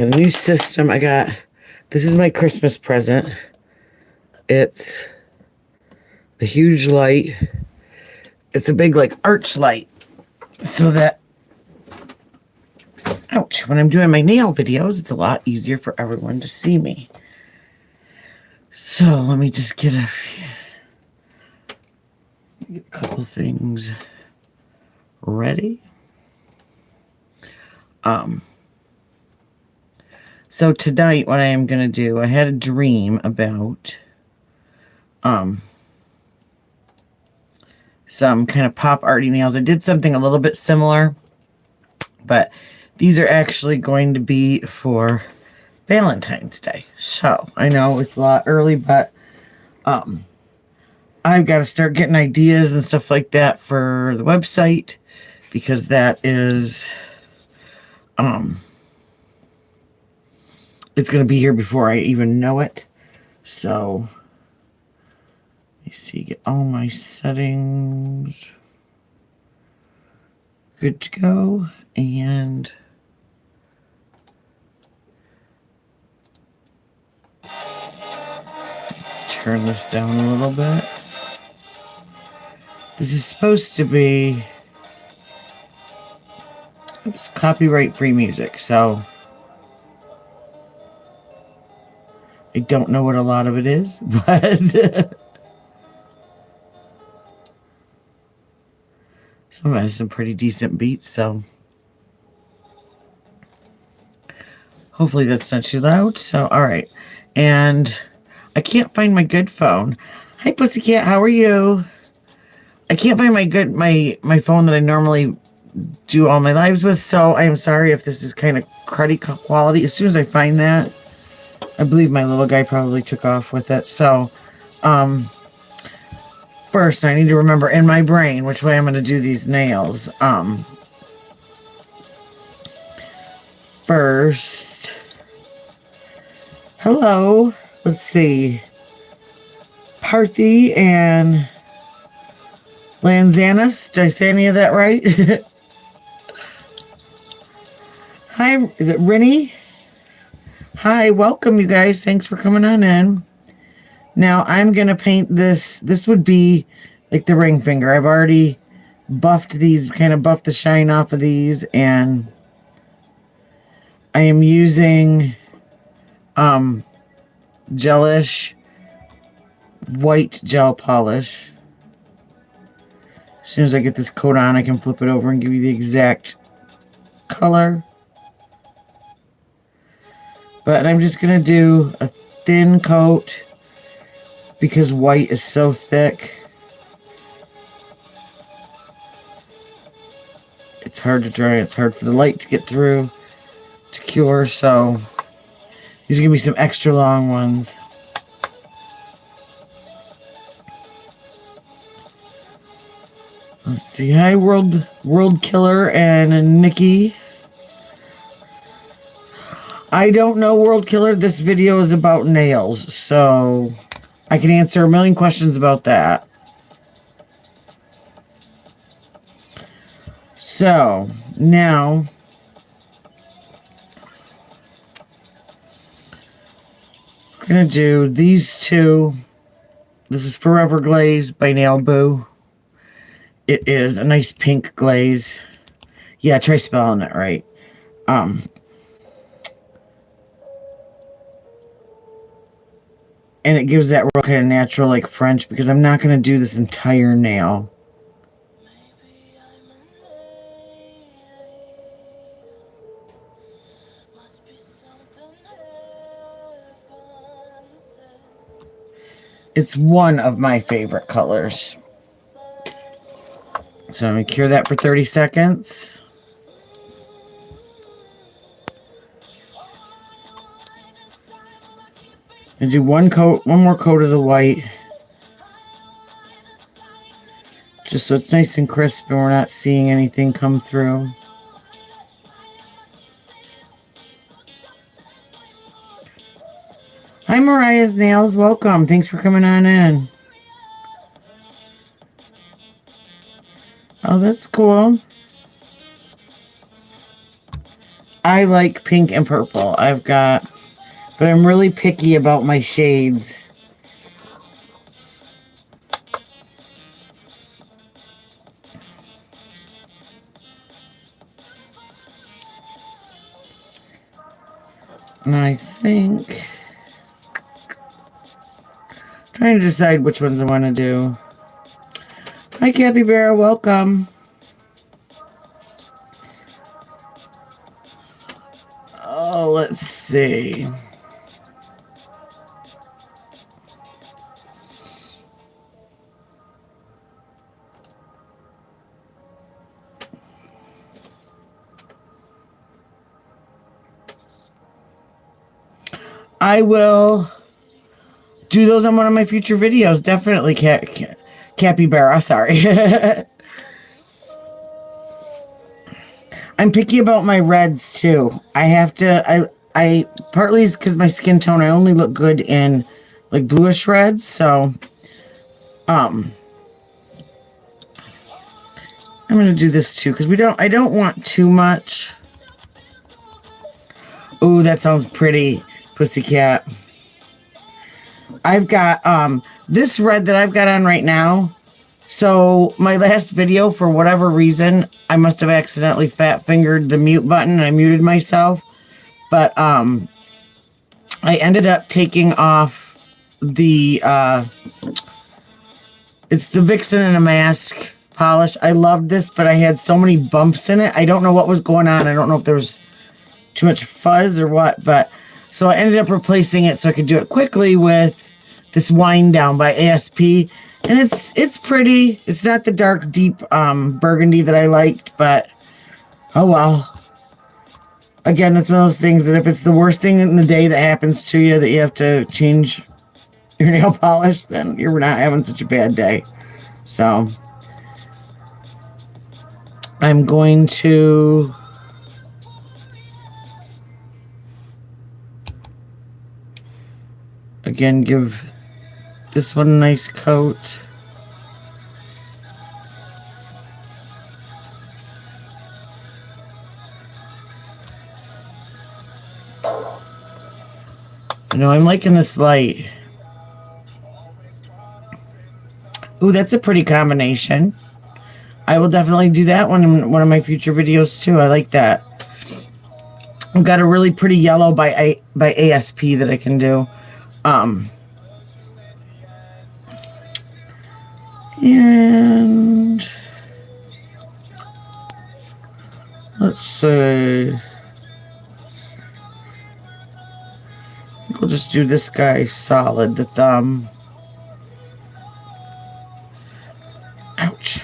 A new system. This is my Christmas present. It's a huge light. It's a big, like, arch light. So that, ouch, when I'm doing my nail videos, it's a lot easier for everyone to see me. So let me just get a couple things ready. So tonight, what I am going to do, I had a dream about some kind of pop arty nails. I did something a little bit similar, but these are actually going to be for Valentine's Day. So I know it's a lot early, but I've got to start getting ideas and stuff like that for the website, because that is it's going to be here before I even know it. So let me see, get all my settings good to go, and turn this down a little bit. This is supposed to be copyright free music, so I don't know what a lot of it is, but some of it has some pretty decent beats, so hopefully that's not too loud. So, all right. And I can't find my good phone. Hi, Pussycat. How are you? I can't find my phone that I normally do all my lives with, so I am sorry if this is kind of cruddy quality. As soon as I find that, I believe my little guy probably took off with it. So, first I need to remember in my brain which way I'm going to do these nails. First, hello. Let's see. Parthy and Lanzanis. Did I say any of that right? Hi, is it Rennie? Hi, welcome you guys. Thanks for coming on in. Now I'm going to paint this. This would be like the ring finger. I've already buffed these, kind of buffed the shine off of these, and I am using Gelish white gel polish. As soon as I get this coat on, I can flip it over and give you the exact color. But I'm just going to do a thin coat because white is so thick. It's hard to dry. It's hard for the light to get through to cure. So these are going to be some extra long ones. Let's see. Hi, World Killer and Nikki. I don't know, World Killer. This video is about nails, so I can answer a million questions about that. So, now I'm going to do these two. This is Forever Glaze by Nail Boo. It is a nice pink glaze. Yeah, try spelling it right. And it gives that real kind of natural, like French, because I'm not going to do this entire nail. It's one of my favorite colors. So I'm going to cure that for 30 seconds. And do one more coat of the white. Just so it's nice and crisp and we're not seeing anything come through. Hi, Mariah's Nails. Welcome. Thanks for coming on in. Oh, that's cool. I like pink and purple. But I'm really picky about my shades. And I think, trying to decide which ones I want to do. Hi, Capybara, welcome. Oh, let's see. I will do those on one of my future videos. Definitely, Capybara, sorry. I'm picky about my reds too. I have to, I partly is because my skin tone, I only look good in like bluish reds, so I'm gonna do this too because I don't want too much. Ooh, that sounds pretty, Pussycat. I've got this red that I've got on right now. So my last video, for whatever reason, I must have accidentally fat fingered the mute button and I muted myself. But I ended up taking off the it's the Vixen in a Mask polish. I loved this, but I had so many bumps in it. I don't know what was going on. I don't know if there was too much fuzz or what, but so I ended up replacing it so I could do it quickly with this Wind Down by ASP. And it's pretty. It's not the dark, deep burgundy that I liked, but oh well. Again, that's one of those things that if it's the worst thing in the day that happens to you, that you have to change your nail polish, then you're not having such a bad day. So I'm going to again give this one a nice coat. You know, I'm liking this light. Ooh, that's a pretty combination. I will definitely do that one in one of my future videos too. I like that. I've got a really pretty yellow by ASP that I can do. And let's see. I think we'll just do this guy solid, the thumb. Ouch.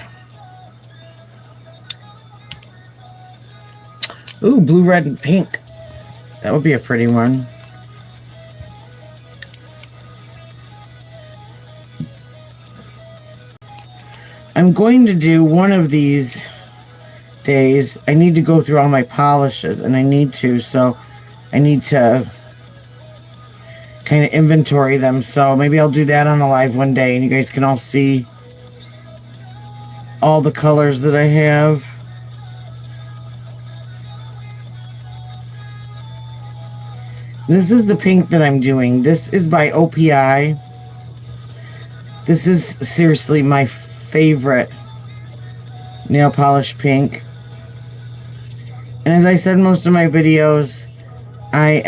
Ooh, blue, red, and pink. That would be a pretty one. I'm going to do one of these days. I need to go through all my polishes, and I need to kind of inventory them. So maybe I'll do that on a live one day, and you guys can all see all the colors that I have. This is the pink that I'm doing. This is by OPI. This is seriously my favorite nail polish pink. And as I said in most of my videos, I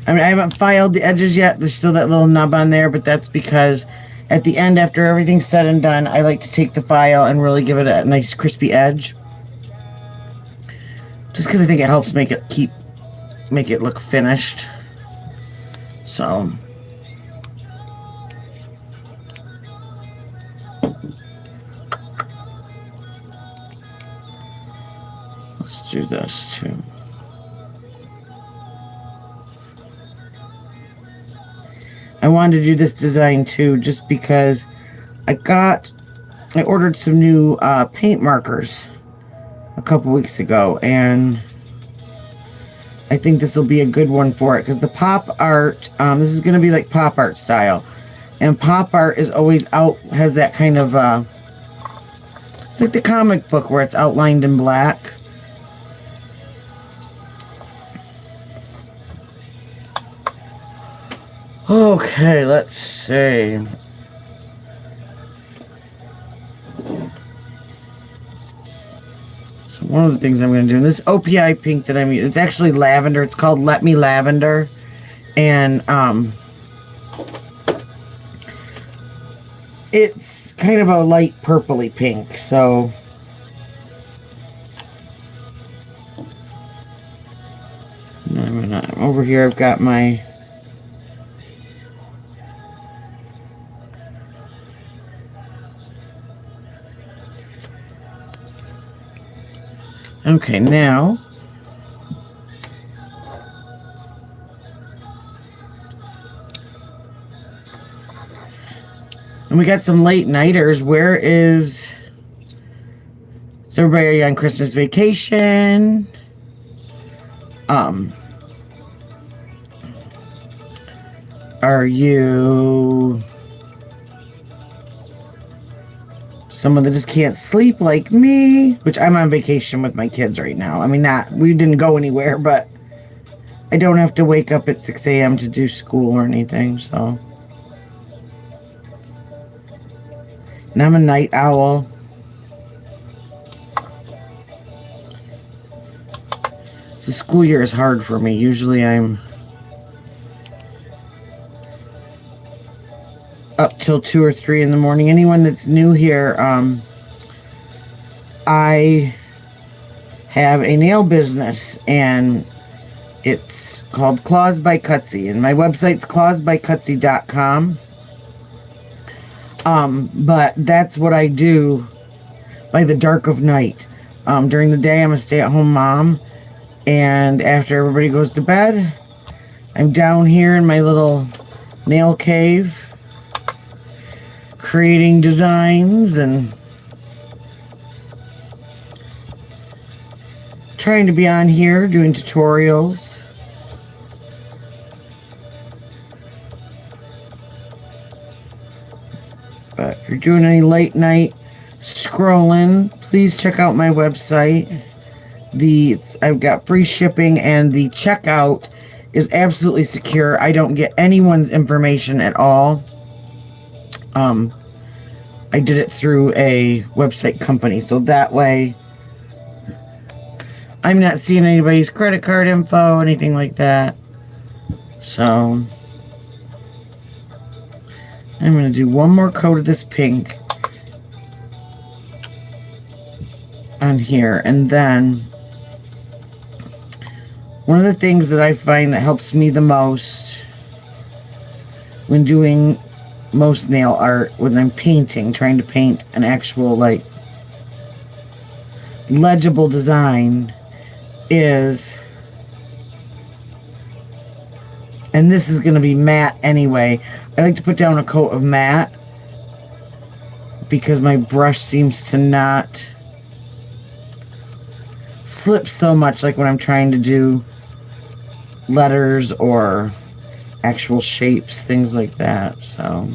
haven't filed the edges yet. There's still that little nub on there, but that's because at the end, after everything's said and done, I like to take the file and really give it a nice crispy edge. Just because I think it helps make it look finished. So let's do this too. I wanted to do this design too, just because I ordered some new paint markers a couple weeks ago, and I think this will be a good one for it, because the pop art, this is going to be like pop art style, and pop art is always has that kind of, it's like the comic book where it's outlined in black. Okay, let's see. So one of the things I'm going to do, this OPI pink that I'm using, it's actually lavender. It's called Let Me Lavender. And it's kind of a light purpley pink, so over here I've got my okay, now and we got some late nighters. Where is everybody on Christmas vacation? Are you someone that just can't sleep like me? Which I'm on vacation with my kids right now. I mean, we didn't go anywhere, but I don't have to wake up at 6 a.m. to do school or anything, so. And I'm a night owl. The school year is hard for me. Usually I'm up till 2 or 3 in the morning. Anyone that's new here, I have a nail business, and it's called Claws by Cutsy, and my website's clawsbycutsy.com. But that's what I do by the dark of night. During the day, I'm a stay-at-home mom, and after everybody goes to bed, I'm down here in my little nail cave, creating designs and trying to be on here doing tutorials. But if you're doing any late night scrolling, please check out my website. I've got free shipping, and the checkout is absolutely secure. I don't get anyone's information at all. I did it through a website company, so that way I'm not seeing anybody's credit card info, anything like that. So I'm going to do one more coat of this pink on here, and then one of the things that I find that helps me the most when doing most nail art, when I'm painting, trying to paint an actual like legible design, is, and this is going to be matte anyway, I like to put down a coat of matte because my brush seems to not slip so much, like when I'm trying to do letters or actual shapes, things like that. So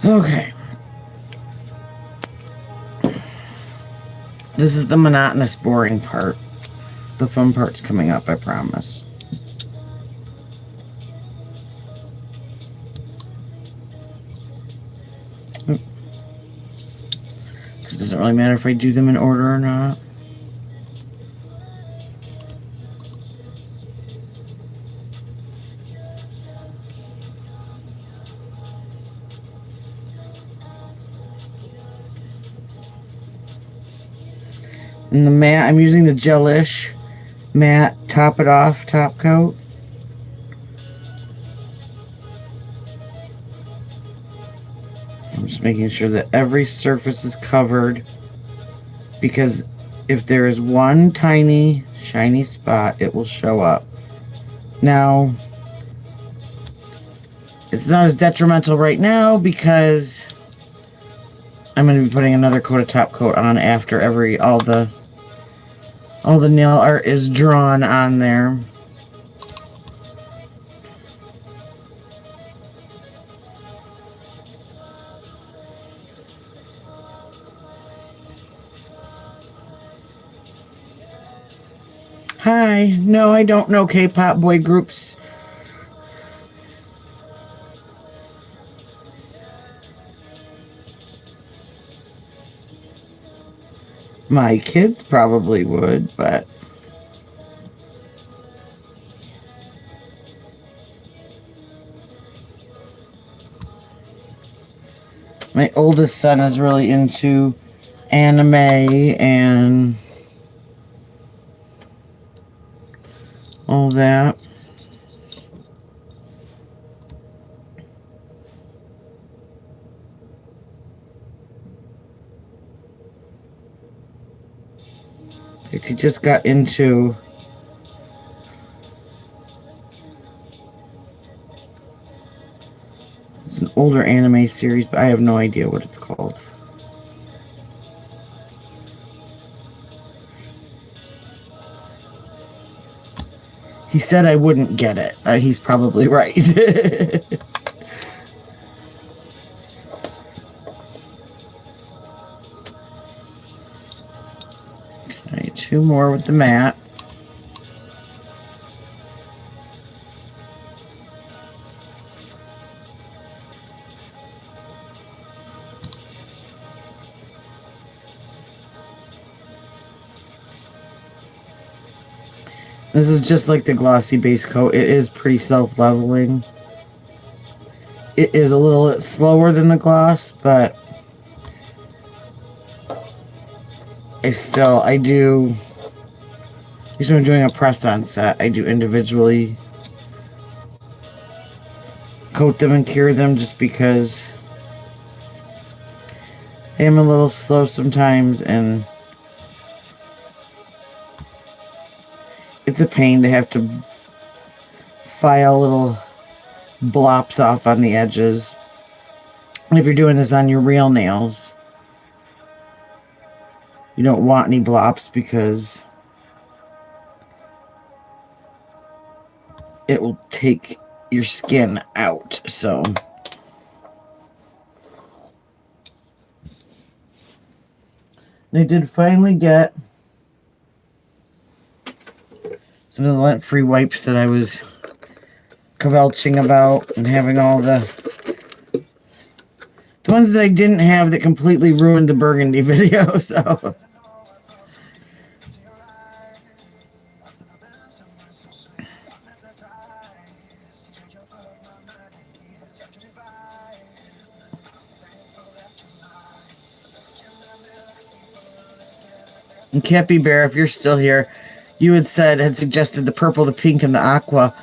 okay. This is the monotonous, boring part. The fun part's coming up, I promise. Because it doesn't really matter if I do them in order or not. And the matte, I'm using the Gelish matte Top It Off top coat. I'm just making sure that every surface is covered, because if there is one tiny shiny spot, it will show up. Now, It's not as detrimental right now because I'm going to be putting another coat of top coat on after all the nail art is drawn on there. Hi. No, I don't know K-pop boy groups. My kids probably would, but my oldest son is really into anime and all that. He just got into it's an older anime series, but I have no idea what it's called. He said I wouldn't get it. He's probably right. Okay, 2 more with the mat. This is just like the glossy base coat. It is pretty self-leveling. It is a little slower than the gloss, but I do, usually when I'm doing a press-on set, I do individually coat them and cure them just because I am a little slow sometimes, and it's a pain to have to file little blops off on the edges. And if you're doing this on your real nails, you don't want any blops because it will take your skin out. So I did finally get some of the lint-free wipes that I was kvetching about and having all the ones that I didn't have that completely ruined the burgundy video. So and Cappy Bear, if you're still here, you had suggested the purple, the pink, and the aqua.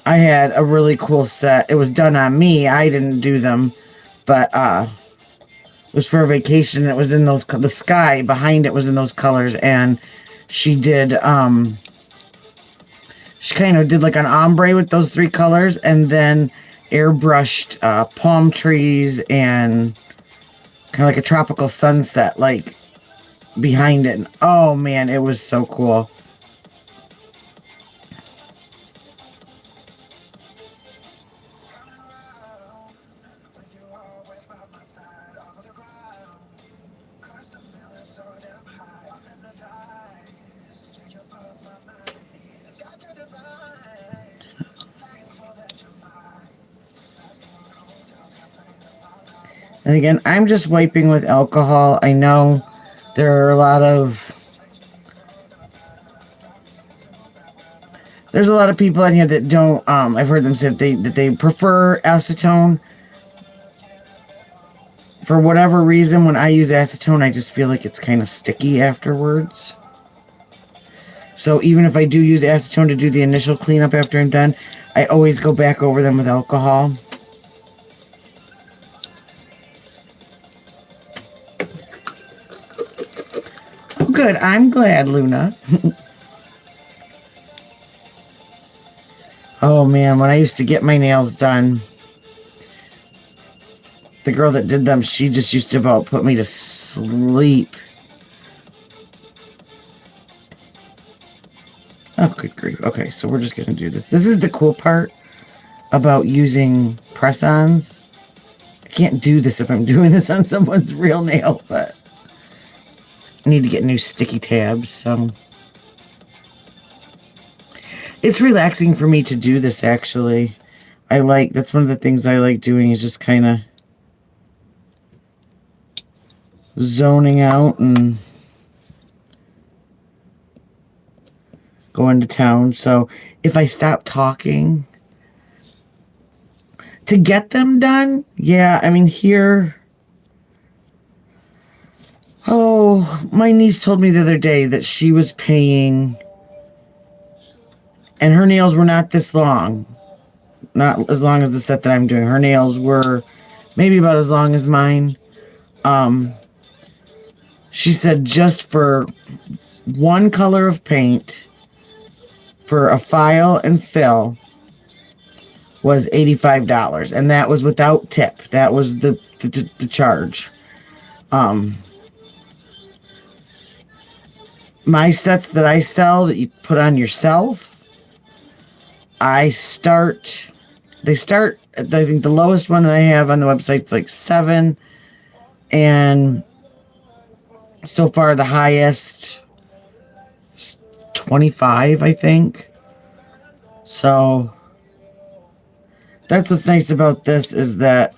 I had a really cool set. It was done on me. I didn't do them, but it was for a vacation. It was in those, the sky behind it was in those colors, and she did she kind of did like an ombre with those 3 colors, and then airbrushed palm trees and kind of like a tropical sunset like behind it. And, oh man, it was so cool. And again, I'm just wiping with alcohol. I know there are a lot of people in here that don't, I've heard them say that they prefer acetone. For whatever reason, when I use acetone, I just feel like it's kind of sticky afterwards. So even if I do use acetone to do the initial cleanup after I'm done, I always go back over them with alcohol. Oh, good. I'm glad, Luna. Oh man, when I used to get my nails done, the girl that did them, she just used to about put me to sleep. Oh, good grief. Okay, so we're just going to do this. This is the cool part about using press-ons. I can't do this if I'm doing this on someone's real nail, but I need to get new sticky tabs, so... It's relaxing for me to do this, actually. That's one of the things I like doing, is just kind of zoning out and going to town. So if I stop talking to get them done, yeah, I mean, here... Oh, my niece told me the other day that she was paying... And her nails were not this long. Not as long as the set that I'm doing. Her nails were maybe about as long as mine. She said just for one color of paint, for a file and fill, was $85. And that was without tip. That was the charge. My sets that I sell that you put on yourself, I think the lowest one that I have on the website is like $7, and so far the highest is $25, I think. So that's what's nice about this, is that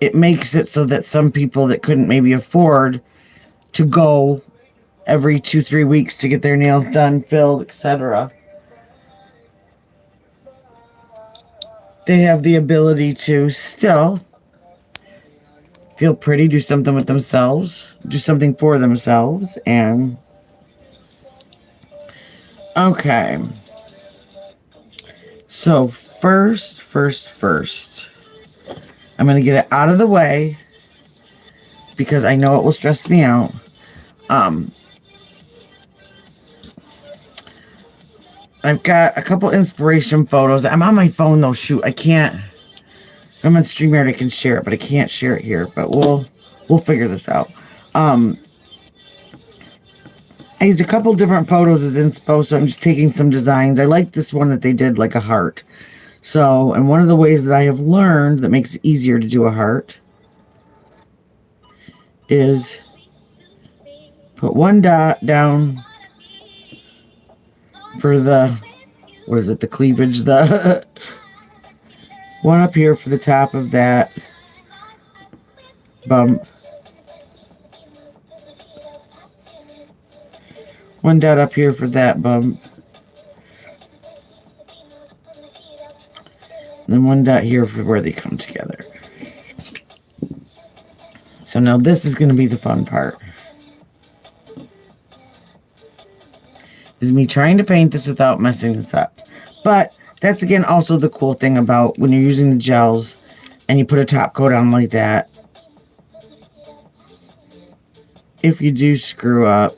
it makes it so that some people that couldn't maybe afford to go every 2-3 weeks to get their nails done, filled, etc., they have the ability to still feel pretty, do something with themselves, do something for themselves, and... Okay. So, first, I'm going to get it out of the way, because I know it will stress me out. I've got a couple inspiration photos. I'm on my phone though. Shoot, I can't. If I'm on StreamYard, I can share it, but I can't share it here. But we'll figure this out. I used a couple different photos as inspo, so I'm just taking some designs. I like this one that they did, like a heart. So, and one of the ways that I have learned that makes it easier to do a heart is put one dot down for the, what is it, the cleavage, the one up here for the top of that bump, one dot up here for that bump, and then one dot here for where they come together. So now this is going to be the fun part. Is me trying to paint this without messing this up. But that's again also the cool thing about when you're using the gels and you put a top coat on like that. If you do screw up,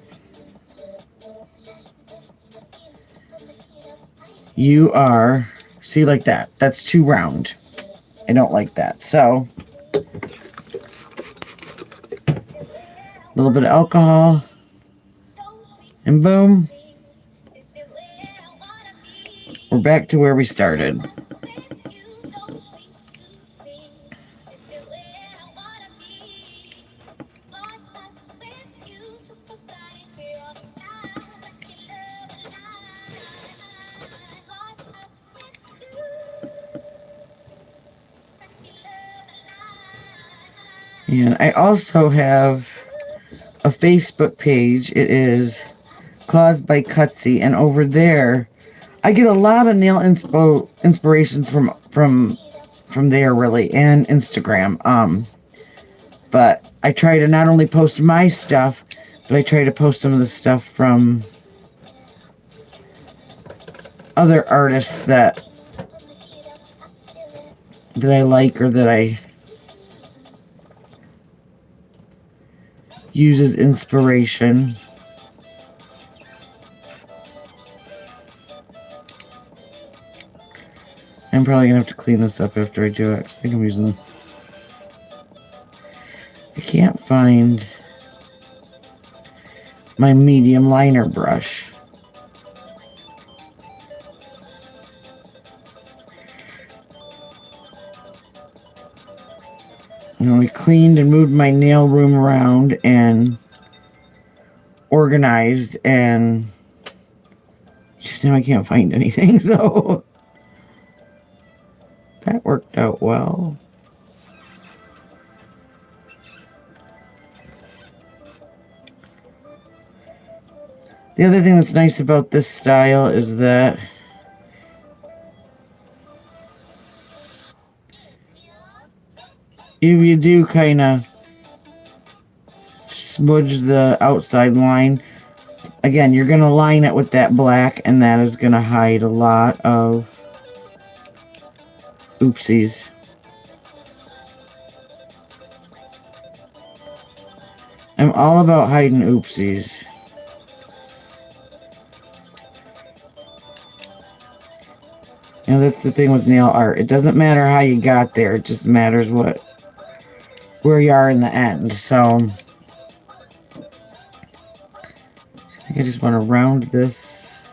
you are, see, like that. That's too round. I don't like that. So, a little bit of alcohol, and boom. We're back to where we started. And I also have a Facebook page. It is Claws by Cutsy, and over there I get a lot of nail inspirations from there, really, and Instagram. But I try to not only post my stuff, but I try to post some of the stuff from other artists that I like or that I use as inspiration. I'm probably gonna have to clean this up after I do it. I think I'm using... I can't find my medium liner brush. You know, we cleaned and moved my nail room around and organized, and just now I can't find anything, so that worked out well. The other thing that's nice about this style is that if you do kind of smudge the outside line, again, you're going to line it with that black, and that is going to hide a lot of oopsies. I'm all about hiding oopsies. You know, that's the thing with nail art. It doesn't matter how you got there. It just matters where you are in the end. So I think I just want to round this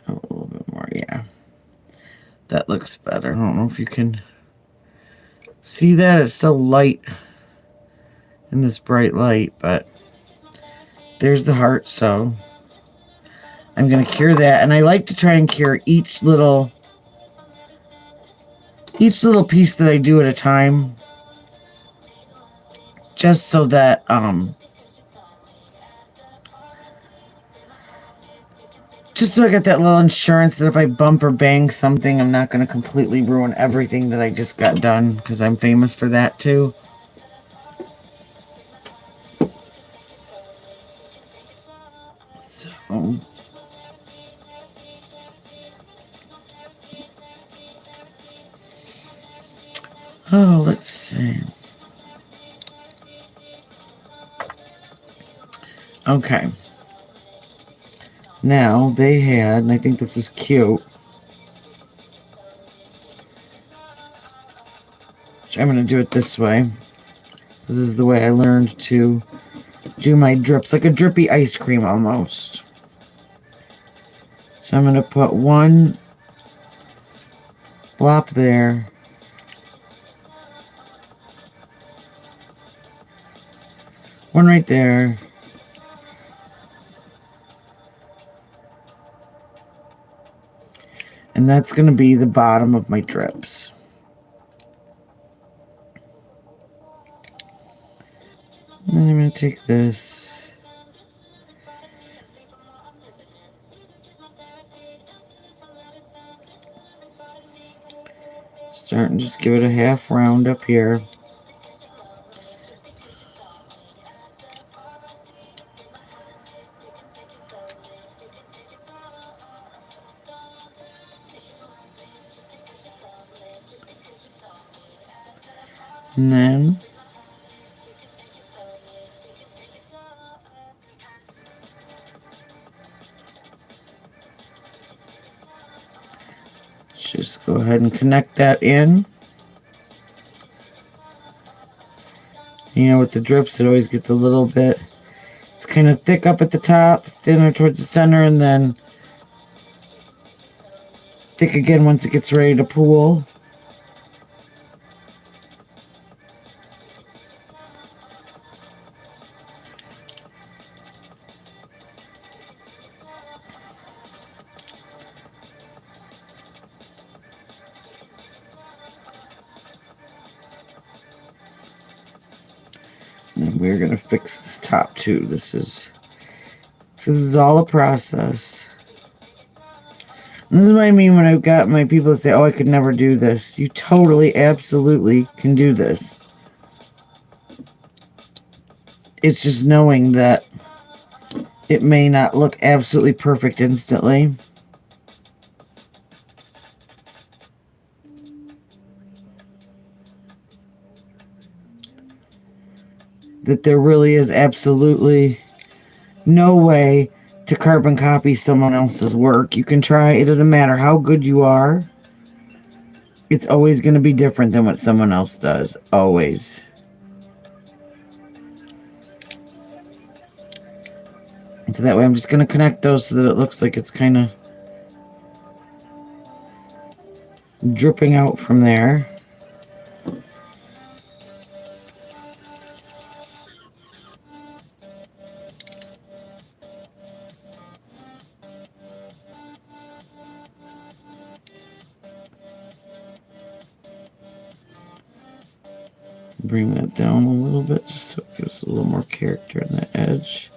out a little bit more. Yeah, that looks better. I don't know if you can see that. It's so light in this bright light, but there's the heart. So I'm going to cure that, and I like to try and cure each little piece that I do at a time, just so that just so I get that little insurance that if I bump or bang something, I'm not going to completely ruin everything that I just got done, because I'm famous for that too. So oh, let's see. Okay. Now, they had, and I think this is cute, which I'm going to do it this way. This is the way I learned to do my drips, like a drippy ice cream almost. So I'm going to put one blop there. One right there. And that's going to be the bottom of my drips. And then I'm going to take this. Start and just give it a half round up here. And then just go ahead and connect that in. You know, with the drips, it always gets a little bit, it's kind of thick up at the top, thinner towards the center, and then thick again once it gets ready to pool. And we're going to fix this top too. This is all a process. And this is what I mean when I've got my people that say, oh, I could never do this. You totally, absolutely can do this. It's just knowing that it may not look absolutely perfect instantly. That there really is absolutely no way to carbon copy someone else's work. You can try. It doesn't matter how good you are. It's always going to be different than what someone else does. Always. So that way I'm just going to connect those so that it looks like it's kind of dripping out from there. Bring that down a little bit just so it gives a little more character on the edge.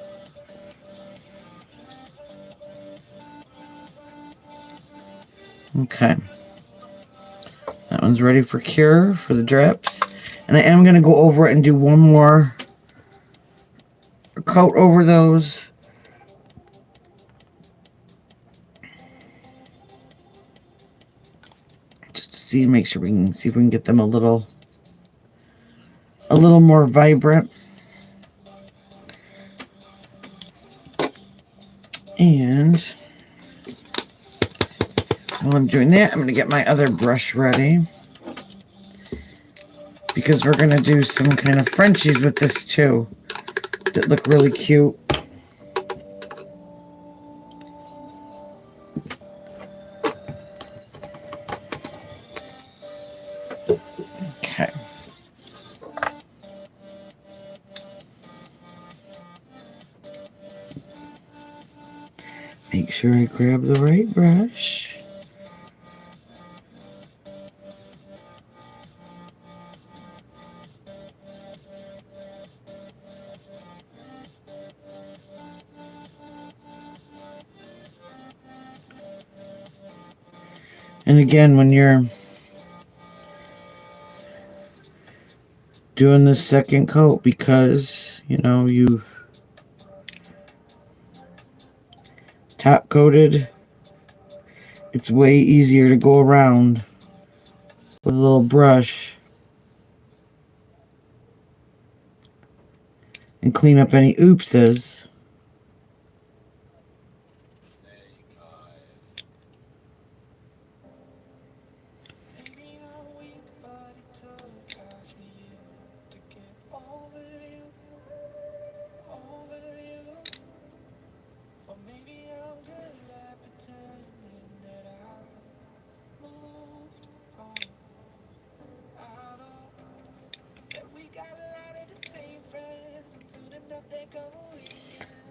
Okay. That one's ready for cure for the drips. And I am going to go over it and do one more coat over those. Just to see, make sure we can see if we can get them a little more vibrant. And while I'm doing that, I'm going to get my other brush ready. Because we're going to do some kind of Frenchies with this too. That look really cute. Okay. Make sure I grab the right brush. And again, when you're doing the second coat, because, you know, you top coated, it's way easier to go around with a little brush and clean up any oopses.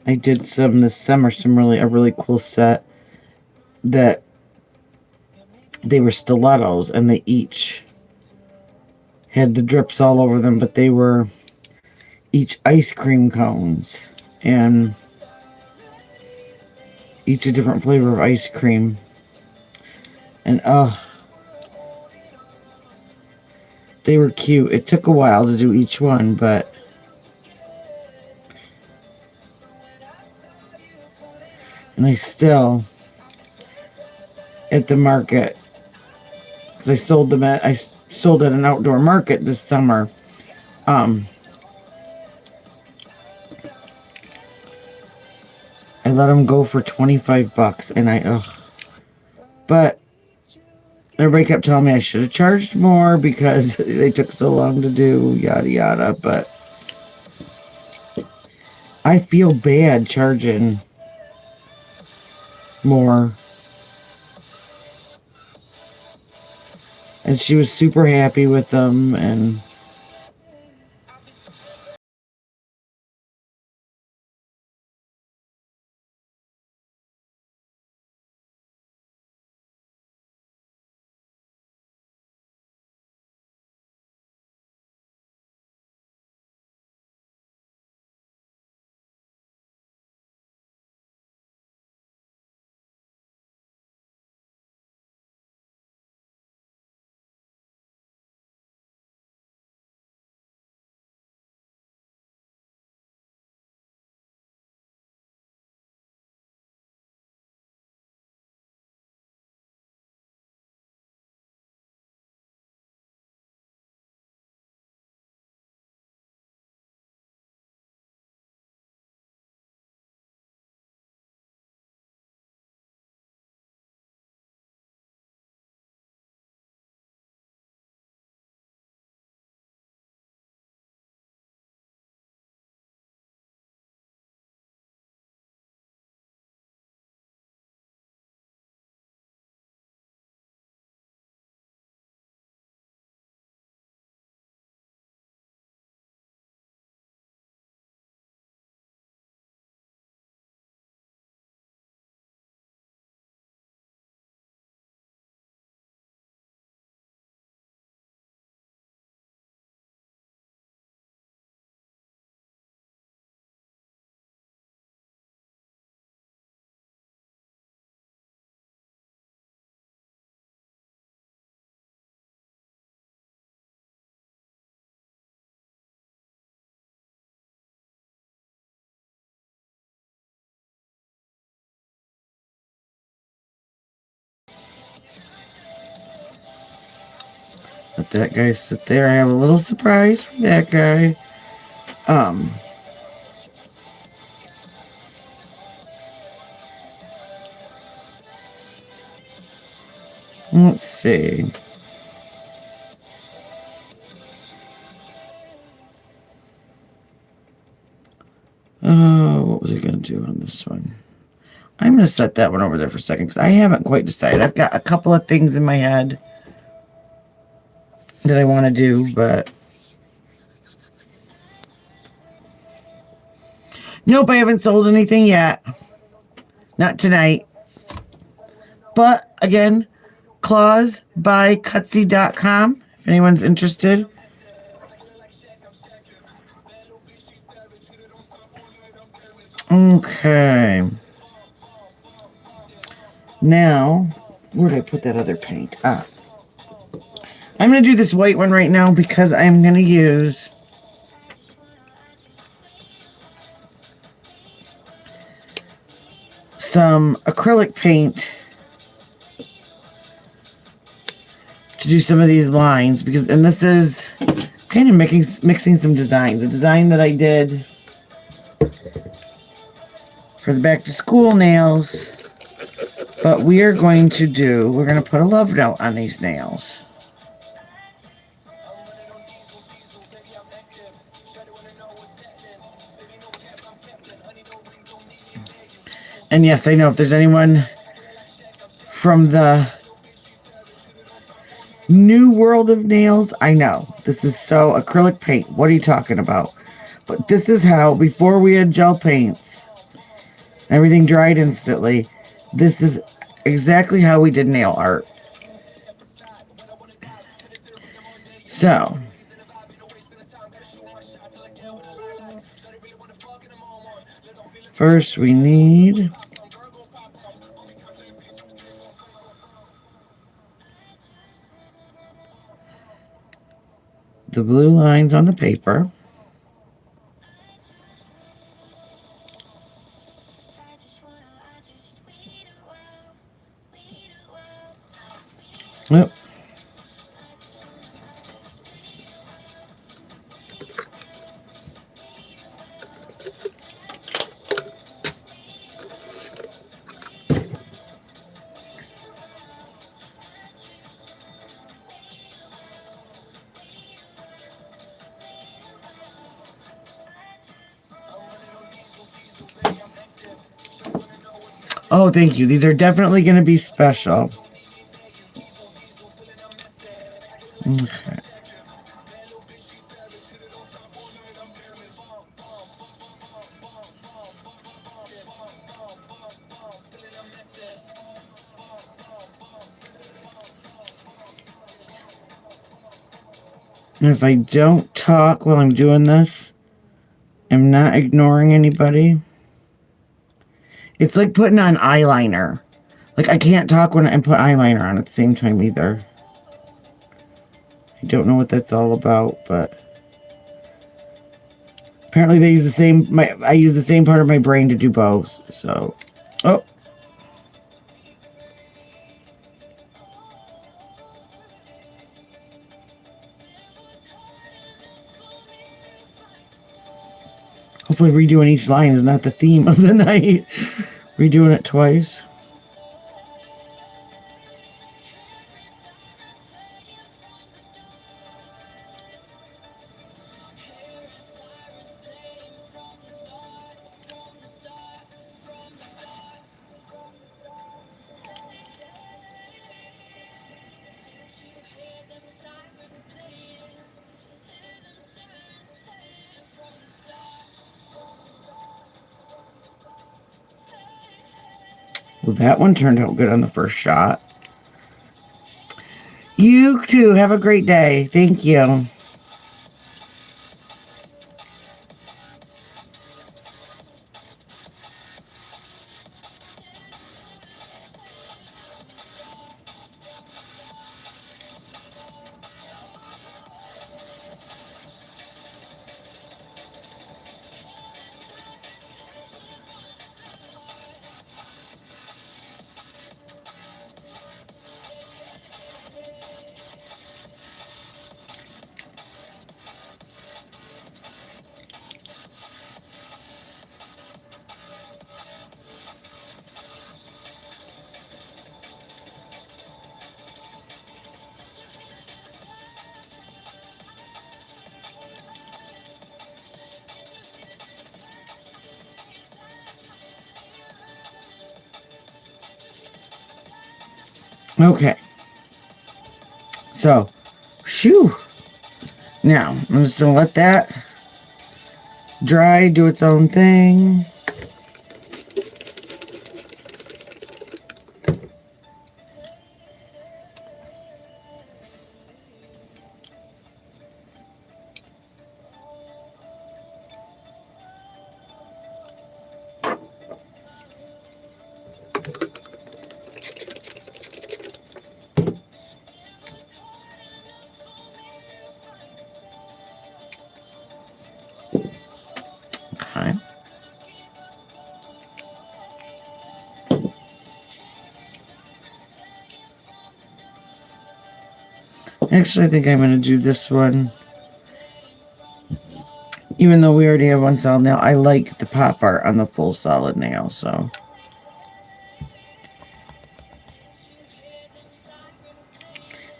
I did some this summer, a really cool set that they were stilettos and they each had the drips all over them, but they were each ice cream cones and each a different flavor of ice cream. And they were cute. It took a while to do each one, but and I still at the market, because I sold at an outdoor market this summer. I let them go for $25, and but everybody kept telling me I should have charged more because they took so long to do, yada yada. But I feel bad charging more. And she was super happy with them, and Let that guy sit there. I have a little surprise for that guy. Let's see. What was I going to do on this one? I'm going to set that one over there for a second because I haven't quite decided. I've got a couple of things in my head that I want to do, but nope, I haven't sold anything yet. Not tonight. But again, clawsbycutsy.com if anyone's interested. Okay. Now, where did I put that other paint? I'm going to do this white one right now because I'm going to use some acrylic paint to do some of these lines because, and this is kind of mixing some designs. A design that I did for the back to school nails, but we're going to put a love note on these nails. And yes, I know if there's anyone from the new world of nails, I know this is so acrylic paint. What are you talking about? But this is how, before we had gel paints, everything dried instantly. This is exactly how we did nail art. So, first we need the blue lines on the paper. Yep. Oh, thank you. These are definitely going to be special. Okay. And if I don't talk while I'm doing this, I'm not ignoring anybody. It's like putting on eyeliner. Like, I can't talk when I put eyeliner on at the same time either. I don't know what that's all about, but apparently they use the same, I use the same part of my brain to do both, so. Oh. Hopefully redoing each line is not the theme of the night. Redoing it twice. Well, that one turned out good on the first shot. You too. Have a great day. Thank you. Okay. So, shoo. Now, I'm just going to let that dry, do its own thing. Okay. Actually, I think I'm going to do this one. Even though we already have one solid nail, I like the pop art on the full solid nail, so.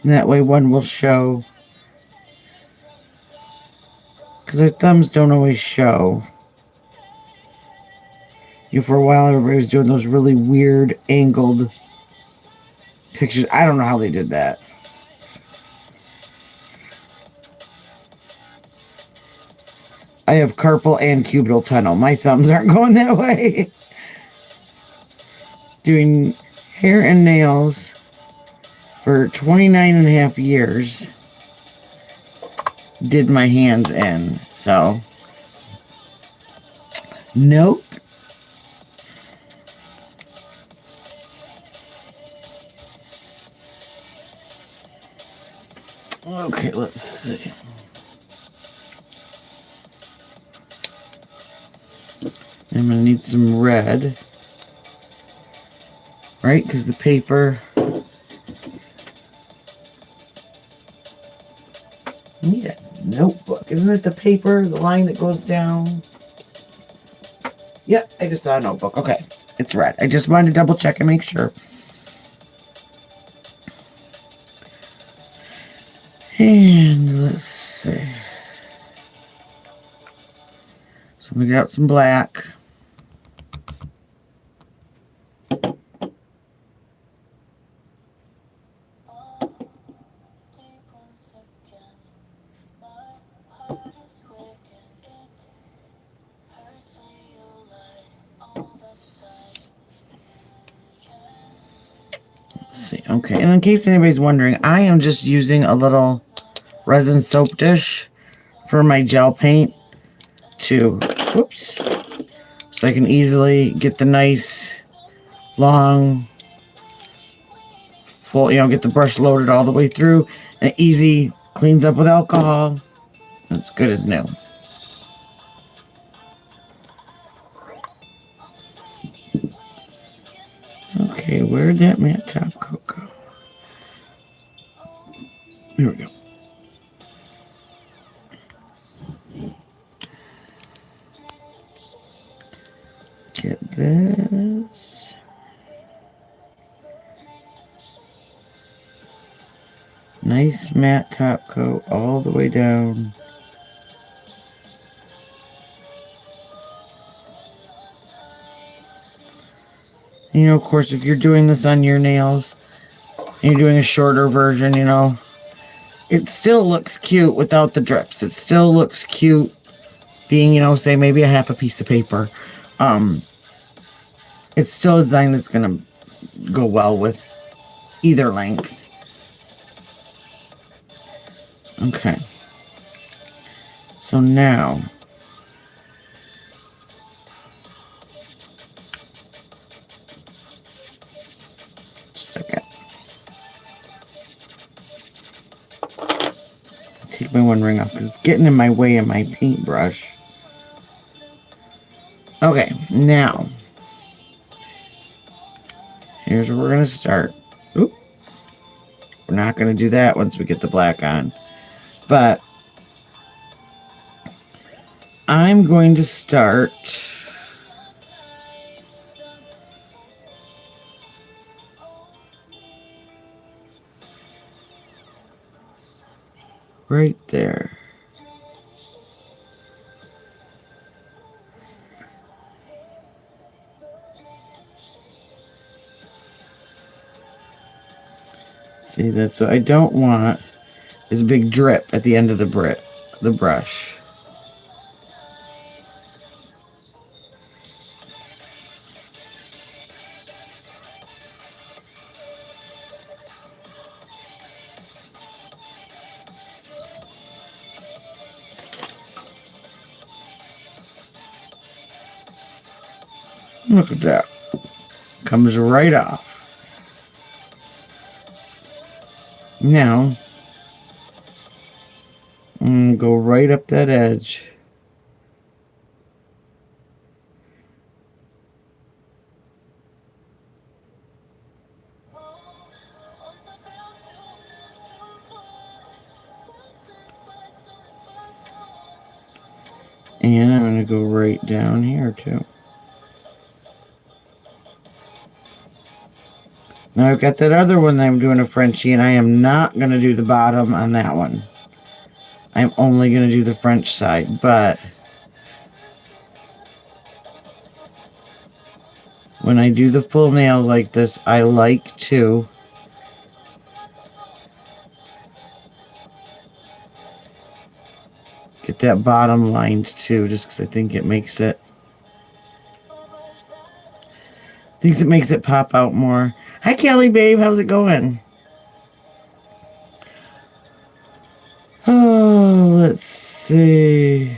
And that way one will show. Because our thumbs don't always show. You know, for a while, everybody was doing those really weird angled pictures. I don't know how they did that. I have carpal and cubital tunnel. My thumbs aren't going that way. Doing hair and nails for 29 and a half years. Did my hands in. So, nope. Okay, let's see. I'm going to need some red. Right? Because the paper... I need a notebook. Isn't it the paper, the line that goes down? Yep, I just saw a notebook. Okay, it's red. I just wanted to double check and make sure. And let's see. So we got some black. Let's see. Okay, and in case anybody's wondering, I am just using a little resin soap dish for my gel paint to, whoops, so I can easily get the nice long full, get the brush loaded all the way through, and it easy cleans up with alcohol. It's good as new. Okay, where'd that matte top coat go? Here we go. Get this. Nice matte top coat all the way down. Of course, if you're doing this on your nails, and you're doing a shorter version, it still looks cute without the drips. It still looks cute being, say maybe a half a piece of paper. It's still a design that's going to go well with either length. Okay. So now, just a second. Take my one ring off because it's getting in my way of my paintbrush. Okay, now, here's where we're going to start. Oop. We're not going to do that once we get the black on. But I'm going to start right there. See, that's what I don't want, is a big drip at the end of the brush. Look at that. Comes right off. Now, I'm going to go right up that edge. And I'm going to go right down here too. Now I've got that other one that I'm doing a Frenchie, and I am not going to do the bottom on that one. I'm only going to do the French side, but when I do the full nail like this, I like to get that bottom lined too, just because I think it makes it pop out more. Hi, Kelly, babe. How's it going? Oh, let's see.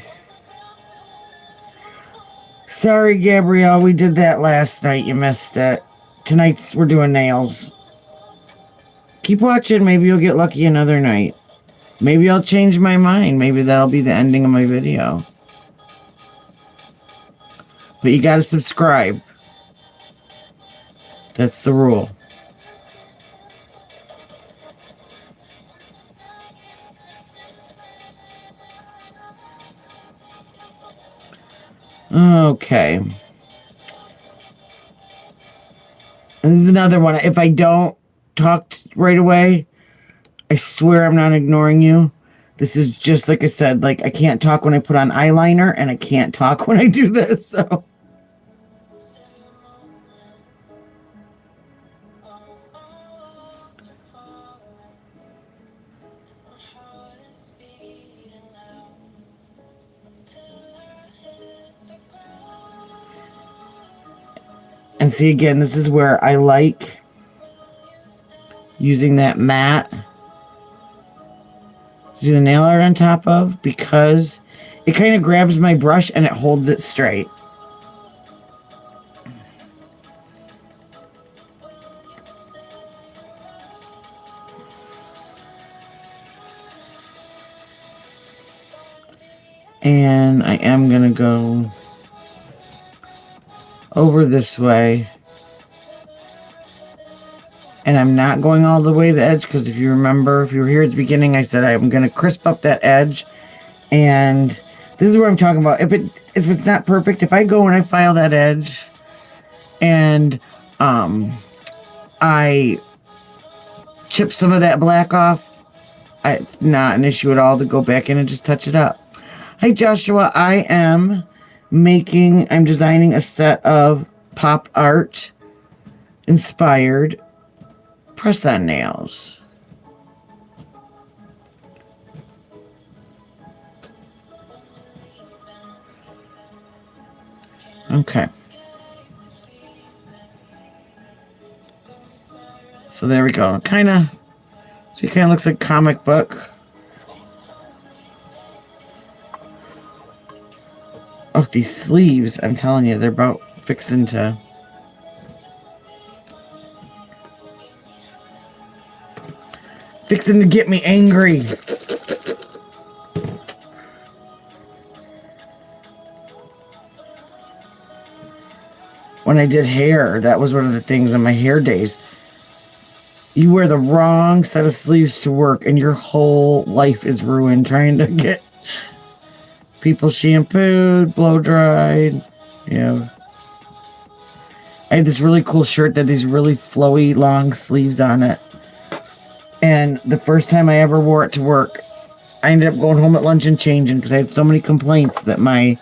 Sorry, Gabrielle. We did that last night. You missed it. Tonight's we're doing nails. Keep watching. Maybe you'll get lucky another night. Maybe I'll change my mind. Maybe that'll be the ending of my video. But you gotta subscribe. That's the rule. Okay. And this is another one. If I don't talk right away, I swear I'm not ignoring you. This is just like I said, like I can't talk when I put on eyeliner, and I can't talk when I do this, so. And see, again, this is where I like using that mat to do the nail art on top of, because it kind of grabs my brush and it holds it straight. And I am going to go over this way. And I'm not going all the way to the edge, because if you remember, if you were here at the beginning, I said I'm going to crisp up that edge. And this is what I'm talking about. If it's not perfect, if I go and I file that edge and I chip some of that black off, it's not an issue at all to go back in and just touch it up. Hi, Joshua. I'm designing a set of pop art inspired press-on nails. Okay. So there we go. So it kind of looks like comic book. Oh, these sleeves, I'm telling you, they're about fixing to get me angry. When I did hair, that was one of the things on my hair days. You wear the wrong set of sleeves to work, and your whole life is ruined trying to get people shampooed, blow dried. Yeah. I had this really cool shirt that had these really flowy, long sleeves on it. And the first time I ever wore it to work, I ended up going home at lunch and changing, because I had so many complaints that my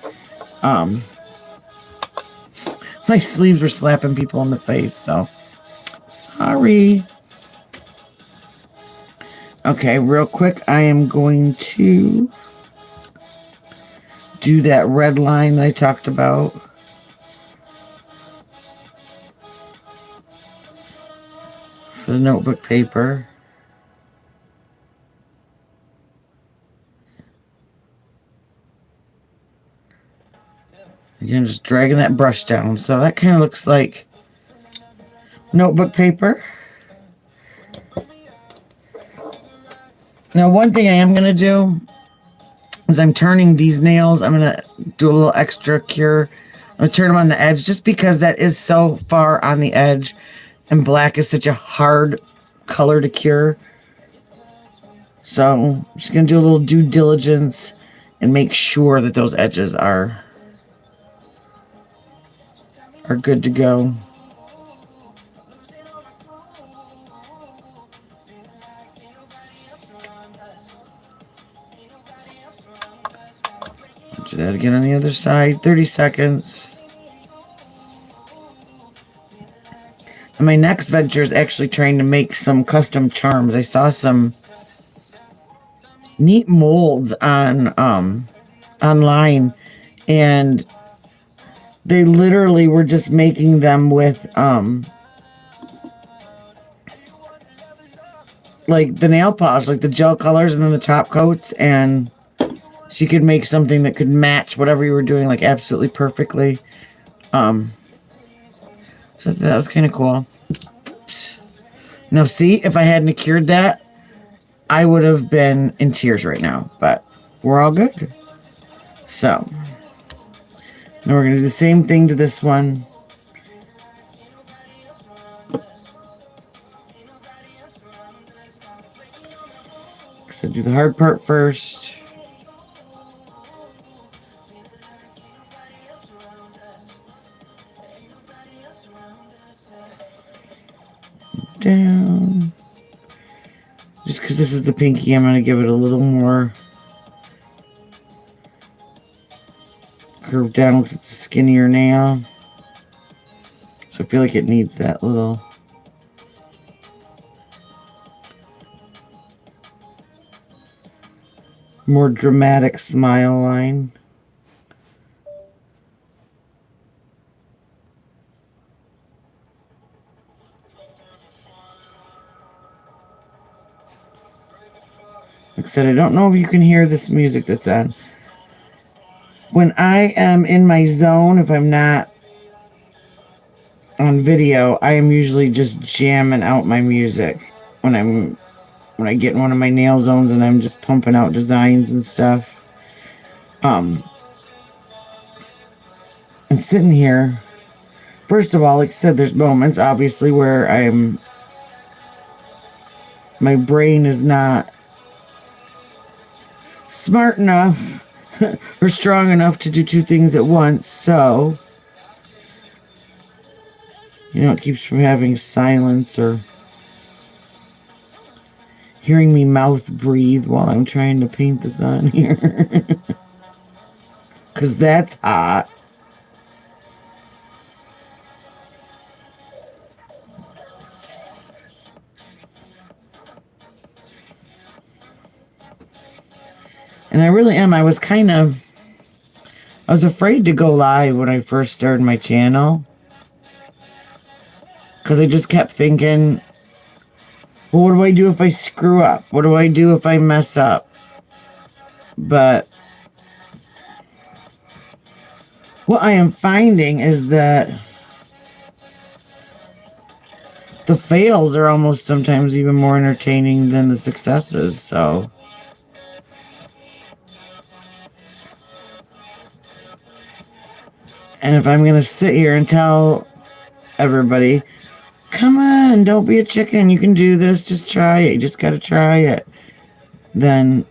sleeves were slapping people in the face. So, sorry. Okay, real quick, I am going to do that red line that I talked about. For the notebook paper. Again, just dragging that brush down. So that kind of looks like notebook paper. Now, one thing I am going to do is I'm turning these nails. I'm going to do a little extra cure. I'm going to turn them on the edge just because that is so far on the edge. And black is such a hard color to cure. So I'm just going to do a little due diligence and make sure that those edges are good to go. Do that again on the other side. 30 seconds. And my next venture is actually trying to make some custom charms. I saw some neat molds on online, and they literally were just making them with like the nail polish, like the gel colors and then the top coats, and so you could make something that could match whatever you were doing like absolutely perfectly. So that was kind of cool. Oops. Now see, if I hadn't cured that, I would have been in tears right now, but we're all good. So now we're going to do the same thing to this one. So do the hard part first. Down. Just because this is the pinky, I'm going to give it a little more curve down because it's a skinnier nail. So I feel like it needs that little more dramatic smile line. Like I said, I don't know if you can hear this music that's on. When I am in my zone, if I'm not on video, I am usually just jamming out my music when I get in one of my nail zones and I'm just pumping out designs and stuff. And sitting here, first of all, like I said, there's moments obviously where my brain is not smart enough or strong enough to do two things at once, so it keeps from having silence or hearing me mouth breathe while I'm trying to paint this on here. Because that's hot. And I really am. I was afraid to go live when I first started my channel. Because I just kept thinking, well, what do I do if I screw up? What do I do if I mess up? But what I am finding is that the fails are almost sometimes even more entertaining than the successes, so. And if I'm going to sit here and tell everybody, come on, don't be a chicken, you can do this, just try it, you just got to try it, then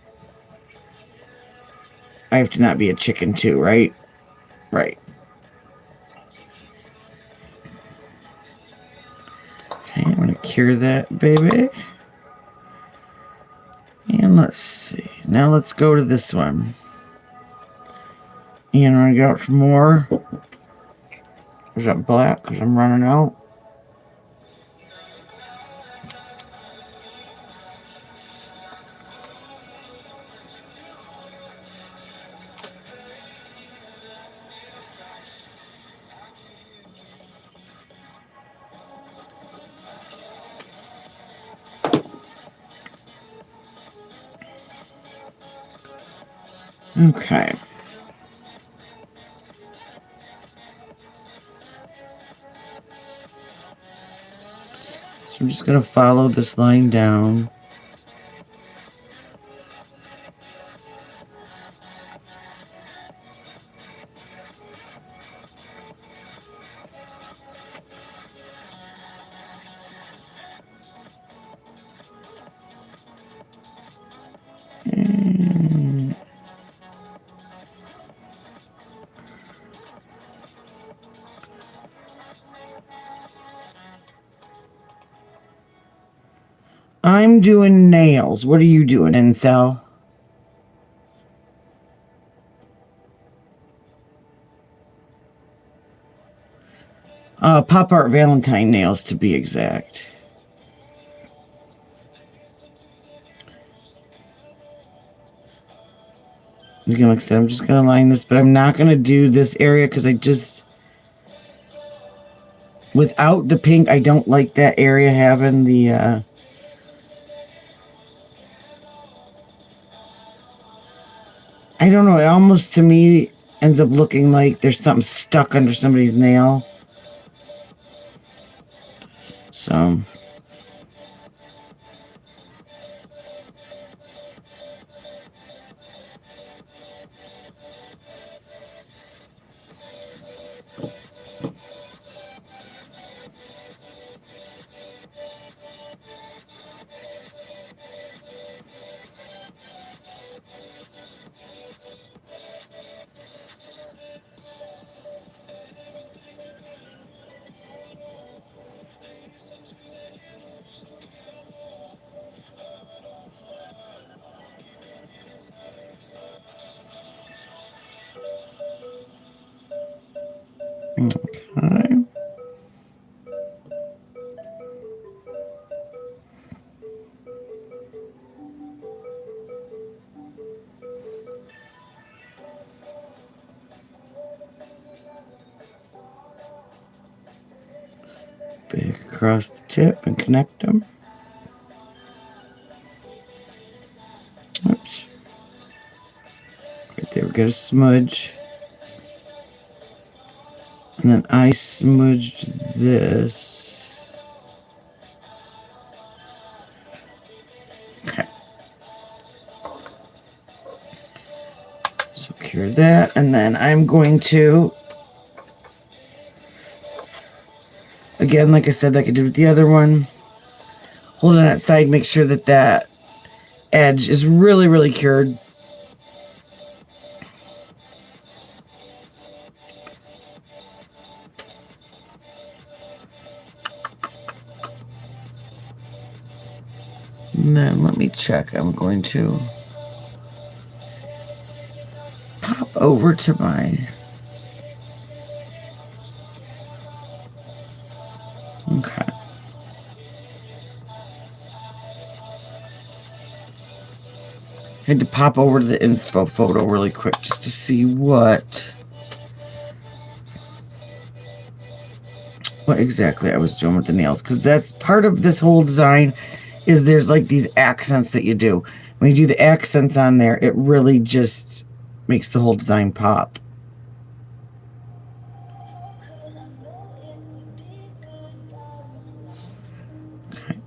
I have to not be a chicken too, right? Right. Okay, I'm going to cure that, baby. And let's see. Now let's go to this one. And I'm going to go out for more. Is that black? Because I'm running out. Okay. So I'm just going to follow this line down. I'm doing nails. What are you doing, Incel? Pop Art Valentine nails, to be exact. Again, like I said, I'm just going to line this, but I'm not going to do this area because I just... Without the pink, I don't like that area having the... I don't know. It almost, to me, ends up looking like there's something stuck under somebody's nail. So... Okay. Big across the tip and connect them. Oops. Right there, we get a smudge. And then I smudged this. Okay. So cure that. And then I'm going to, again, like I said, like I did with the other one, hold it on that side, make sure that that edge is really, really cured. And then let me check. I'm going to pop over to my... Okay. Had to pop over to the inspo photo really quick just to see what exactly I was doing with the nails, because that's part of this whole design. Is there's like these accents that you do. When you do the accents on there, it really just makes the whole design pop. Okay.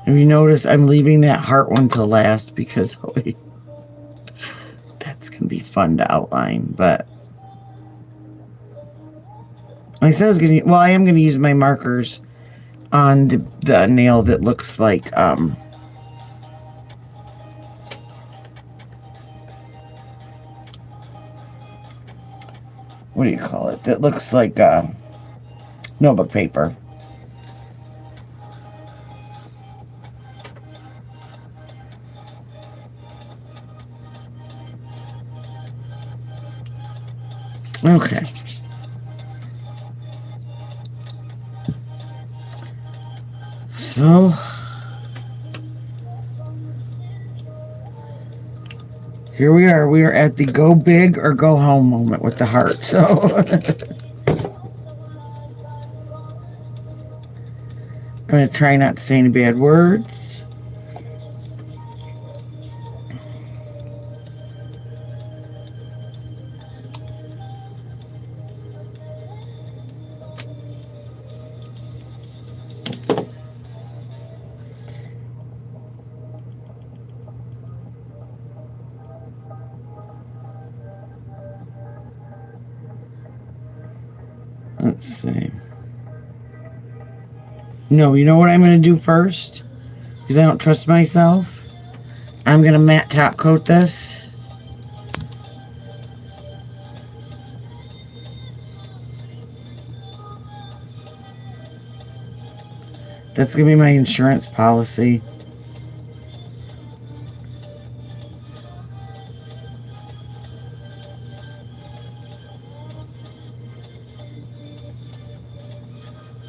If you notice, I'm leaving that heart one to last because that's going to be fun to outline, but I said I was going to, well, I am going to use my markers on the nail that looks like, what do you call it? That looks like, notebook paper. Okay. So here we are. We are at the go big or go home moment with the heart. So going to try not to say any bad words. Let's see. No, you know what I'm going to do first? Because I don't trust myself. I'm going to matte top coat this. That's going to be my insurance policy.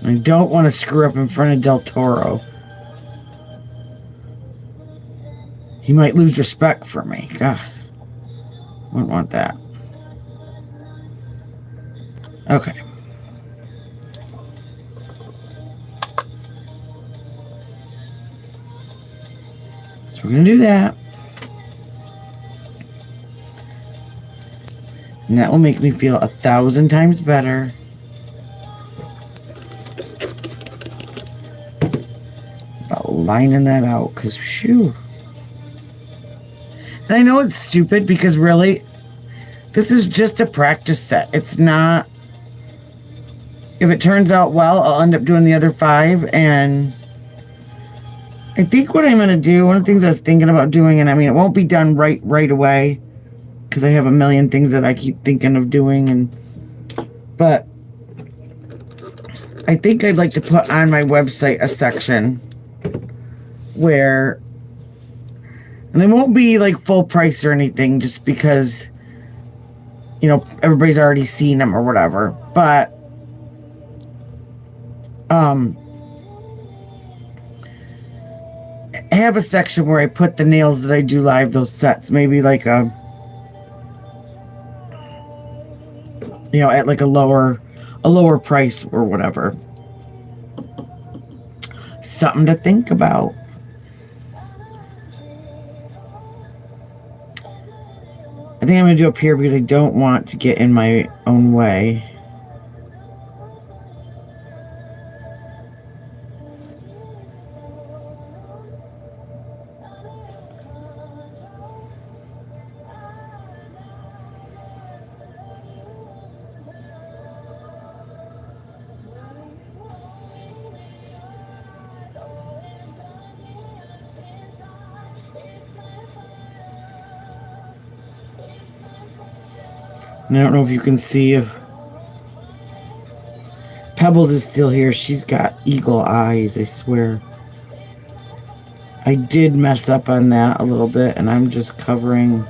I don't want to screw up in front of Del Toro. He might lose respect for me. God. Wouldn't want that. Okay. So we're going to do that. And that will make me feel 1,000 times better. About lining that out, because phew. And I know it's stupid because really, this is just a practice set. It's not, if it turns out well, I'll end up doing the other 5. And I think what I'm going to do, one of the things I was thinking about doing, and I mean, it won't be done right away because I have a million things that I keep thinking of doing. But I think I'd like to put on my website a section where, and they won't be like full price or anything just because, you know, everybody's already seen them or whatever. But, have a section where I put the nails that I do live, those sets, maybe like a, you know, at like a lower price or whatever. Something to think about. I think I'm going to do up here because I don't want to get in my own way. And I don't know if you can see if Pebbles is still here. She's got eagle eyes, I swear. I did mess up on that a little bit, and I'm just covering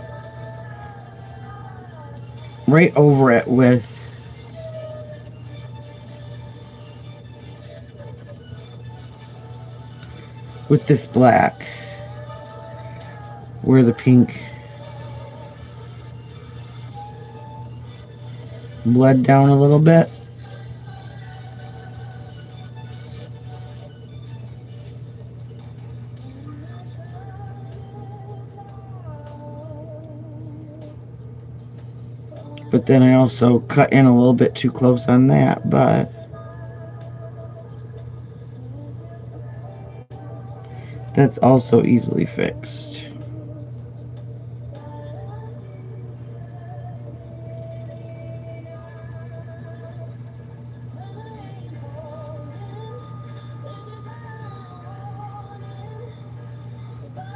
right over it with this black, where the pink bled down a little bit. But then I also cut in a little bit too close on that, but that's also easily fixed.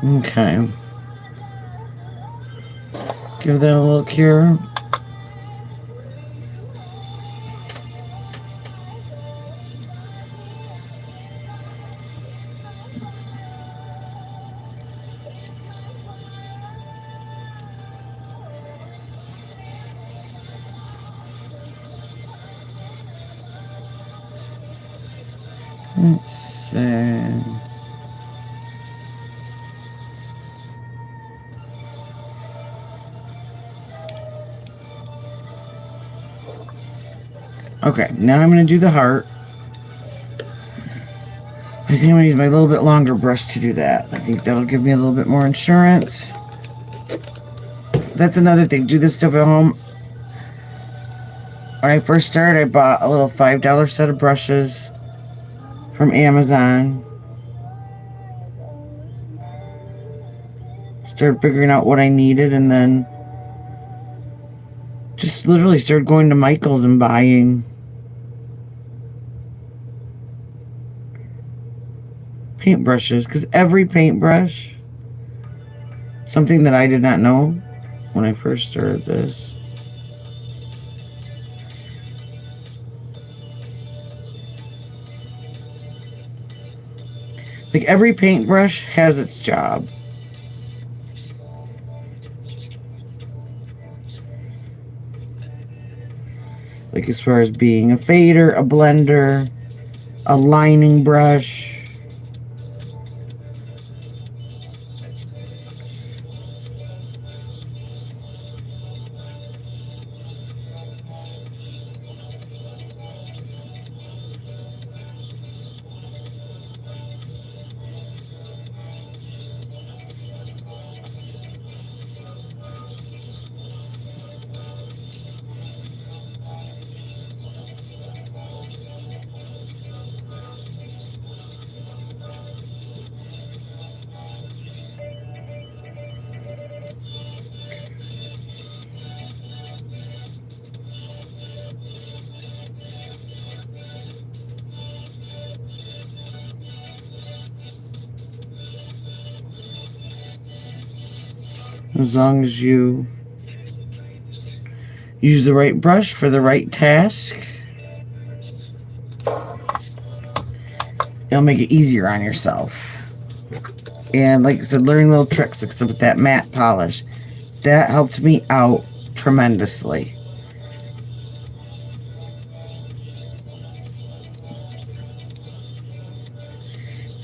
Okay. Give that a little cure. Let's see. Okay, now I'm going to do the heart. I think I'm going to use my little bit longer brush to do that. I think that'll give me a little bit more insurance. That's another thing. Do this stuff at home. When I first started, I bought a little $5 set of brushes from Amazon. Started figuring out what I needed, and then just literally started going to Michael's and buying paintbrushes, because every paintbrush, something that I did not know when I first started this, like every paintbrush has its job. Like as far as being a fader, a blender, a lining brush. As long as you use the right brush for the right task, it'll make it easier on yourself. And like I said, learning little tricks, except with that matte polish, that helped me out tremendously.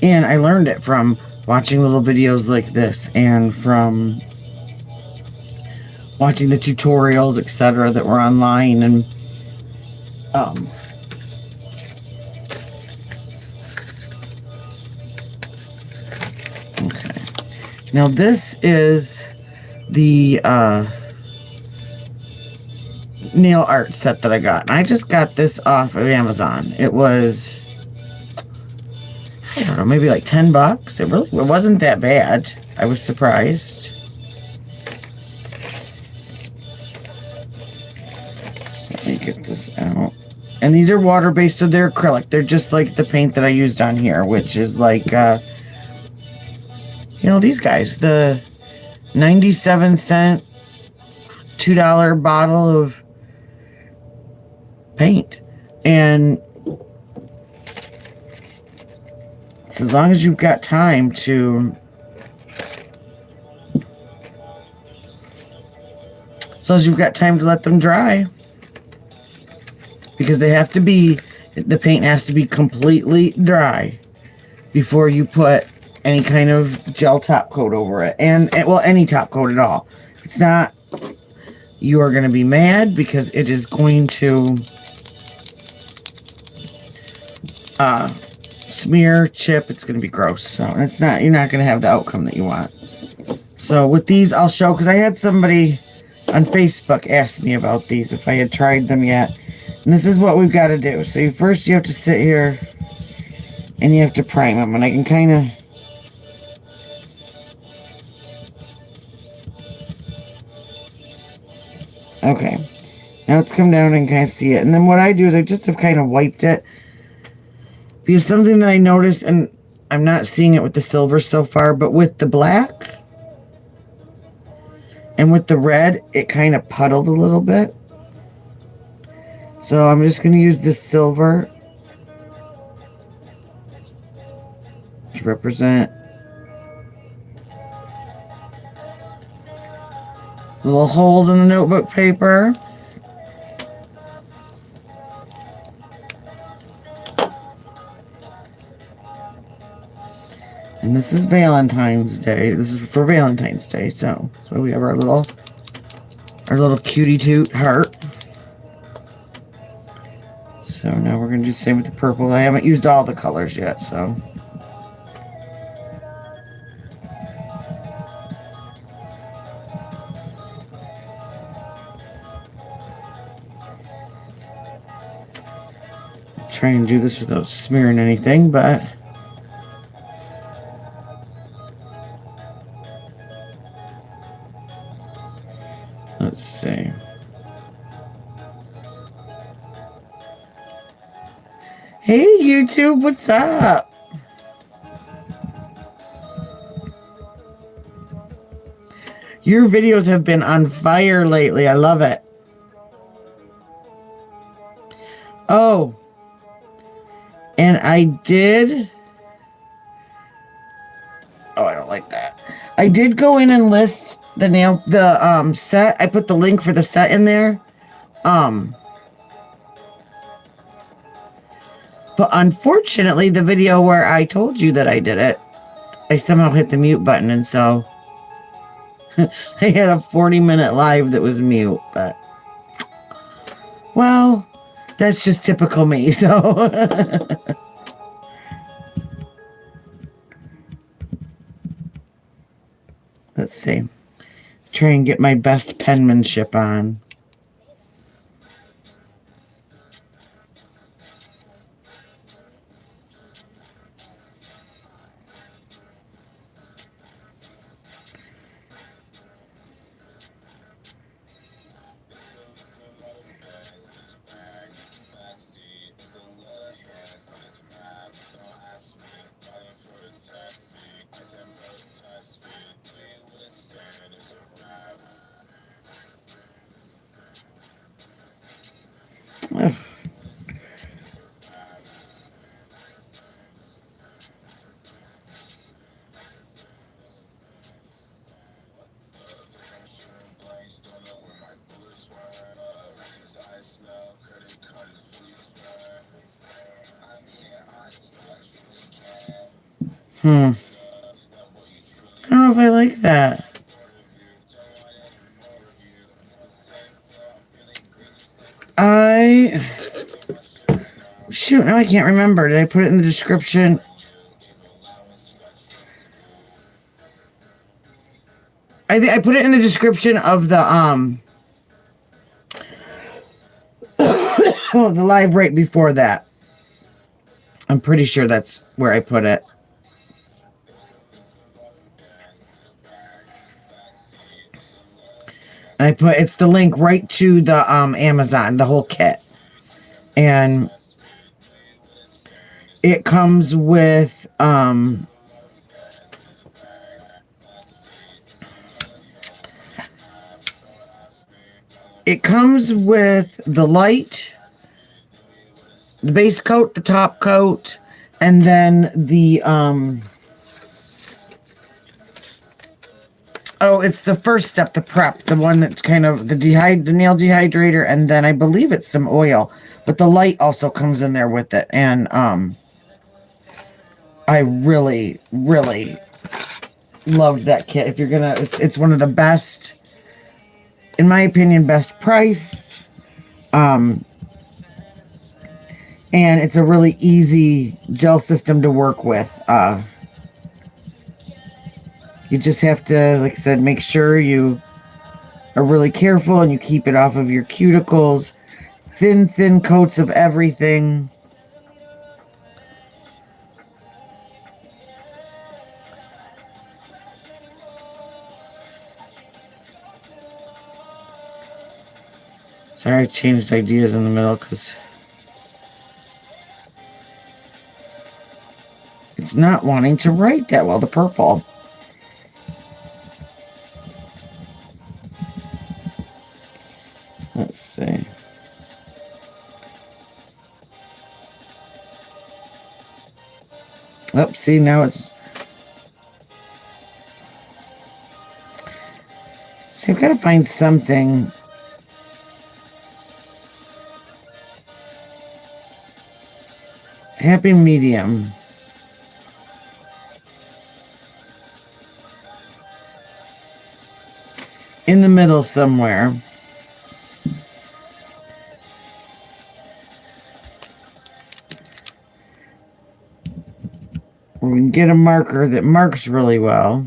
And I learned it from watching little videos like this, and from watching the tutorials, etc., that were online. And okay, now this is the nail art set that I got, and I just got this off of Amazon. It was, I don't know, maybe like $10. It wasn't that bad. I was surprised. Let me get this out. And these are water-based, so they're acrylic. They're just like the paint that I used on here, which is like, you know, these guys. The 97-cent, $2 bottle of paint. And so as long as you've got time to... So as you've got time to let them dry, because they have to be, the paint has to be completely dry before you put any kind of gel top coat over it. And well, any top coat at all. It's not, you are going to be mad, because it is going to smear, chip. It's going to be gross. So it's not, you're not going to have the outcome that you want. So with these, I'll show, because I had somebody on Facebook ask me about these, if I had tried them yet. And this is what we've got to do. So first you have to sit here and you have to prime them. And I can kind of... Okay. Now let's come down and kind of see it. And then what I do is I just have kind of wiped it. Because something that I noticed, and I'm not seeing it with the silver so far, but with the black and with the red, it kind of puddled a little bit. So I'm just going to use this silver to represent the little holes in the notebook paper. And this is Valentine's Day. This is for Valentine's Day, so that's why we have our little cutie toot heart. So now we're going to do the same with the purple. I haven't used all the colors yet, so Try and do this without smearing anything, but let's see. Hey YouTube, what's up? Your videos have been on fire lately. I love it. Oh, and I did. Oh, I don't like that. I did go in and list the set. I put the link for the set in there. But unfortunately, the video where I told you that I did it, I somehow hit the mute button, and so I had a 40-minute live that was mute. But well, that's just typical me. So let's see. Try and get my best penmanship on. Ugh. I don't know if I like that. Shoot, now I can't remember. Did I put it in the description? I think I put it in the description of the oh, the live right before that. I'm pretty sure that's where I put it. And I put it's the link right to the Amazon, the whole kit. And it comes with the light, the base coat, the top coat, and then the oh, it's the first step, the prep, the one that kind of the nail dehydrator, and then I believe it's some oil, but the light also comes in there with it. And I really, really loved that kit. If you're gonna, it's one of the best, in my opinion, best priced. And it's a really easy gel system to work with. You just have to, like I said, make sure you are really careful and you keep it off of your cuticles. Thin coats of everything. Sorry, I changed ideas in the middle because it's not wanting to write that well, the purple. Let's see. Oh, see, now it's... See, I've got to find something. Happy medium. In the middle somewhere. Where we can get a marker that marks really well.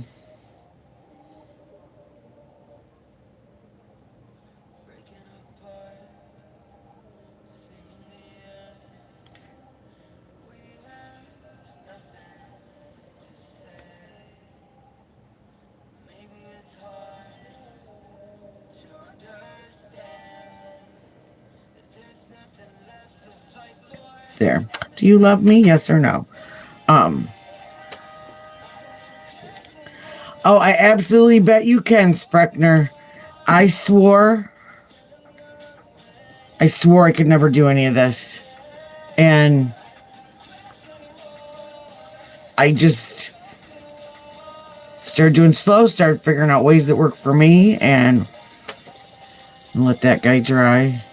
There. Do you love me? Yes or no? Oh, I absolutely bet you can, Spreckner. I swore I could never do any of this. And I just started doing slow, started figuring out ways that work for me, and let that guy dry.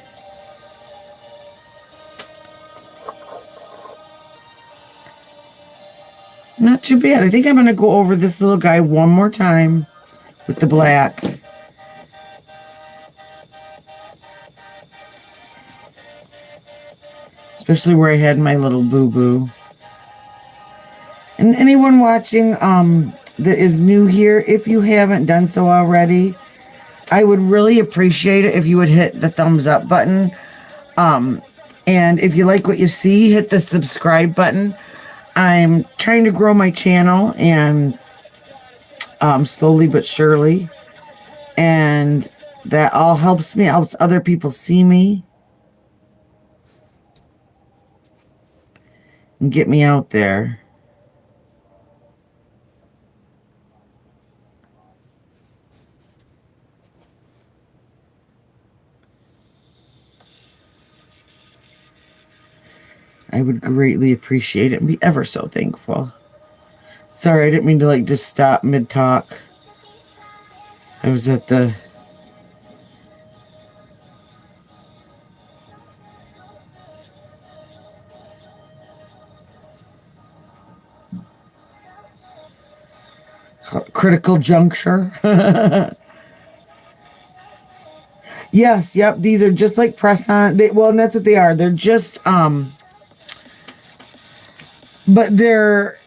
Not too bad. I think I'm going to go over this little guy one more time with the black. Especially where I had my little boo-boo. And anyone watching that is new here, if you haven't done so already, I would really appreciate it if you would hit the thumbs up button. And if you like what you see, hit the subscribe button. I'm trying to grow my channel, and slowly but surely. And that all helps me, helps other people see me and get me out there. I would greatly appreciate it and be ever so thankful. Sorry, I didn't mean to like just stop mid-talk. I was at the critical juncture. Yes, yep, these are just like press-on. Well, and that's what they are. They're just but they're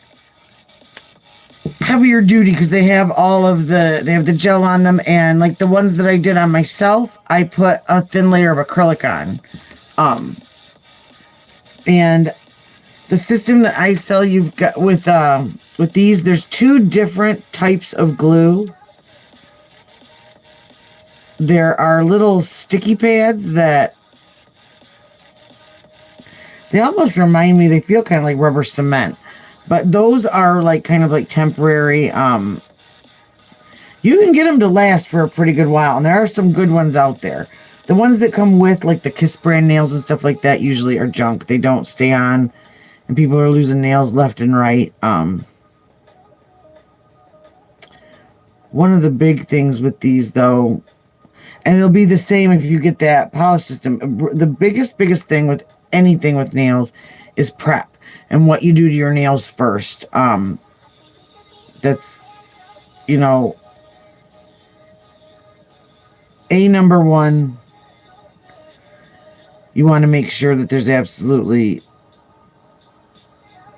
heavier duty because they have the gel on them, and like the ones that I did on myself, I put a thin layer of acrylic on. And the system that I sell, you've got with these, there's two different types of glue. There are little sticky pads that they almost remind me, they feel kind of like rubber cement, but those are like kind of like temporary. You can get them to last for a pretty good while, and there are some good ones out there. The ones that come with like the Kiss brand nails and stuff like that usually are junk. They don't stay on, and people are losing nails left and right. One of the big things with these though, and it'll be the same if you get that polish system. The biggest thing with anything with nails is prep and what you do to your nails first. That's, you know, number one. You want to make sure that there's absolutely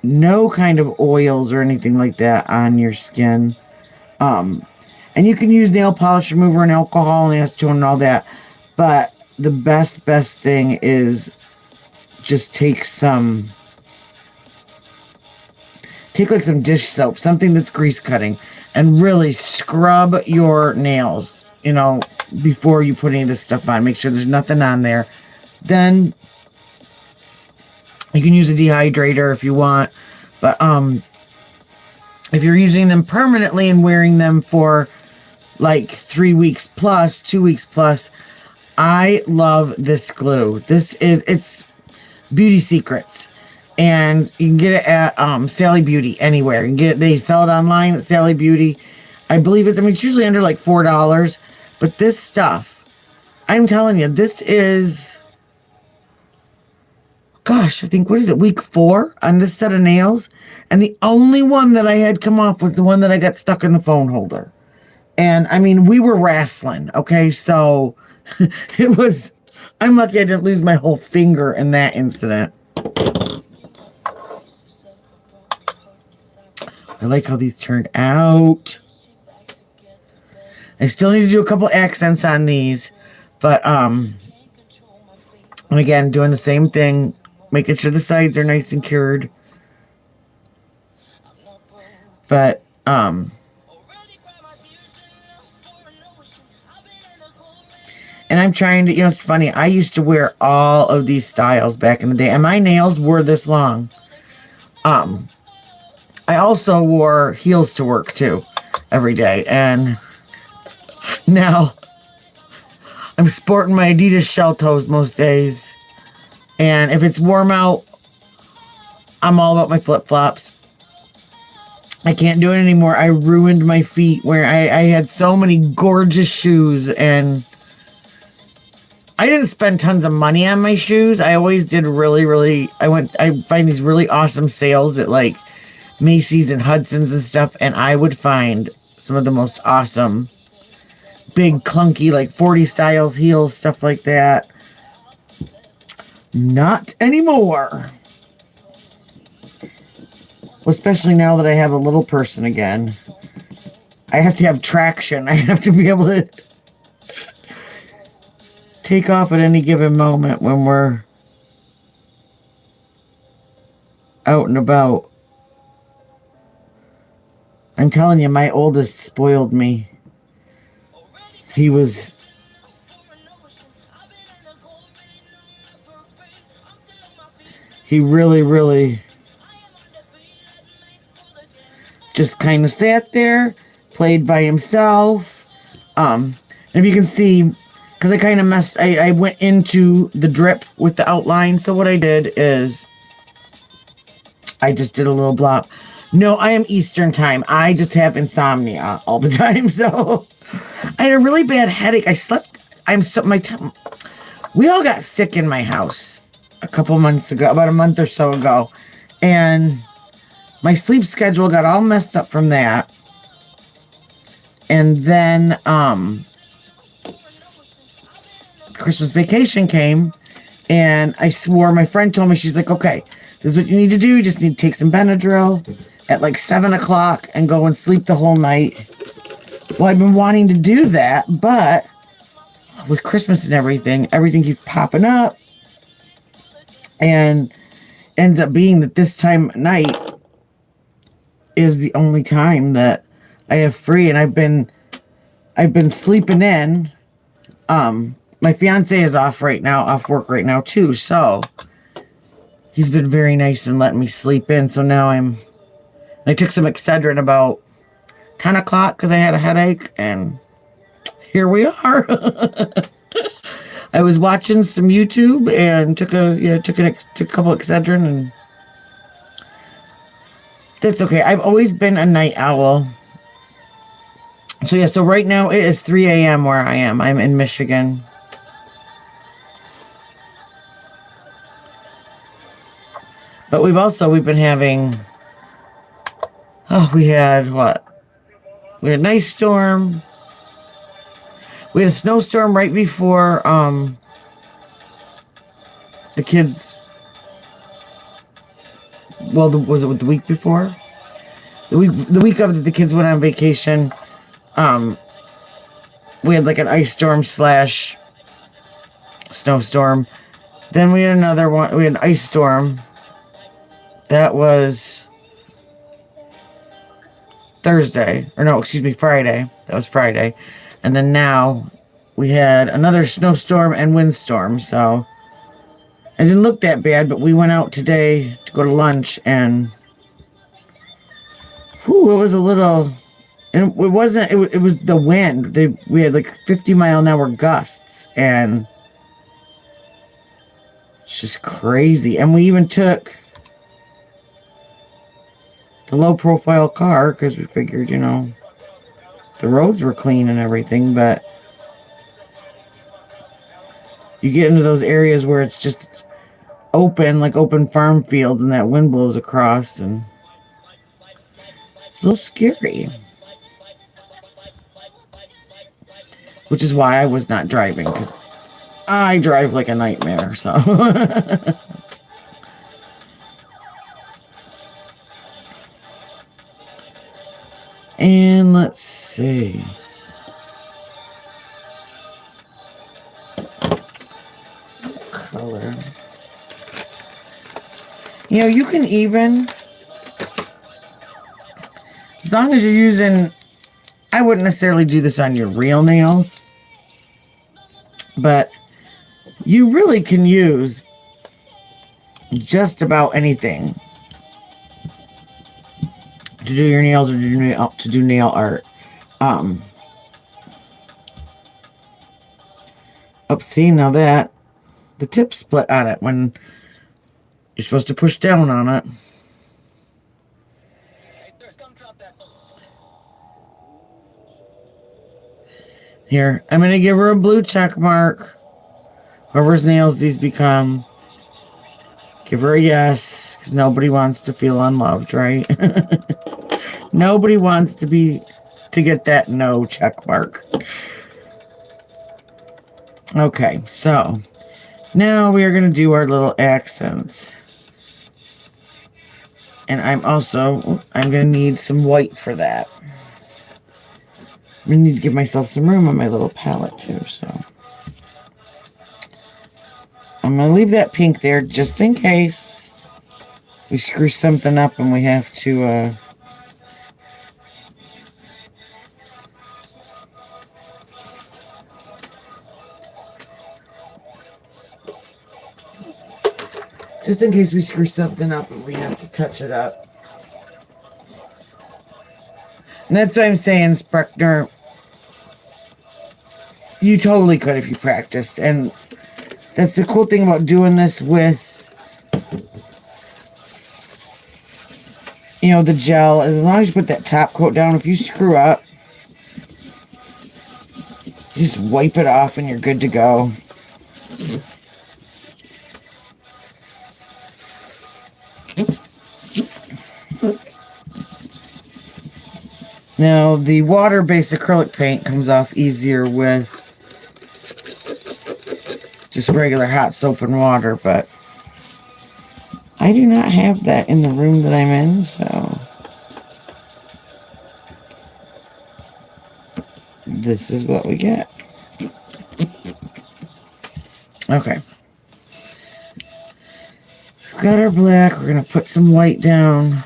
no kind of oils or anything like that on your skin. And you can use nail polish remover and alcohol and acetone and all that. But the best thing is just take like some dish soap, something that's grease cutting, and really scrub your nails, you know, before you put any of this stuff on. Make sure there's nothing on there. Then you can use a dehydrator if you want. But if you're using them permanently and wearing them for like 3 weeks plus, 2 weeks plus, I love this glue. It's Beauty Secrets. And you can get it at Sally Beauty anywhere. You can get it, they sell it online at Sally Beauty. I believe it's usually under like $4. But this stuff, I'm telling you, this is, gosh, I think, what is it, week 4 on this set of nails? And the only one that I had come off was the one that I got stuck in the phone holder. And I mean, we were wrestling, okay? So it was, I'm lucky I didn't lose my whole finger in that incident. I like how these turned out. I still need to do a couple accents on these, but and again, doing the same thing, making sure the sides are nice and cured. But And I'm trying to, it's funny. I used to wear all of these styles back in the day, and my nails were this long. I also wore heels to work too every day, and now I'm sporting my Adidas shell toes most days. And if it's warm out, I'm all about my flip-flops. I can't do it anymore. I ruined my feet where I had so many gorgeous shoes, and I didn't spend tons of money on my shoes. I always did really, I find these really awesome sales at like Macy's and Hudson's and stuff, and I would find some of the most awesome big clunky like 40 styles heels, stuff like that. Not anymore. Well, especially now that I have a little person again. I have to have traction. I have to be able to take off at any given moment when we're out and about. I'm telling you, my oldest spoiled me. He really just kind of sat there, played by himself. And if you can see, because I kind of I went into the drip with the outline. So what I did is I just did a little blob. No, I am Eastern time. I just have insomnia all the time. So I had a really bad headache. We all got sick in my house a couple months ago, about a month or so ago. And my sleep schedule got all messed up from that. And then Christmas vacation came, and I swore, my friend told me, she's like, okay, this is what you need to do. You just need to take some Benadryl at like 7 o'clock and go and sleep the whole night. Well, I've been wanting to do that, but with Christmas and everything keeps popping up, and ends up being that this time at night is the only time that I have free, and I've been sleeping in. My fiance is off work right now too, so he's been very nice and letting me sleep in. So now I took some Excedrin about 10 o'clock because I had a headache, and here we are. I was watching some YouTube and took a couple Excedrin, and that's okay. I've always been a night owl. So right now it is 3 a.m. where I am. I'm in Michigan. But we've been having, we had a nice storm. We had a snowstorm right before the kids, was it the week before? The week of that the kids went on vacation, we had like an ice storm / snowstorm. Then we had another one, we had an ice storm. That was Friday. That was Friday. And then now we had another snowstorm and windstorm. So it didn't look that bad, but we went out today to go to lunch, and it was a little, and it wasn't, it was the wind. We had like 50-mile-an-hour gusts, and it's just crazy. And we even took the low-profile car because we figured, the roads were clean and everything, but you get into those areas where it's just open, like open farm fields, and that wind blows across, and it's a little scary. Which is why I was not driving, because I drive like a nightmare, so. And let's see. Color. You can even, as long as you're using, I wouldn't necessarily do this on your real nails, But you really can use just about anything to do your nails or to do nail art. See, now that the tip split on it when you're supposed to push down on it. Here, I'm going to give her a blue check mark. Whoever's nails these become, give her a yes, because nobody wants to feel unloved, right? Nobody wants to get that no check mark. Okay, so now we are going to do our little accents. And I'm going to need some white for that. I need to give myself some room on my little palette too, so. I'm going to leave that pink there just in case we screw something up and we have to, just in case we screw something up and we have to touch it up. And that's what I'm saying, Spreckner. You totally could if you practiced. And that's the cool thing about doing this with, the gel. As long as you put that top coat down, if you screw up, just wipe it off and you're good to go. Now, the water-based acrylic paint comes off easier with just regular hot soap and water, but I do not have that in the room that I'm in, so this is what we get. Okay. We've got our black. We're going to put some white down.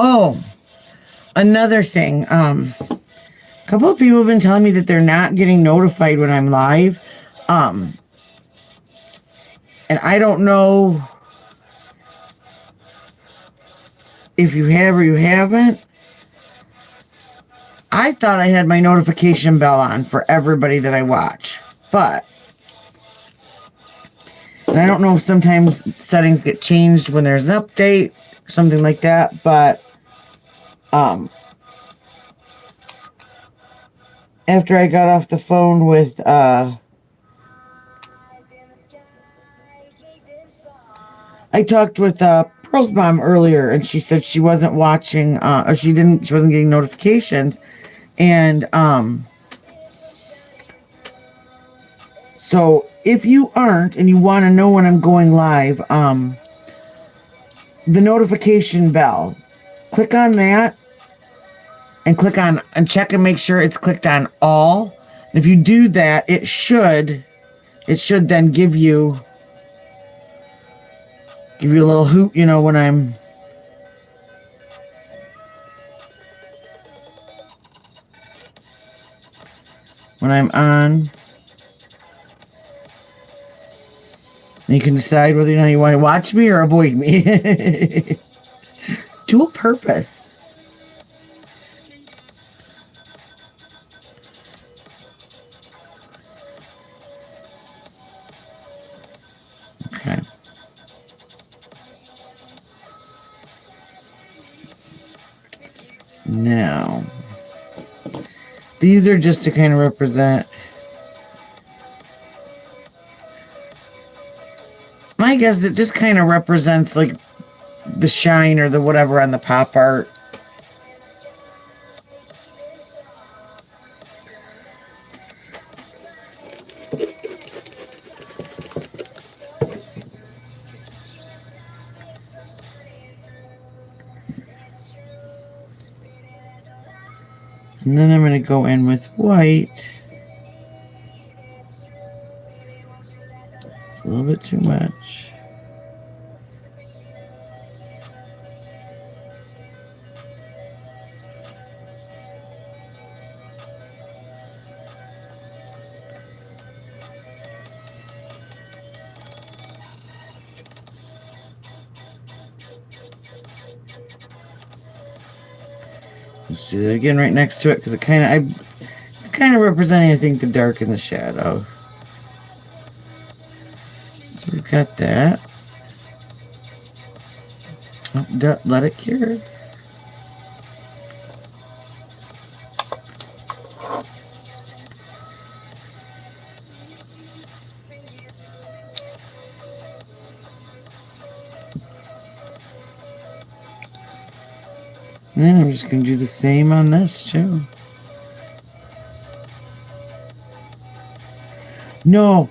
Oh, another thing. A couple of people have been telling me that they're not getting notified when I'm live. And I don't know if you have or you haven't. I thought I had my notification bell on for everybody that I watch. But, and I don't know if sometimes settings get changed when there's an update or something like that, but after I got off the phone with I talked with Pearl's mom earlier, and she said she wasn't watching or she wasn't getting notifications, and so if you aren't and you want to know when I'm going live, the notification bell, click on that and click on and check and make sure it's clicked on all. And if you do that, it should then give you a little hoot, when I'm on. And you can decide whether or not you want to watch me or avoid me. Dual purpose. Okay. Now, these are just to kind of represent. My guess it just kind of represents like the shine or the whatever on the pop art. And then I'm going to go in with white. It's a little bit too much. Let's do that again right next to it because it's kind of representing, I think, the dark and the shadow. So we've got that. Oh, let it cure. And then I'm just going to do the same on this too. No,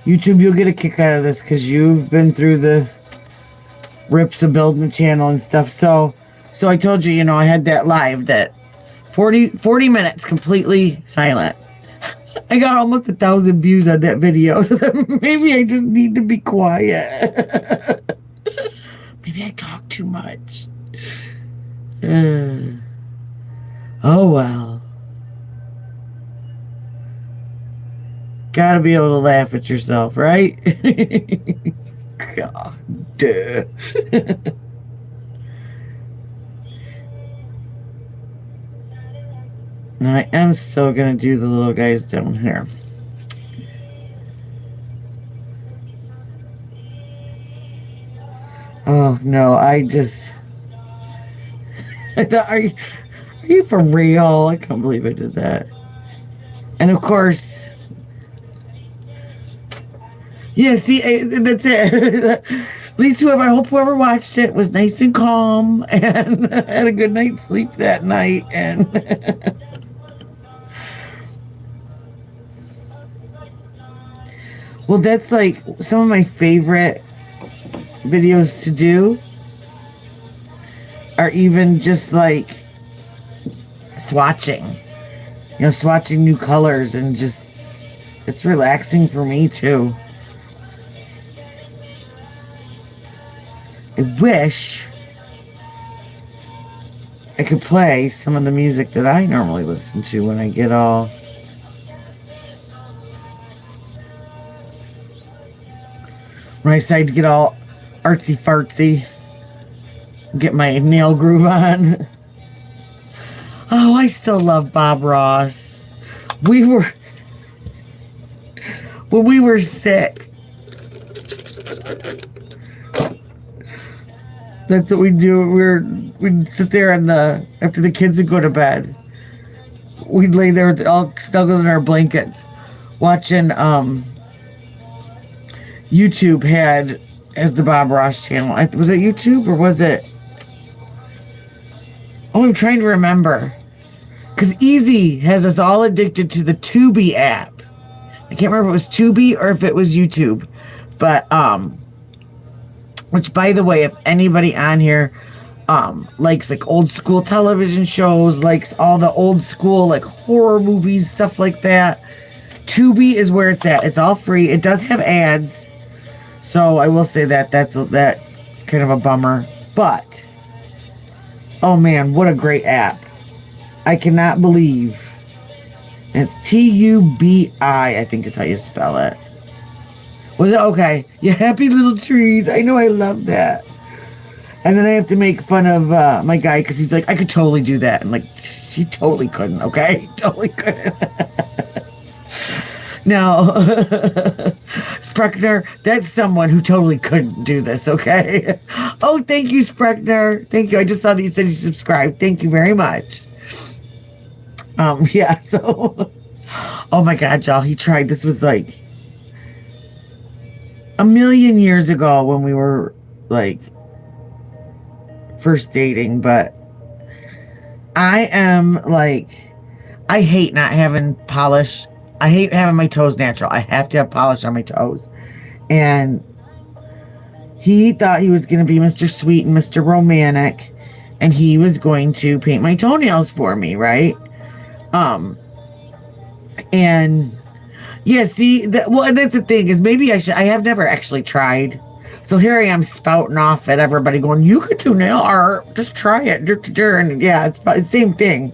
YouTube, you'll get a kick out of this because you've been through the rips of building the channel and stuff. So I told you, I had that live that 40 minutes completely silent. I got almost 1,000 views on that video. So maybe I just need to be quiet. Maybe I talk too much. Oh well. Gotta be able to laugh at yourself, right? God, duh. And I am still gonna do the little guys down here. Oh no, I thought, are you for real? I can't believe I did that. And of course, yeah, see, that's it. At least I hope whoever watched it was nice and calm and had a good night's sleep that night. And well, that's like some of my favorite videos to do are even just like swatching, swatching new colors, and just it's relaxing for me too. I wish I could play some of the music that I normally listen to when I get all when I decide to get all artsy fartsy, get my nail groove on. Oh, I still love Bob Ross. When we were sick, that's what we'd do. We'd sit there after the kids would go to bed. We'd lay there all snuggled in our blankets, watching. YouTube has the Bob Ross channel. Was it YouTube or was it? Oh, I'm trying to remember. Because Easy has us all addicted to the Tubi app. I can't remember if it was Tubi or if it was YouTube. But, which, by the way, if anybody on here likes like old school television shows, likes all the old school like horror movies, stuff like that, Tubi is where it's at. It's all free. It does have ads. So I will say that's kind of a bummer. But, oh man, what a great app. I cannot believe. And it's Tubi, I think is how you spell it. Was it? Okay. Yeah, Happy Little Trees. I know, I love that. And then I have to make fun of my guy because he's like, I could totally do that. And like, she totally couldn't, okay? Totally couldn't. No. Spreckner, that's someone who totally couldn't do this, okay? Oh, thank you, Spreckner. Thank you. I just saw that you said you subscribed. Thank you very much. Yeah, so... Oh my God, y'all, he tried. This was like a million years ago when we were like first dating, but I am like, I hate not having polish. I hate having my toes natural. I have to have polish on my toes. And he thought he was going to be Mr. Sweet and Mr. Romantic, and he was going to paint my toenails for me, right? And yeah, see, that's the thing is maybe I have never actually tried. So here I am spouting off at everybody going, you could do nail art, just try it. And yeah, it's the same thing.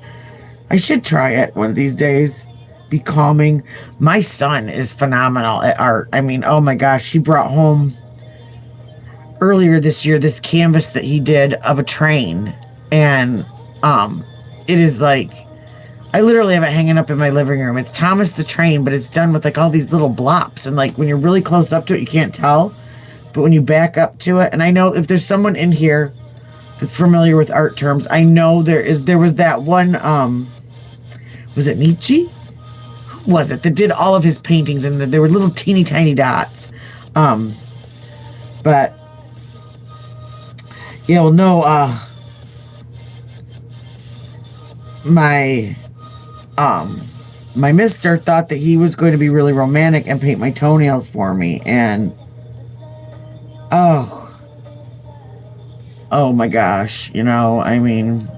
I should try it one of these days. Be calming. My son is phenomenal at art. I mean, oh my gosh, he brought home earlier this year this canvas that he did of a train, and it is like, I literally have it hanging up in my living room. It's Thomas the Train, but it's done with like all these little blops. And like when you're really close up to it, you can't tell. But when you back up to it, and I know if there's someone in here that's familiar with art terms, I know there was that one, was it Nietzsche? Who was it that did all of his paintings, and there were little teeny tiny dots. But yeah, well, no, my mister thought that he was going to be really romantic and paint my toenails for me, and oh my gosh, you know, I mean,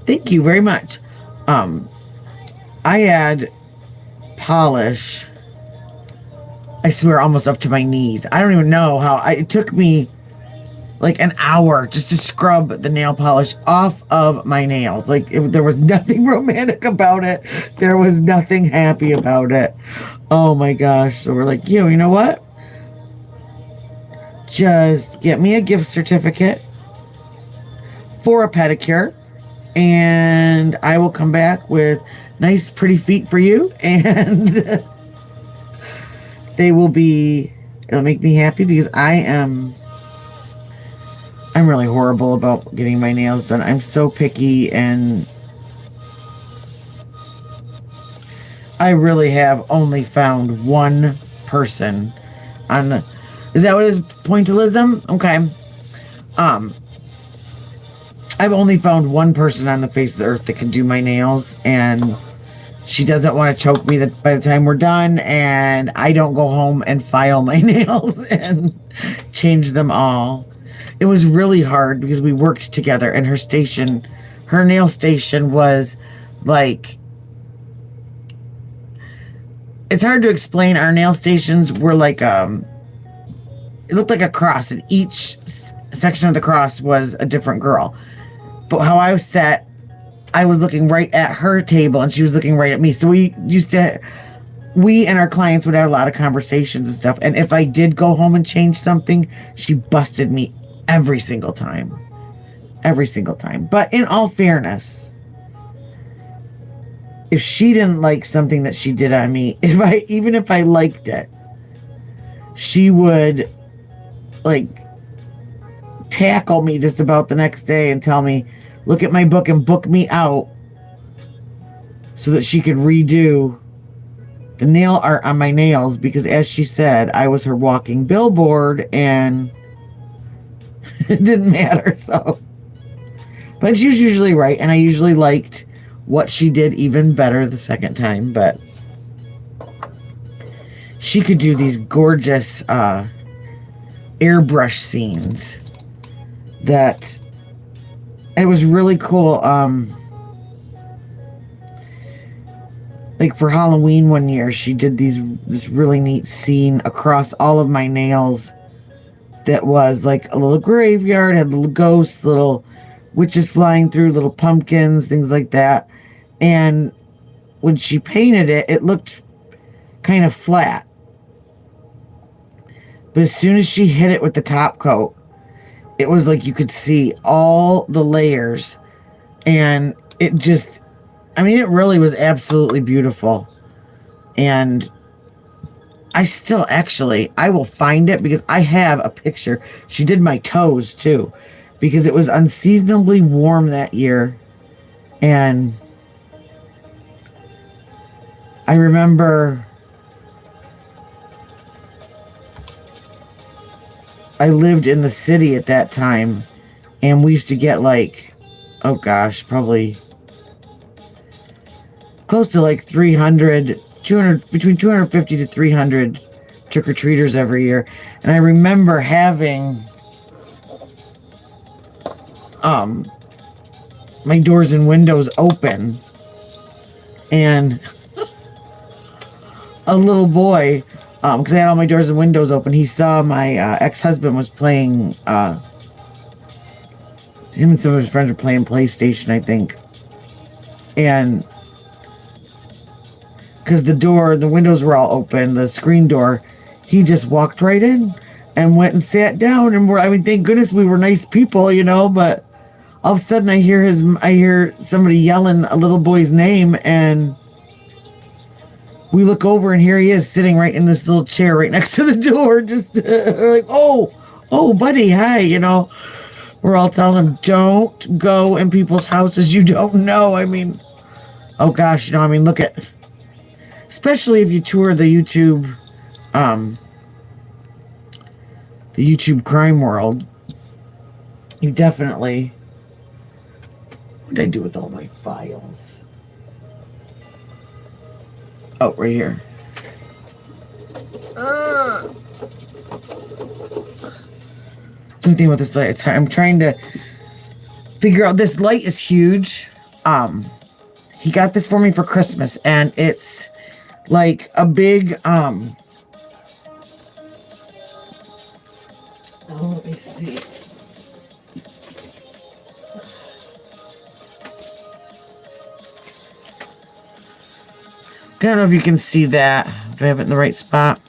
thank you very much. I had polish, I swear, almost up to my knees. I don't even know how. It took me like an hour just to scrub the nail polish off of my nails. Like, there was nothing romantic about it. There was nothing happy about it. Oh my gosh. So we're like, you know what? Just get me a gift certificate for a pedicure, and I will come back with nice, pretty feet for you, and it'll make me happy, because I'm really horrible about getting my nails done. I'm so picky, and I really have only found one person on the... Is that what it is? Pointillism? Okay. I've only found one person on the face of the earth that can do my nails, and she doesn't want to choke me by the time we're done, and I don't go home and file my nails and change them all. It was really hard because we worked together, and her nail station was like... It's hard to explain. Our nail stations were like... it looked like a cross, and each section of the cross was a different girl. But how I was set, I was looking right at her table, and she was looking right at me. So we and our clients would have a lot of conversations and stuff. And if I did go home and change something, she busted me every single time. Every single time. But in all fairness, if she didn't like something that she did on me, even if I liked it, she would like tackle me just about the next day and tell me, look at my book and book me out, so that she could redo the nail art on my nails, because, as she said, I was her walking billboard, and it didn't matter. So, but she was usually right, and I usually liked what she did even better the second time. But she could do these gorgeous airbrush scenes that... It was really cool. Like for Halloween one year, she did this really neat scene across all of my nails that was like a little graveyard, had little ghosts, little witches flying through, little pumpkins, things like that. And when she painted it, it looked kind of flat. But as soon as she hit it with the top coat, it was like you could see all the layers, and it just, I mean, it really was absolutely beautiful. And I still, actually, I will find it, because I have a picture. She did my toes too, because it was unseasonably warm that year. And I remember I lived in the city at that time, and we used to get like, oh gosh, probably close to like 200, between 250 to 300 trick-or-treaters every year. And I remember having my doors and windows open, and a little boy, because I had all my doors and windows open, he saw my ex-husband was playing, him and some of his friends were playing PlayStation, I think. And because the windows were all open, the screen door, he just walked right in and went and sat down. And I mean, thank goodness we were nice people, but all of a sudden I hear somebody yelling a little boy's name, and we look over, and here he is sitting right in this little chair right next to the door. Just like, oh, buddy, hi. We're all telling him, don't go in people's houses you don't know. I mean, oh gosh, look at, especially if you tour the YouTube crime world, you definitely. What did I do with all my files? Oh, right here. Something with this light. I'm trying to figure out. This light is huge. He got this for me for Christmas, and it's like a big oh, let me see. I don't know if you can see that. Do I have it in the right spot?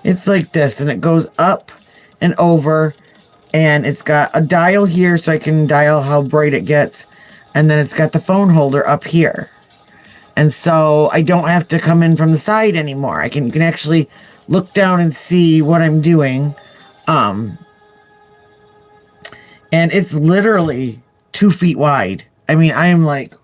It's like this, and it goes up and over, and it's got a dial here so I can dial how bright it gets, and then it's got the phone holder up here. And so I don't have to come in from the side anymore. You can actually look down and see what I'm doing. And it's literally 2 feet wide. I mean, I am like,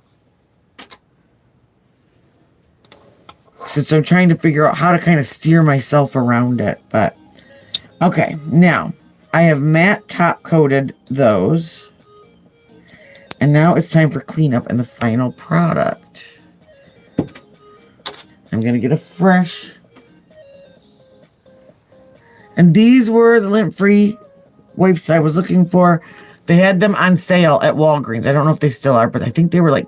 so I'm trying to figure out how to kind of steer myself around it. But okay, now I have matte top coated those, and now it's time for cleanup and the final product. I'm gonna get a fresh, and these were the lint-free wipes I was looking for. They had them on sale at Walgreens. I don't know if they still are, but I think they were like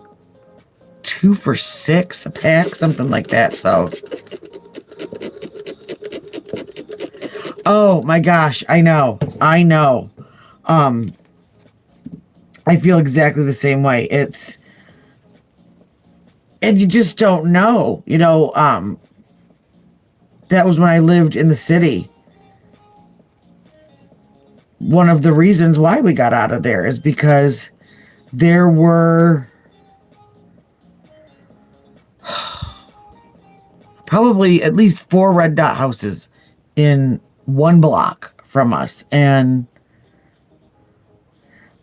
2 for $6 a pack, something like that. So, oh my gosh, I know. I feel exactly the same way. And you just don't know, that was when I lived in the city. One of the reasons why we got out of there is because there were probably at least 4 red dot houses in 1 block from us.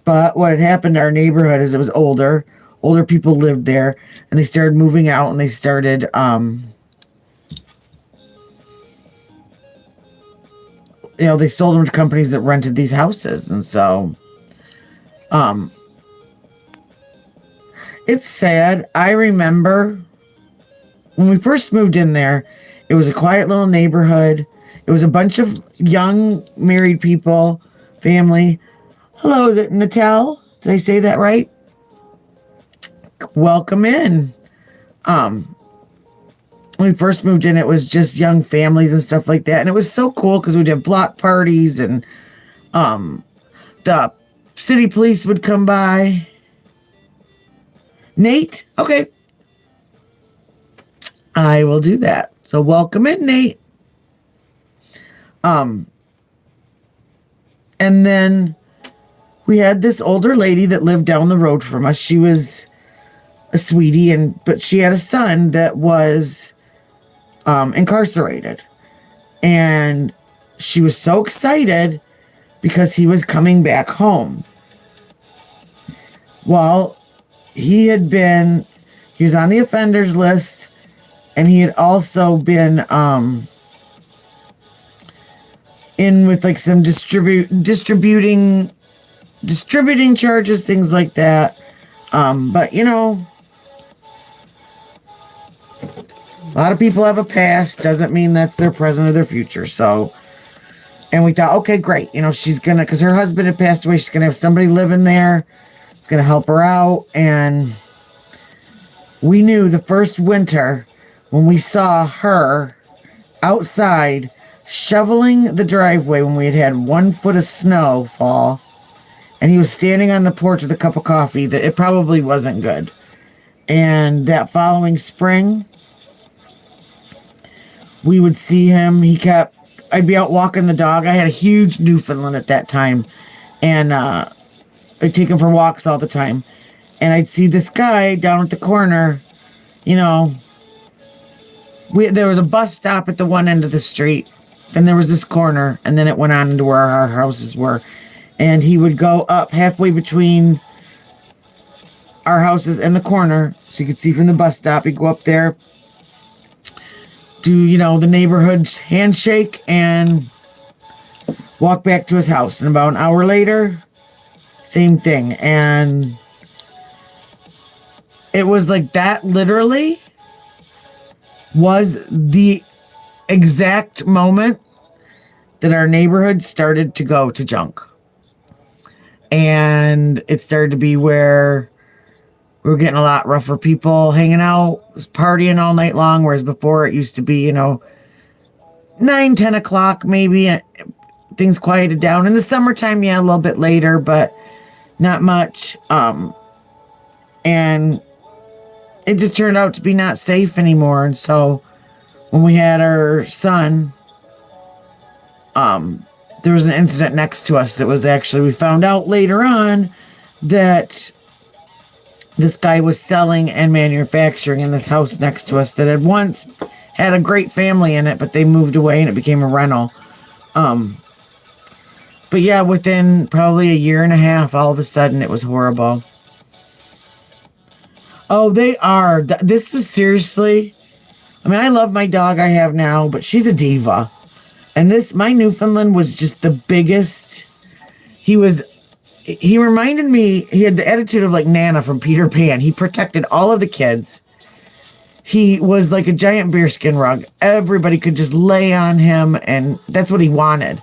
But what had happened to our neighborhood is it was older people lived there, and they started moving out, and they started they sold them to companies that rented these houses. And so it's sad. I remember when we first moved in there, it was a quiet little neighborhood. It was a bunch of young married people, family. Hello, is it Natal? Did I say that right? Welcome in. When we first moved in, it was just young families and stuff like that. And it was so cool because we'd have block parties, and the city police would come by. Nate? Okay. I will do that. So welcome in, Nate. And then we had this older lady that lived down the road from us. She was a sweetie, but she had a son that was incarcerated. And she was so excited because he was coming back home. Well, he was on the offenders list, and he had also been in with like some distributing charges, things like that. But a lot of people have a past. Doesn't mean that's their present or their future. So, and we thought, okay, great. She's gonna, because her husband had passed away, she's gonna have somebody living there. It's gonna help her out. And we knew the first winter when we saw her outside shoveling the driveway, when we had 1 foot of snow fall, and he was standing on the porch with a cup of coffee, that it probably wasn't good. And that following spring, we would see him. I'd be out walking the dog. I had a huge Newfoundland at that time, And I'd take him for walks all the time. And I'd see this guy down at the corner, you know. There was a bus stop at the one end of the street. Then there was this corner. And then it went on into where our houses were. And he would go up halfway between our houses and the corner. So you could see from the bus stop. He'd go up there, do, you know, the neighborhood handshake, and walk back to his house. And about an hour later, same thing. And it was like that literally was the exact moment that our neighborhood started to go to junk. And it started to be where we were getting a lot rougher people hanging out, partying all night long, whereas before it used to be, you know, 9, 10 o'clock maybe. Things quieted down. In the summertime, yeah, a little bit later, but not much. And it just turned out to be not safe anymore. And so when we had our son, there was an incident next to us that was actually, we found out later on that this guy was selling and manufacturing in this house next to us that had once had a great family in it, but they moved away and it became a rental. But yeah, within probably a year and a half, all of a sudden it was horrible. Oh, they are. This was seriously, I mean, I love my dog I have now, but she's a diva. And my Newfoundland was just the biggest. He reminded me, he had the attitude of like Nana from Peter Pan. He protected all of the kids. He was like a giant bearskin rug. Everybody could just lay on him, and that's what he wanted.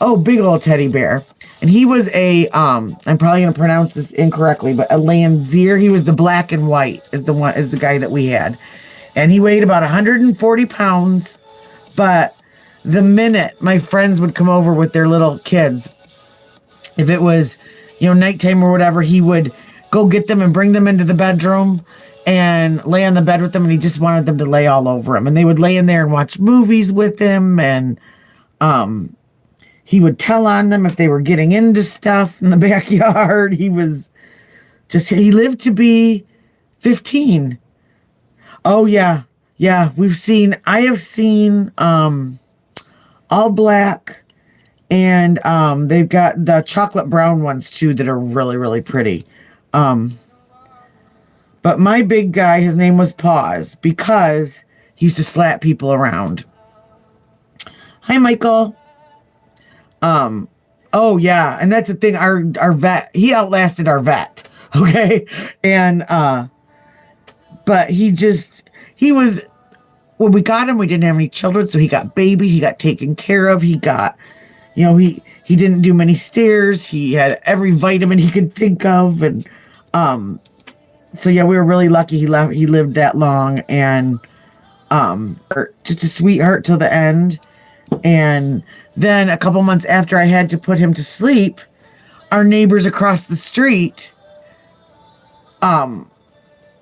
Oh, big old teddy bear. And he was I'm probably going to pronounce this incorrectly, but a Landseer. He was the black and white is the guy that we had. And he weighed about 140 pounds. But the minute my friends would come over with their little kids, if it was, you know, nighttime or whatever, he would go get them and bring them into the bedroom and lay on the bed with them. And he just wanted them to lay all over him. And they would lay in there and watch movies with him. And he would tell on them if they were getting into stuff in the backyard. He lived to be 15. Oh, yeah. Yeah, I have seen all black, and they've got the chocolate brown ones too that are really, really pretty. But my big guy, his name was Paws because he used to slap people around. Hi, Michael. Oh yeah, and that's the thing. Our vet, he outlasted our vet. Okay, and but he was, when we got him, we didn't have any children, so he got baby, he got taken care of, he got, you know, he didn't do many stairs, he had every vitamin he could think of, and so yeah, we were really lucky he lived that long, and just a sweetheart till the end. And then a couple months after I had to put him to sleep, our neighbors across the street,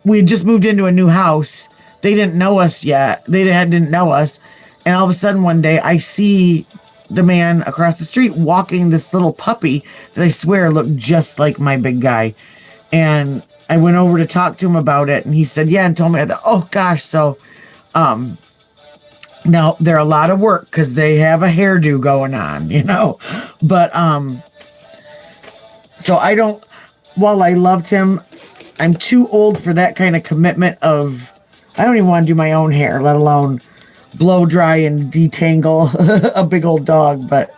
we had just moved into a new house. They didn't know us yet. They didn't know us. And all of a sudden one day I see the man across the street walking this little puppy that I swear looked just like my big guy. And I went over to talk to him about it, and he said, yeah, and told me, oh gosh. So, now they're a lot of work because they have a hairdo going on, you know, but, so while I loved him, I'm too old for that kind of commitment I don't even want to do my own hair, let alone blow dry and detangle a big old dog. But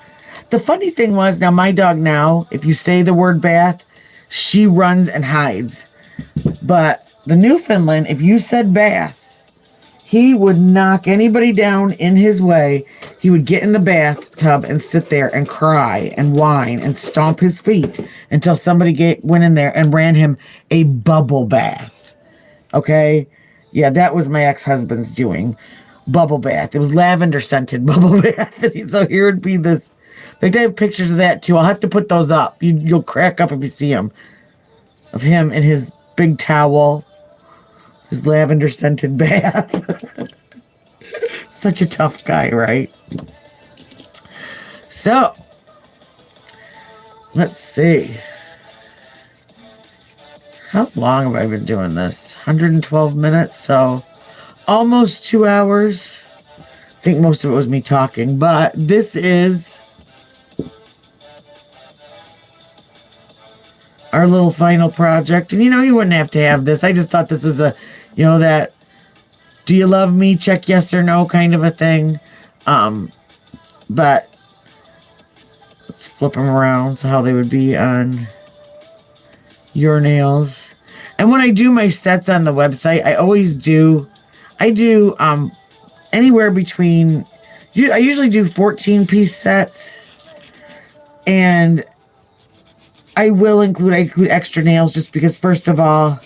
the funny thing was, now my dog now, if you say the word bath, she runs and hides. But the Newfoundland, if you said bath, he would knock anybody down in his way. He would get in the bathtub and sit there and cry and whine and stomp his feet until somebody went in there and ran him a bubble bath. Okay? Yeah, that was my ex-husband's doing. Bubble bath. It was lavender scented bubble bath. So here would be this. I have pictures of that too. I'll have to put those up. You'll crack up if you see them. Of him in his big towel. His lavender scented bath. Such a tough guy, right? So, Let's see. How long have I been doing this? 112 minutes, so almost 2 hours. I think most of it was me talking, but this is our little final project. And you wouldn't have to have this. I just thought this was that do you love me? Check yes or no kind of a thing. But let's flip them around so how they would be on your nails. And when I do my sets on the website, I do anywhere between, I usually do 14-piece sets, and I include extra nails just because, first of all,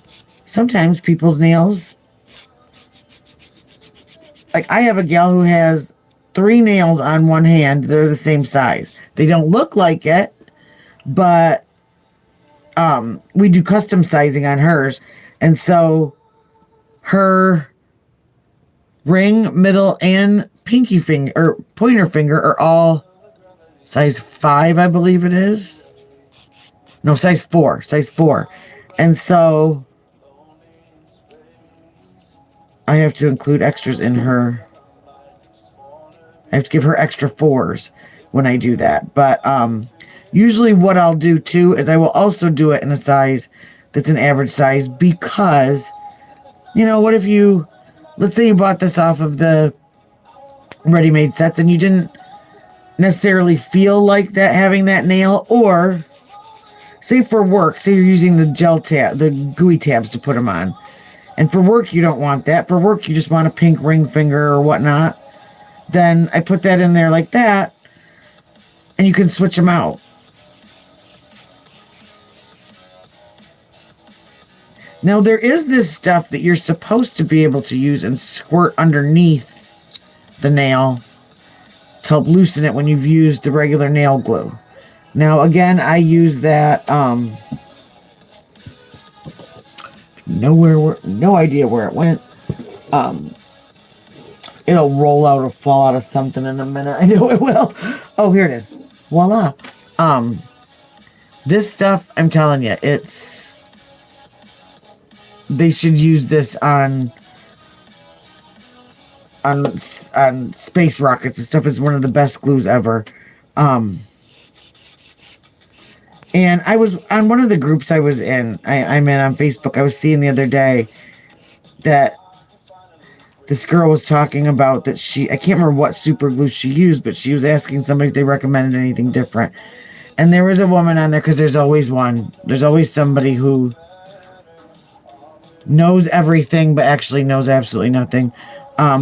sometimes people's nails, like I have a gal who has 3 nails on one hand. They're the same size. They don't look like it, but we do custom sizing on hers. And so her ring, middle, and pinky finger or pointer finger are all size 5, I believe it is. No, size 4. And so I have to include extras in her. I have to give her extra 4s when I do that. But usually what I'll do too is I will also do it in a size that's an average size, because what if let's say you bought this off of the ready-made sets and you didn't necessarily feel like that having that nail, or say for work, say you're using the gooey tabs to put them on, and for work you don't want that. For work you just want a pink ring finger or whatnot. Then I put that in there like that, and you can switch them out. Now there is this stuff that you're supposed to be able to use and squirt underneath the nail to help loosen it when you've used the regular nail glue. Now again, I use that no idea where it went. It'll roll out or fall out of something in a minute. I know it will. Oh, here it is. Voila. This stuff, I'm telling you, they should use this on space rockets and stuff. Is one of the best glues ever. And I was on one of the groups I was in. I'm in on Facebook. I was seeing the other day that this girl was talking about that I can't remember what super glue she used, but she was asking somebody if they recommended anything different. And there was a woman on there, because there's always one. There's always somebody who knows everything, but actually knows absolutely nothing.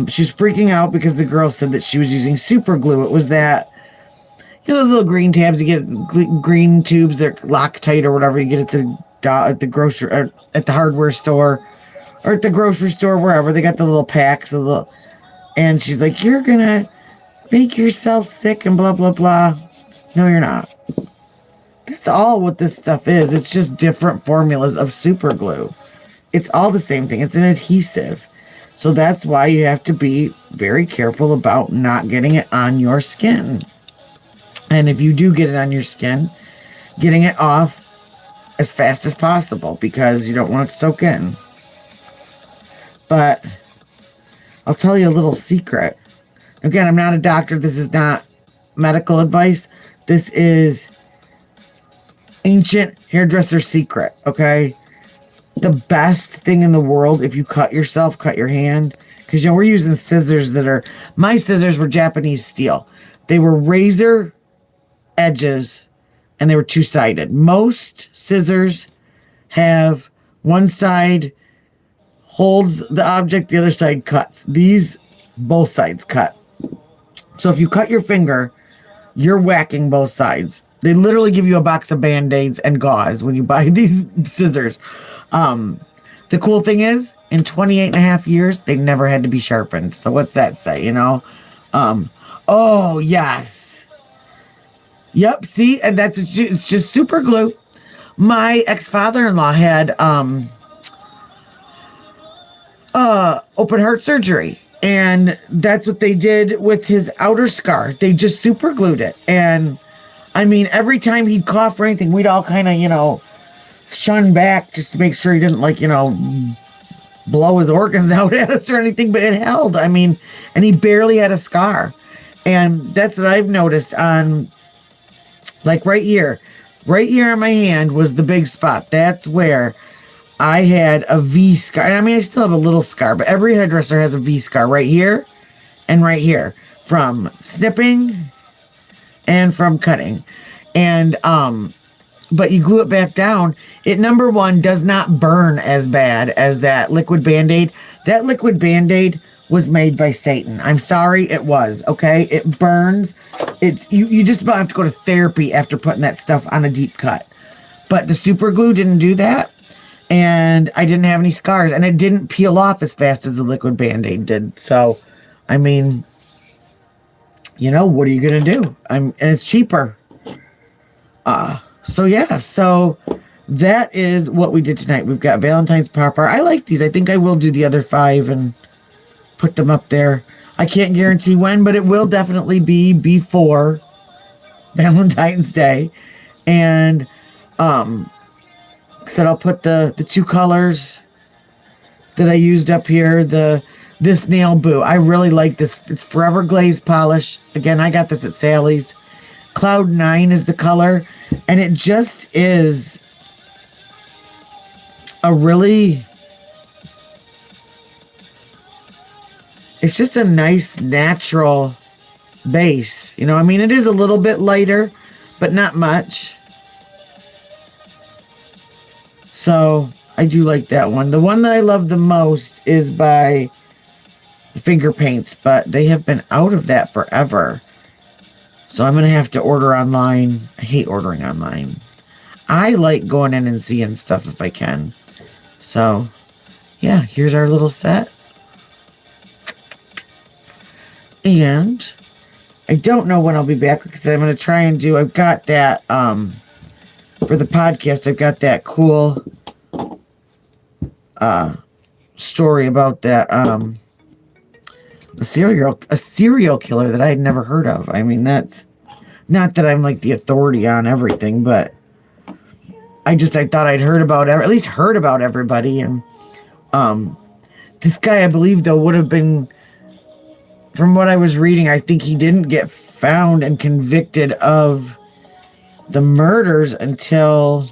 She's freaking out because the girl said that she was using super glue. It was that, those little green tabs you get, green tubes, they're Loctite or whatever you get at the grocery, or at the hardware store, or at the grocery store, wherever. They got the little packs of and she's like, you're gonna make yourself sick and blah blah blah. No, you're not. That's all what this stuff is. It's just different formulas of super glue. It's all the same thing. It's an adhesive. So that's why you have to be very careful about not getting it on your skin. And if you do get it on your skin, getting it off as fast as possible, because you don't want it to soak in. But I'll tell you a little secret. Again, I'm not a doctor. This is not medical advice. This is ancient hairdresser secret, okay? The best thing in the world, if you cut yourself, cut your hand, because we're using scissors my scissors were Japanese steel. They were razor edges, and they were 2-sided. Most scissors have one side holds the object, the other side cuts. These, both sides cut. So if you cut your finger, you're whacking both sides. They literally give you a box of Band-Aids and gauze when you buy these scissors. The cool thing is, in 28 and a half years, they never had to be sharpened. So what's that say, Oh, yes. Yep, see? And it's just super glue. My ex-father-in-law had open heart surgery. And that's what they did with his outer scar. They just super glued it. And I mean, every time he'd cough or anything, we'd all kind of, shun back just to make sure he didn't, like, blow his organs out at us or anything, but it held. I mean, and he barely had a scar. And that's what I've noticed on, like, right here on my hand was the big spot. That's where I had a V scar. I mean, I still have a little scar, but every hairdresser has a V scar right here and right here from snipping and from cutting. And, but you glue it back down. It, number one, does not burn as bad as that liquid Band-Aid. That liquid Band-Aid was made by Satan. I'm sorry, it was, okay? It burns. It's you just about have to go to therapy after putting that stuff on a deep cut. But the super glue didn't do that. And I didn't have any scars. And it didn't peel off as fast as the liquid Band-Aid did. So, I mean, what are you going to do? And it's cheaper. So yeah, so that is what we did tonight. We've got Valentine's Popper. I like these. I think I will do the other 5 and put them up there. I can't guarantee when, but it will definitely be before Valentine's Day. And said I'll put the 2 colors that I used up here. This nail boo. I really like this. It's Forever Glaze Polish. Again, I got this at Sally's. Cloud 9 is the color. And it just is a really... It's just a nice, natural base. I mean, it is a little bit lighter, but not much. So, I do like that one. The one that I love the most is by the Finger Paints, but they have been out of that forever. So, I'm going to have to order online. I hate ordering online. I like going in and seeing stuff if I can. So, yeah, here's our little set. And I don't know when I'll be back. Like I said, I'm going to try and do... I've got that... for the podcast, I've got that cool story about that a serial killer that I had never heard of. I mean, that's not that I'm like the authority on everything, but I thought I'd heard about at least heard about everybody. And this guy, I believe, though, would have been, from what I was reading, I think he didn't get found and convicted of the murders until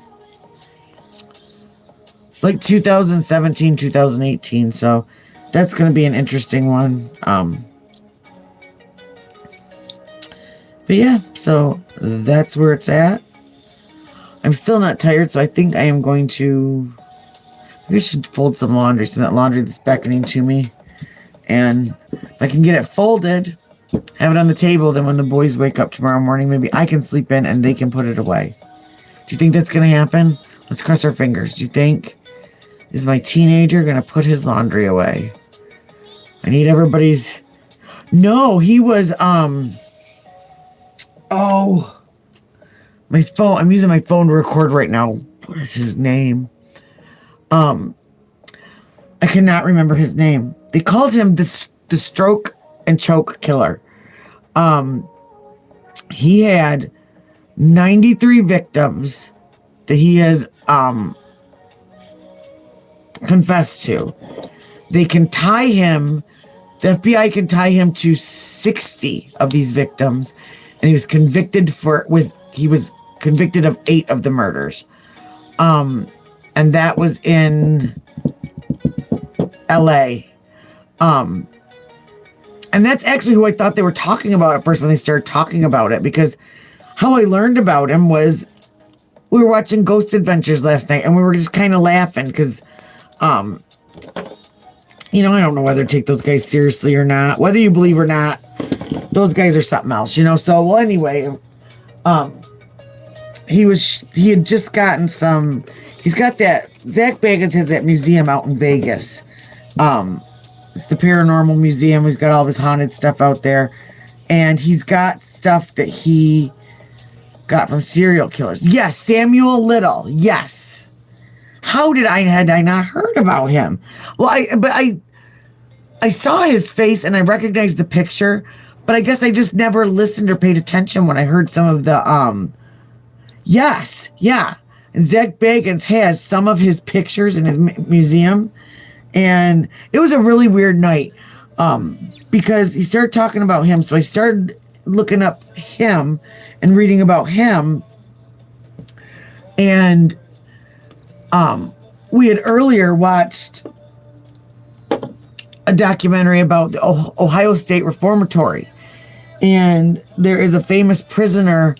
like 2017, 2018. So that's going to be an interesting one. But yeah, so that's where it's at. I'm still not tired, so I think I am going to... Maybe I should fold some laundry, some of that laundry that's beckoning to me. And if I can get it folded, have it on the table, then when the boys wake up tomorrow morning, maybe I can sleep in and they can put it away. Do you think that's going to happen? Let's cross our fingers. Do you think... Is my teenager going to put his laundry away? I need everybody's... No, he was, Oh, my phone. I'm using my phone to record right now. What is his name? I cannot remember his name. They called him the stroke and choke killer. He had 93 victims that he has confessed to. They can tie him. The FBI can tie him to 60 of these victims. And he was convicted of 8 of the murders. And that was in LA. And that's actually who I thought they were talking about at first when they started talking about it, because how I learned about him was we were watching Ghost Adventures last night and we were just kind of laughing because, I don't know whether to take those guys seriously or not. Whether you believe or not, those guys are something else, So, well, anyway, he had just gotten some. He's got that. Zach Bagans has that museum out in Vegas. It's the Paranormal Museum. He's got all of his haunted stuff out there, and he's got stuff that he got from serial killers. Yes, Samuel Little. Yes. How had I not heard about him? Well, I saw his face and I recognized the picture, but I guess I just never listened or paid attention when I heard some of the yes, yeah. And Zach Bagans has some of his pictures in his museum, and it was a really weird night because he started talking about him. So I started looking up him and reading about him, and we had earlier watched a documentary about the Ohio State Reformatory, and there is a famous prisoner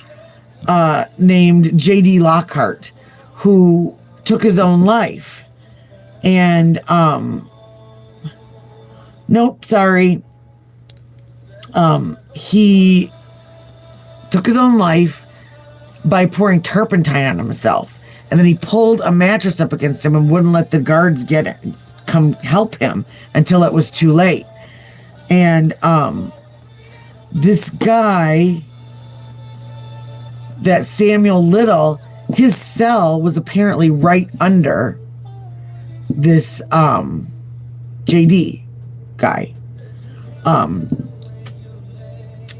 named J.D. Lockhart who took his own life. And nope, sorry. He took his own life by pouring turpentine on himself. And then he pulled a mattress up against him and wouldn't let the guards come help him until it was too late. And this guy, that Samuel Little, his cell was apparently right under this JD guy.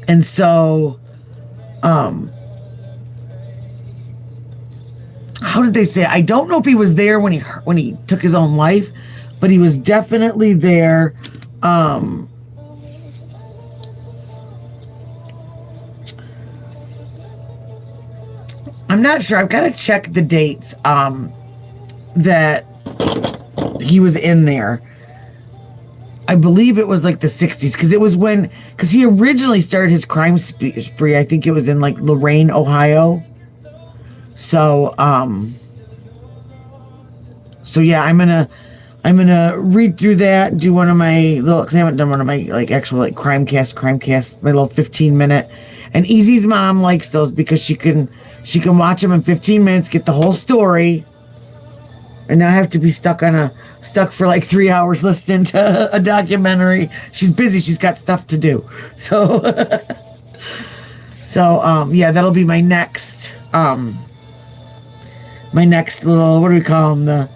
And so how did they say? I don't know if he was there when he took his own life, but he was definitely there. I'm not sure. I've got to check the dates that he was in there. I believe it was like the 60s, because he originally started his crime spree. I think it was in like Lorain, Ohio. So yeah, I'm gonna read through that, do one of my little, because I haven't done one of my like actual like crimecast, my little 15-minute. And Easy's mom likes those because she can watch them in 15 minutes, get the whole story, and not have to be stuck for like 3 hours listening to a documentary. She's busy, she's got stuff to do. So yeah, that'll be my next little, what do we call them, the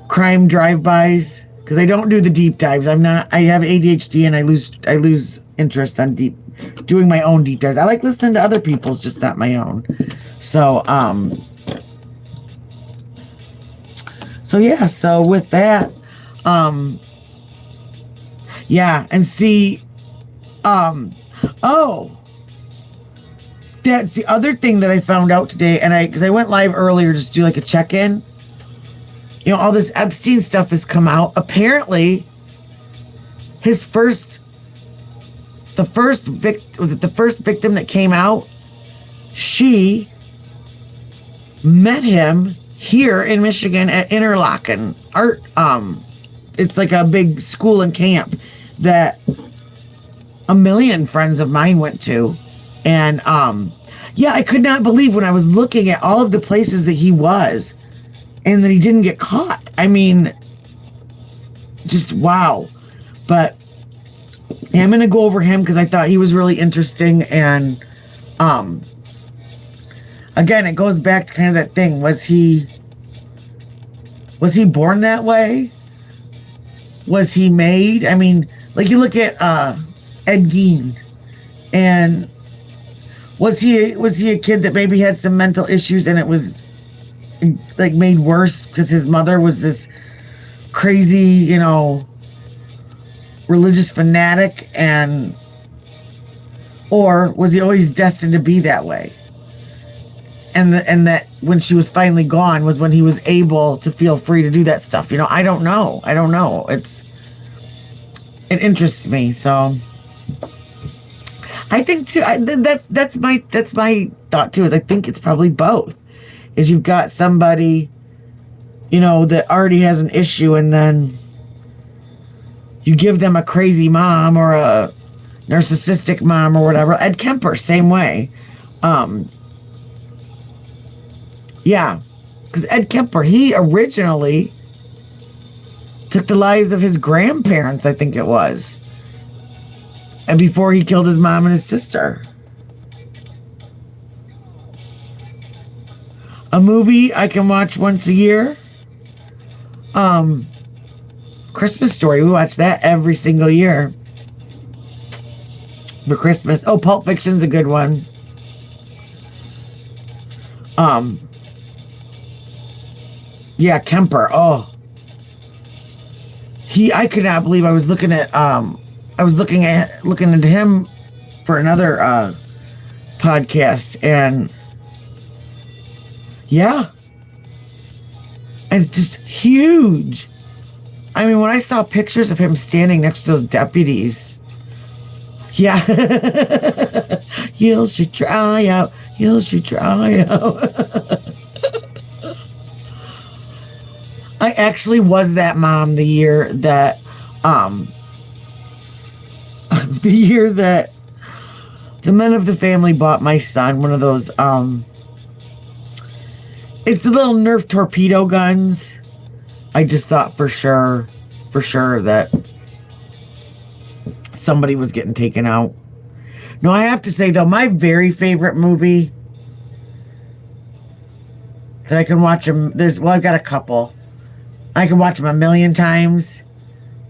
crime drive-bys, because I don't do the deep dives. I have ADHD and I lose interest on doing my own deep dives. I like listening to other people's, just not my own. So yeah, so with that, yeah, and see, that's the other thing that I found out today, and because I went live earlier just to do like a check-in. You know, all this Epstein stuff has come out. Apparently, the first victim that came out, she met him here in Michigan at Interlochen Art. It's like a big school and camp that a million friends of mine went to. And yeah, I could not believe when I was looking at all of the places that he was and that he didn't get caught. I mean, just wow. But yeah, I'm going to go over him because I thought he was really interesting. And again, it goes back to kind of that thing. Was he born that way? Was he made? I mean, like you look at Ed Gein, and was he a kid that maybe had some mental issues and it was like made worse because his mother was this crazy, you know, religious fanatic, or was he always destined to be that way? And that when she was finally gone was when he was able to feel free to do that stuff. You know, I don't know. It interests me. So I think too. That's my thought too. Is I think it's probably both. Is you've got somebody, you know, that already has an issue, and then you give them a crazy mom or a narcissistic mom or whatever. Ed Kemper, same way. Yeah, because Ed Kemper, he originally took the lives of his grandparents, I think it was. And before he killed his mom and his sister. A movie I can watch once a year. Christmas Story, we watch that every single year. for Christmas. Oh, Pulp Fiction's a good one. Yeah, Kemper. Oh, I could not believe I was looking into him for another podcast, and yeah, and just huge. I mean, when I saw pictures of him standing next to those deputies, yeah, heels should try out, heels should try out. I actually was that mom the year that the men of the family bought my son one of those it's the little Nerf torpedo guns. I just thought for sure that somebody was getting taken out. No, I have to say though, my very favorite movie that I can watch them, I've got a couple. I can watch them a million times,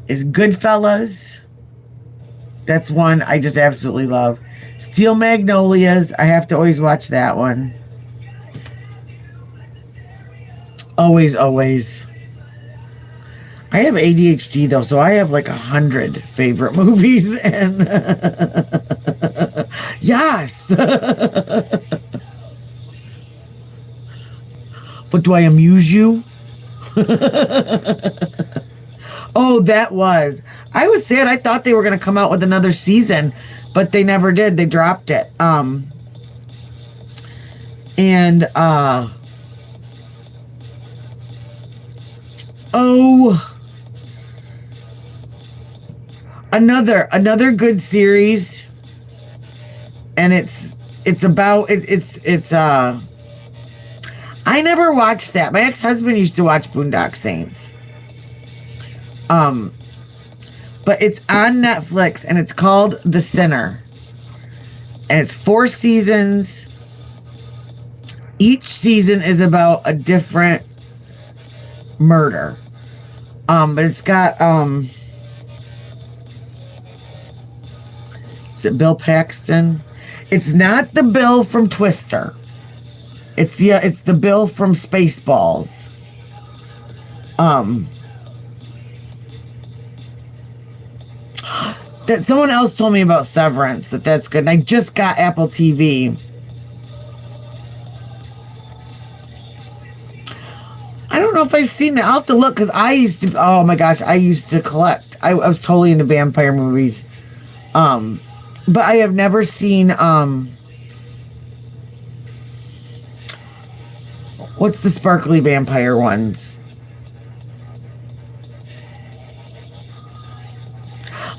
is Goodfellas. That's one I just absolutely love. Steel Magnolias, I have to always watch that one. Always, always. I have ADHD though, so I have like 100 favorite movies, and yes. But do I amuse you? Oh, I was sad. I thought they were going to come out with another season, but they never did. They dropped it. Another good series, and it's I never watched that. My ex-husband used to watch Boondock Saints. But it's on Netflix, and it's called The Sinner. And it's 4 seasons. Each season is about a different murder. But it's got is it Bill Paxton? It's not the Bill from Twister. It's the Bill from Spaceballs. That someone else told me about Severance, that's good. And I just got Apple TV. I don't know if I've seen that. I'll have to look, because I used to collect. I was totally into vampire movies. But I have never seen what's the sparkly vampire ones?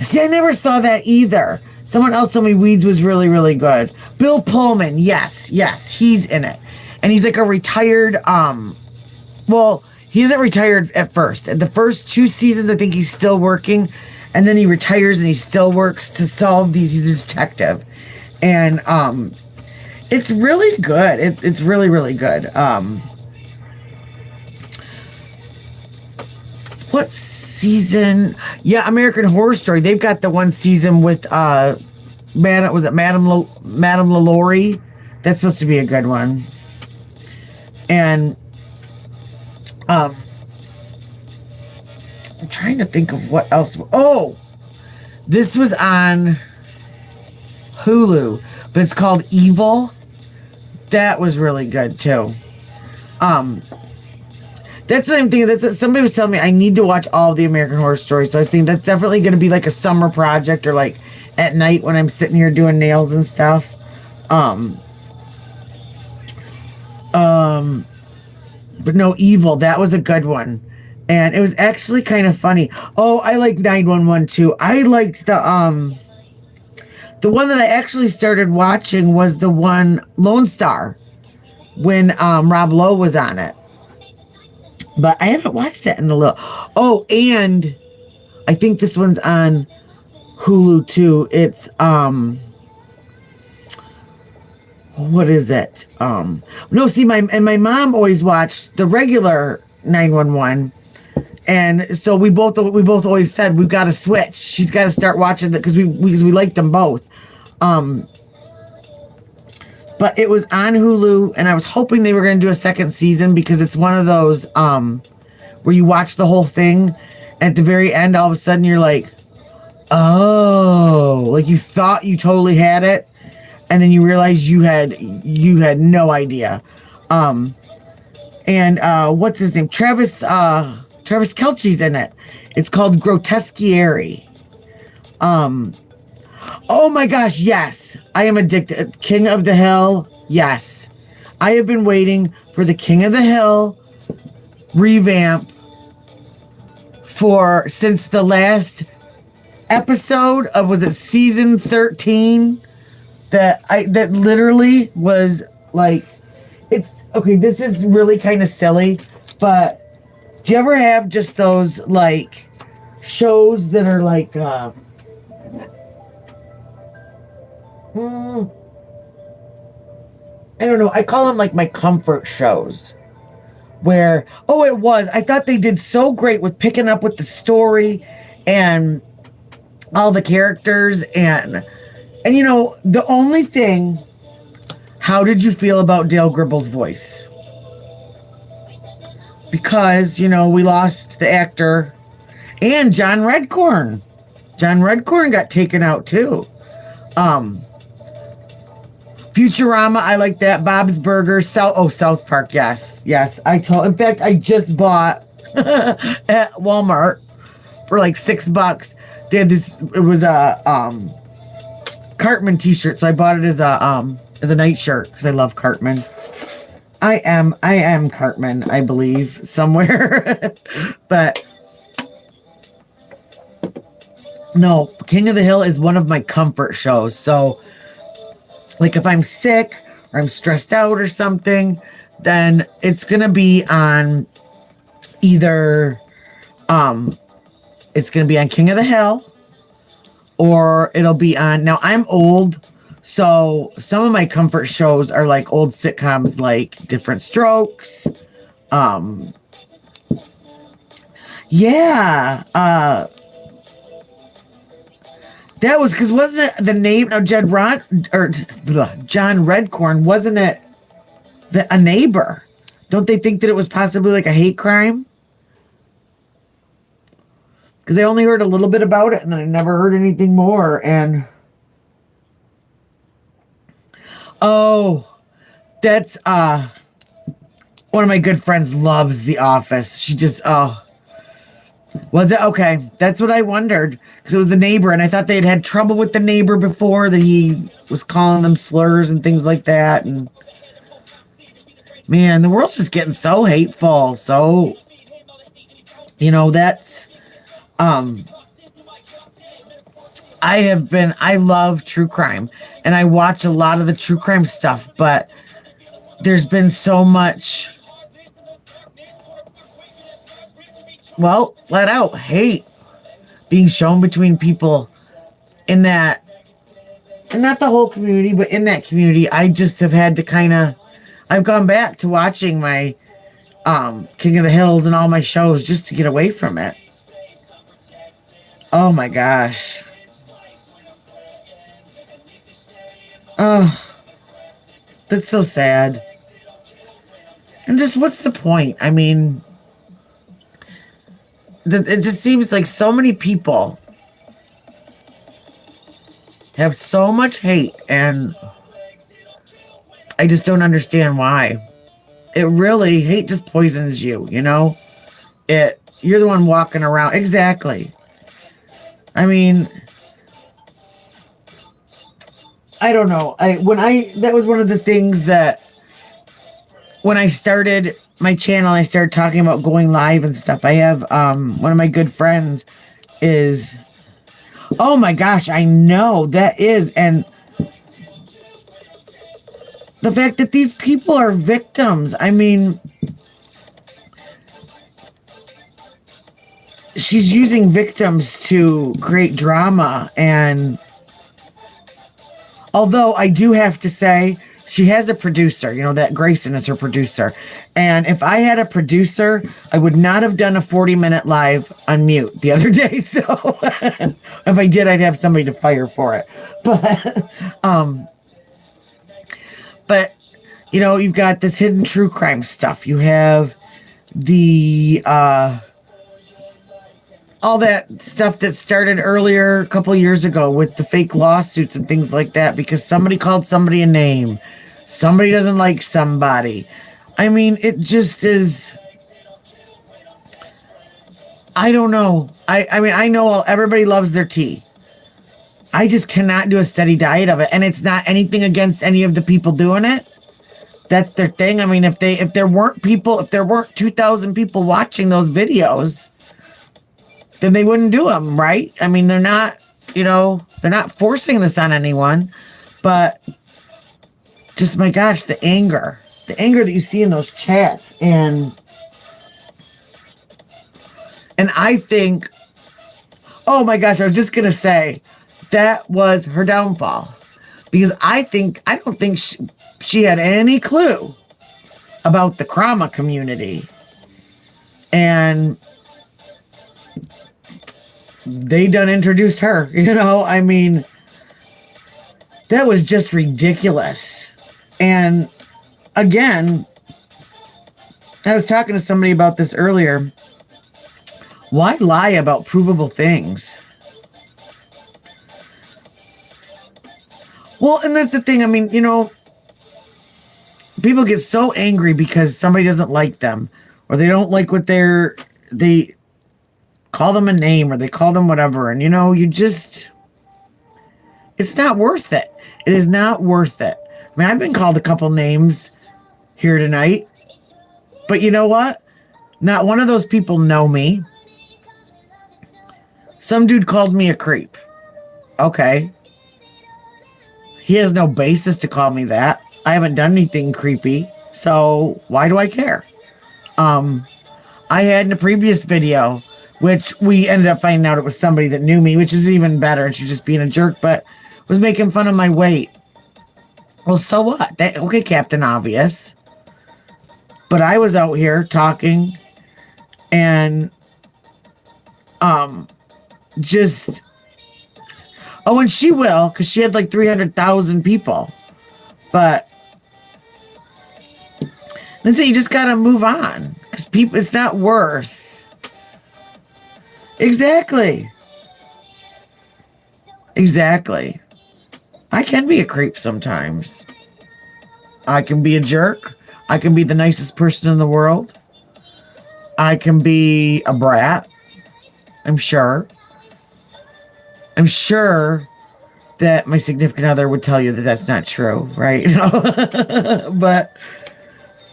See, I never saw that either. Someone else told me Weeds was really, really good. Bill Pullman, yes, he's in it. And he's like a retired, well, he isn't retired at first. At the first 2 seasons, I think he's still working. And then he retires and he still works to solve these. He's a detective. And it's really good. It's really, really good. What season? Yeah, American Horror Story. They've got the one season with Madame LaLaurie? That's supposed to be a good one. And I'm trying to think of what else. Oh, this was on Hulu, but it's called Evil. That was really good too. That's what I'm thinking. That's what somebody was telling me. I need to watch all of the American Horror Stories. So I was thinking that's definitely going to be like a summer project, or like at night when I'm sitting here doing nails and stuff. But no, Evil. That was a good one. And it was actually kind of funny. Oh, I like 911 too. I liked the one that I actually started watching was the one Lone Star, when Rob Lowe was on it. But I haven't watched that in a little. Oh, and I think this one's on Hulu too. It's what is it? No, see, my mom always watched the regular 911. And so we both always said we've got to switch. She's got to start watching that because we liked them both. Um, but it was on Hulu, and I was hoping they were going to do a second season because it's one of those where you watch the whole thing, and at the very end, all of a sudden you're like, oh, like you thought you totally had it, and then you realize you had no idea. And what's his name? Travis Kelce's in it. It's called Grotesquieri. Oh my gosh, yes. I am addicted. King of the Hill, yes. I have been waiting for the King of the Hill revamp since the last episode of, was it season 13? That literally was like, it's okay, this is really kind of silly, but do you ever have just those like shows that are like I don't know. I call them like my comfort shows. Where, I thought they did so great with picking up with the story and all the characters and you know, the only thing, how did you feel about Dale Gribble's voice? Because, you know, we lost the actor and John Redcorn. John Redcorn got taken out too. Futurama, I like that. Bob's Burgers, South Park, yes. In fact, I just bought at Walmart for like $6. They had this, it was a Cartman t-shirt, so I bought it as a night shirt because I love Cartman. I am Cartman, I believe, somewhere. But no, King of the Hill is one of my comfort shows. So like if I'm sick or I'm stressed out or something, then it's going to be on either, it's going to be on King of the Hill, or it'll be on, now I'm old, so some of my comfort shows are like old sitcoms like Different Strokes. That was because wasn't it the name of John Redcorn? Wasn't it a neighbor? Don't they think that it was possibly like a hate crime? Because I only heard a little bit about it and then I never heard anything more. And that's one of my good friends loves The Office. She just was it? Okay. That's what I wondered. Because it was the neighbor, and I thought they had had trouble with the neighbor before, that he was calling them slurs and things like that. And man, the world's just getting so hateful. So, you know, that's I love true crime, and I watch a lot of the true crime stuff, but there's been so much, well, flat out hate being shown between people in that, and not the whole community, but in that community. I just have had to I've gone back to watching my King of the Hills and all my shows just to get away from it. Oh my gosh. Oh, that's so sad. And just what's the point? I mean, it just seems like so many people have so much hate, and I just don't understand why. Hate just poisons you, you know? You're the one walking around. Exactly. I mean, I don't know. That was one of the things that when I started my channel, I started talking about going live and stuff. I have one of my good friends is, oh my gosh, I know that is, and the fact that these people are victims. I mean, she's using victims to create drama, and although I do have to say, she has a producer, that Grayson is her producer. And if I had a producer, I would not have done a 40-minute live on mute the other day. So if I did, I'd have somebody to fire for it. But you've got this hidden true crime stuff. You have the all that stuff that started earlier a couple years ago with the fake lawsuits and things like that because somebody called somebody a name. Somebody doesn't like somebody. I mean, it just is. I don't know. I mean, I know everybody loves their tea. I just cannot do a steady diet of it. And it's not anything against any of the people doing it. That's their thing. I mean, if there weren't 2,000 people watching those videos, then they wouldn't do them, right? I mean, they're not forcing this on anyone, but just, my gosh, the anger that you see in those chats. And I think, oh my gosh, I was just going to say that was her downfall because I don't think she had any clue about the trauma community, and they done introduced her, I mean, that was just ridiculous. And again, I was talking to somebody about this earlier. Why lie about provable things? Well, and that's the thing. I mean, people get so angry because somebody doesn't like them or they don't like what they call them a name or they call them whatever. And, it's not worth it. It is not worth it. I mean, I've been called a couple names here tonight, but you know what? Not one of those people know me. Some dude called me a creep. Okay. He has no basis to call me that. I haven't done anything creepy, so why do I care? I had in a previous video, which we ended up finding out it was somebody that knew me, which is even better, and she was just being a jerk, but was making fun of my weight. Well, so what? Okay, Captain Obvious. But I was out here talking and just... Oh, and she will, because she had like 300,000 people. But Lindsay, you just gotta move on. Because it's not worth. Exactly. I can be a creep sometimes. I can be a jerk. I can be the nicest person in the world. I can be a brat. I'm sure that my significant other would tell you that that's not true, right? But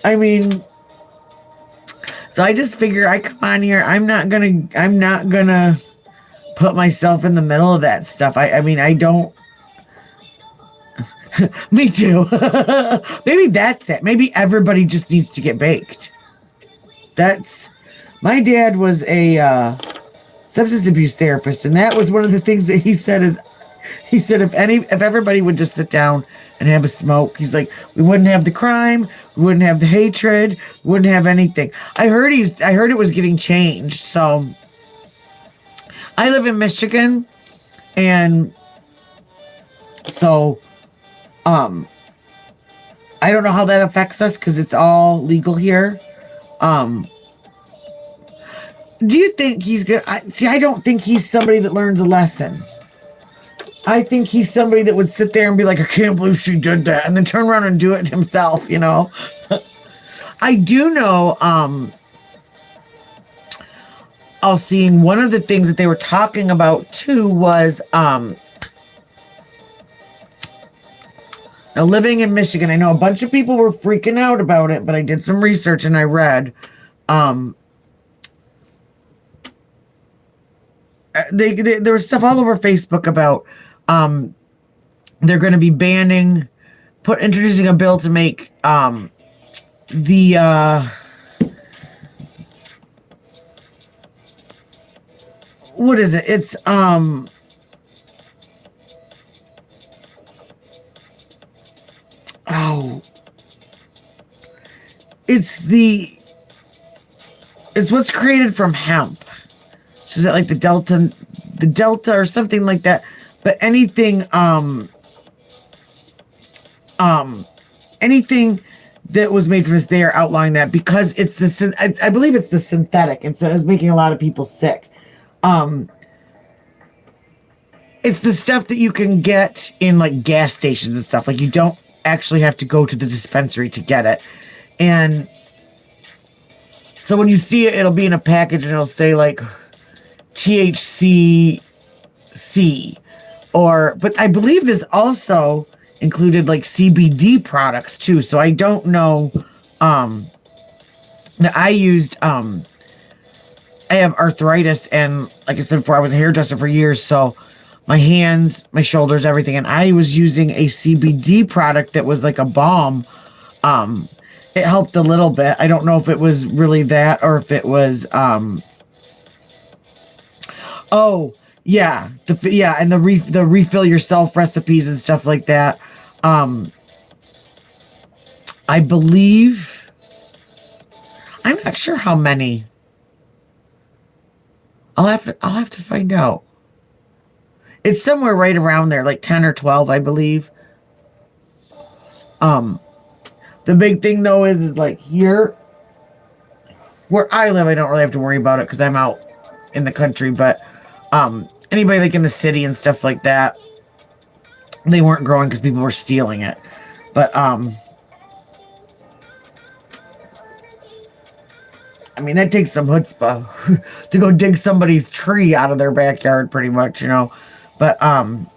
I mean, so I just figure I come on here. I'm not gonna put myself in the middle of that stuff. I mean, I don't. Me too. Maybe that's it. Maybe everybody just needs to get baked. My dad was a substance abuse therapist, and that was one of the things that he said if everybody would just sit down and have a smoke, he's like, we wouldn't have the crime, we wouldn't have the hatred, we wouldn't have anything. I heard it was getting changed. So I live in Michigan, and so I don't know how that affects us because it's all legal here. Do you think he's good? I don't think he's somebody that learns a lesson. I think he's somebody that would sit there and be like, I can't believe she did that, and then turn around and do it himself, I do know, Alcine, one of the things that they were talking about too was, now living in Michigan, I know a bunch of people were freaking out about it, but I did some research and I read, there was stuff all over Facebook about they're going to be introducing a bill to make what is it? It's it's what's created from hemp. So is it like the delta or something like that? But anything anything that was made from this, they are outlawing that because it's I believe it's the synthetic, and so it's making a lot of people sick. It's the stuff that you can get in like gas stations and stuff. Like you don't actually have to go to the dispensary to get it. And so when you see it, it'll be in a package and it'll say like THC but I believe this also included like CBD products too. So I don't know. I have arthritis, and like I said before, I was a hairdresser for years. So my hands, my shoulders, everything. And I was using a CBD product that was like a balm. It helped a little bit. I don't know if it was really that or if it was, oh yeah. And the refill yourself recipes and stuff like that. I believe, I'm not sure how many. I'll have to find out. It's somewhere right around there, like 10 or 12, I believe. The big thing though is like here where I live, I don't really have to worry about it because I'm out in the country, but anybody like in the city and stuff like that, they weren't growing because people were stealing it. But I mean, that takes some chutzpah to go dig somebody's tree out of their backyard, pretty much, you know. But no,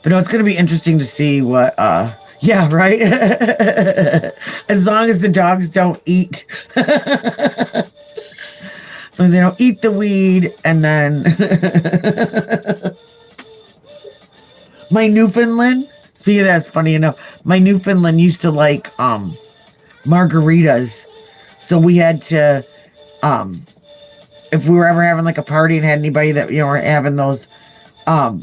it's going to be interesting to see what, yeah, right? As long as the dogs don't eat. As long as they don't eat the weed, and then my Newfoundland, speaking of that, it's funny enough, my Newfoundland used to like, margaritas. So we had to, if we were ever having like a party and had anybody that, you know, were having those, like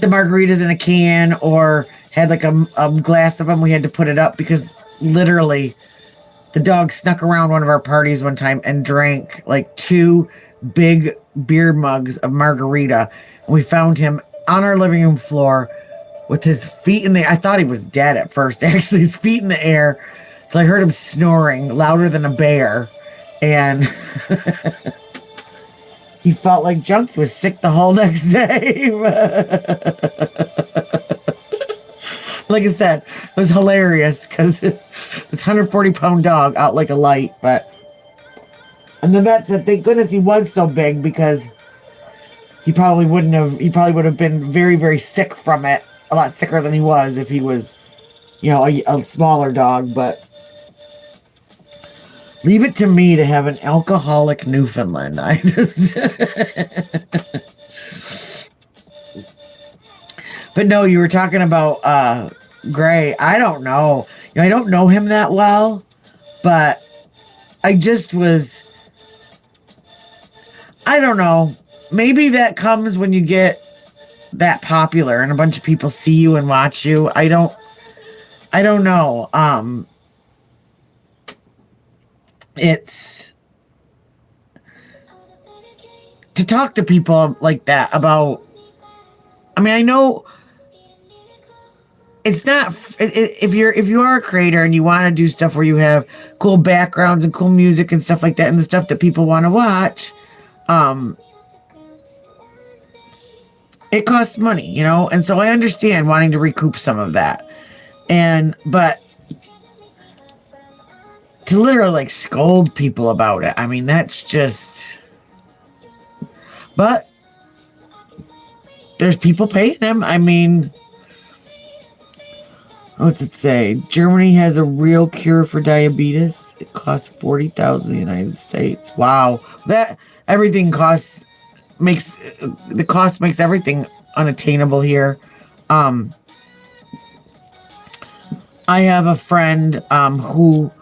the margaritas in a can or had like a glass of them, we had to put it up because literally the dog snuck around one of our parties one time and drank like 2 big beer mugs of margarita. And we found him on our living room floor with his feet in the, I thought he was dead at first, actually, his feet in the air. So I heard him snoring louder than a bear. And he felt like junk. He was sick the whole next day. Like I said, it was hilarious because this 140-pound dog out like a light. And the vet said, thank goodness he was so big because he probably would have been very, very sick from it. A lot sicker than he was if he was, you know, a smaller dog. But leave it to me to have an alcoholic Newfoundland. I just... But no, you were talking about Gray. I don't know. You know, I don't know him that well, but I just was... I don't know. Maybe that comes when you get that popular and a bunch of people see you and watch you. I don't know. It's to talk to people like that about, I mean, I know it's not, if you are a creator and you want to do stuff where you have cool backgrounds and cool music and stuff like that and the stuff that people want to watch, it costs money, you know? And so I understand wanting to recoup some of that. But to literally like scold people about it, I mean, that's just, but there's people paying him. I mean, what's it say? Germany has a real cure for diabetes. It costs $40,000 in the United States. Wow. That everything makes everything unattainable here. I have a friend who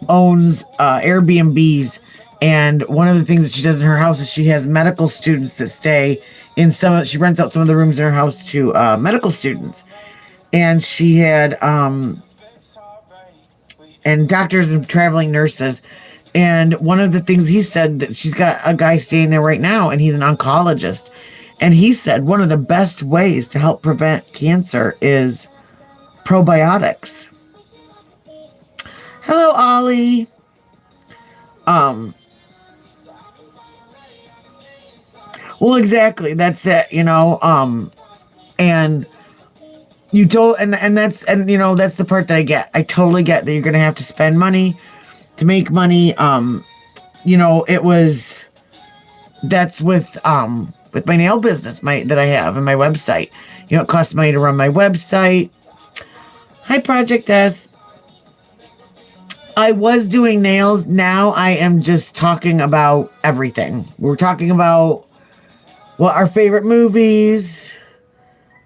owns Airbnbs, and one of the things that she does in her house is she has medical students that stay in she rents out some of the rooms in her house to medical students. And she had and doctors and traveling nurses. And one of the things he said, that she's got a guy staying there right now, and he's an oncologist. And he said one of the best ways to help prevent cancer is probiotics. Hello, Ollie. Well, exactly. That's it, and you don't, and that's the part that I get. I totally get that you're going to have to spend money to make money. That's with my nail business, that I have and my website. It costs money to run my website. Hi, Project S. I was doing nails. Now I am just talking about everything. We're talking about our favorite movies.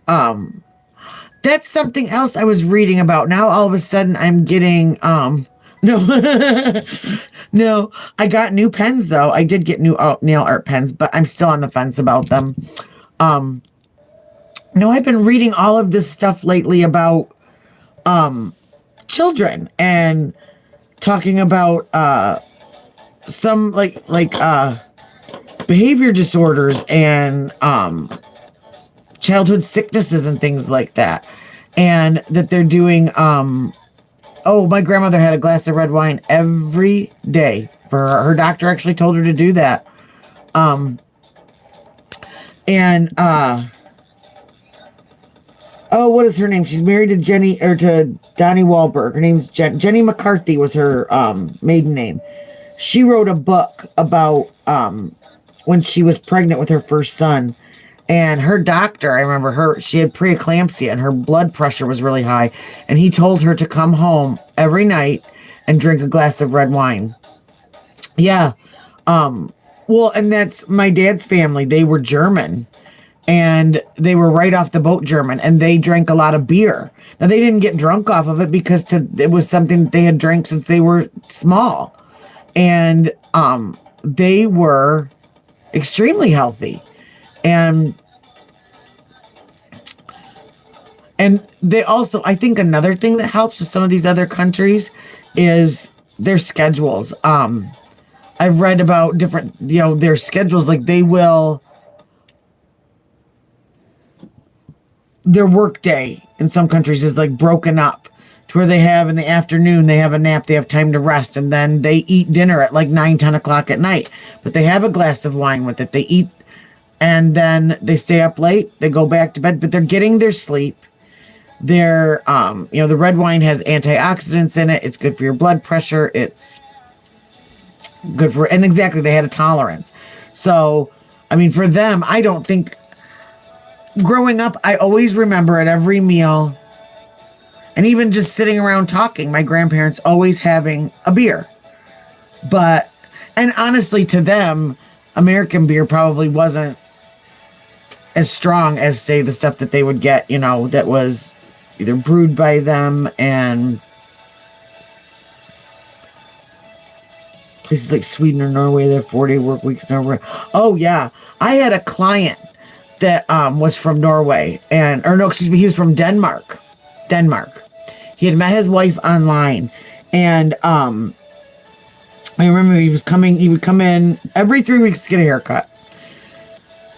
That's something else I was reading about. Now all of a sudden I'm getting no. No, I got new pens though. I did get new nail art pens, but I'm still on the fence about them. No, I've been reading all of this stuff lately about children and talking about some like behavior disorders and childhood sicknesses and things like that, and that they're doing my grandmother had a glass of red wine every day for her doctor actually told her to do that. What is her name? She's married to Donnie Wahlberg. Her name's Jenny McCarthy was her maiden name. She wrote a book about when she was pregnant with her first son. And her doctor, I remember she had preeclampsia and her blood pressure was really high. And he told her to come home every night and drink a glass of red wine. Yeah. And that's my dad's family. They were German. And they were right off the boat German, and they drank a lot of beer. Now, they didn't get drunk off of it because it was something they had drank since they were small. And they were extremely healthy. And they also, I think another thing that helps with some of these other countries is their schedules. I've read about different, their schedules, like their work day in some countries is like broken up to where they have in the afternoon, they have a nap, they have time to rest, and then they eat dinner at like 9, 10 o'clock at night. But they have a glass of wine with it. They eat, and then they stay up late, they go back to bed, but they're getting their sleep. They're, the red wine has antioxidants in it. It's good for your blood pressure. It's good for, and exactly, they had a tolerance. So, I mean, for them, I don't think, growing up, I always remember at every meal, and even just sitting around talking, my grandparents always having a beer. And honestly, to them, American beer probably wasn't as strong as, say, the stuff that they would get, that was either brewed by them, and places like Sweden or Norway, they have 4-day work weeks. Norway. Oh, yeah. I had a client that was from Norway, he was from Denmark. He had met his wife online, and I remember he would come in every 3 weeks to get a haircut.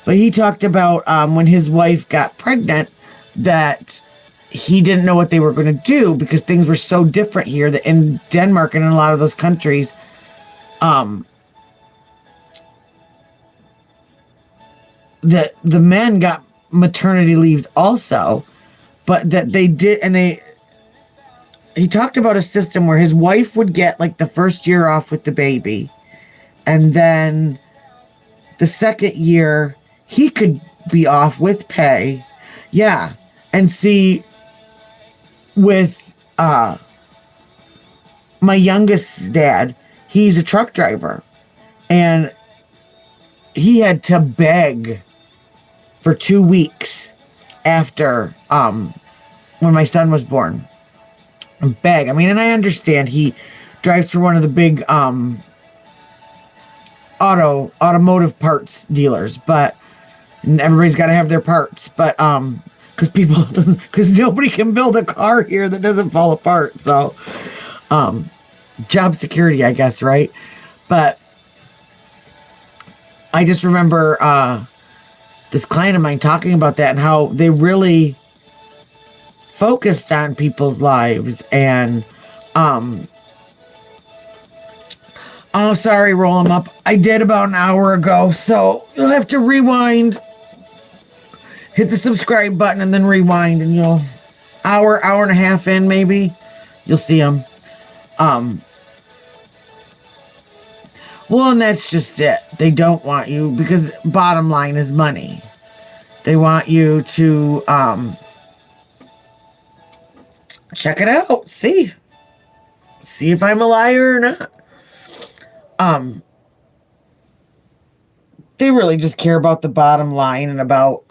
But he talked about when his wife got pregnant that he didn't know what they were going to do because things were so different here, that in Denmark and in a lot of those countries, the men got maternity leaves also, but that they did, and he talked about a system where his wife would get like the first year off with the baby, and then the second year he could be off with pay. Yeah. And see, with my youngest dad, he's a truck driver, and he had to beg for 2 weeks after when my son was born. Beg. I mean, and I understand he drives for one of the big automotive parts dealers, but everybody's got to have their parts. But because nobody can build a car here that doesn't fall apart. So job security, I guess, right? But I just remember this client of mine talking about that and how they really focused on people's lives. And oh, sorry, roll them up. I did about an hour ago, so you'll have to rewind, hit the subscribe button, and then rewind, and you'll hour and a half in, maybe you'll see them. Well, and that's just it. They don't want you, because bottom line is money. They want you to check it out. See if I'm a liar or not. They really just care about the bottom line and about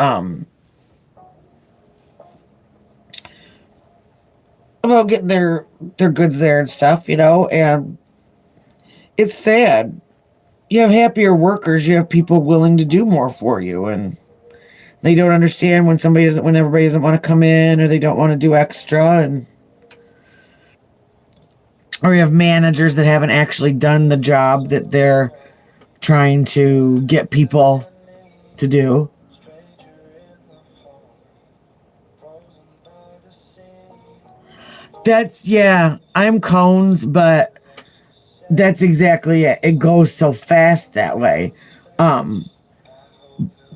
getting their goods there and stuff, and it's sad. You have happier workers, you have people willing to do more for you, and they don't understand when everybody doesn't want to come in, or they don't want to do extra, or you have managers that haven't actually done the job that they're trying to get people to do. I'm Cones, but that's exactly it. It goes so fast that way.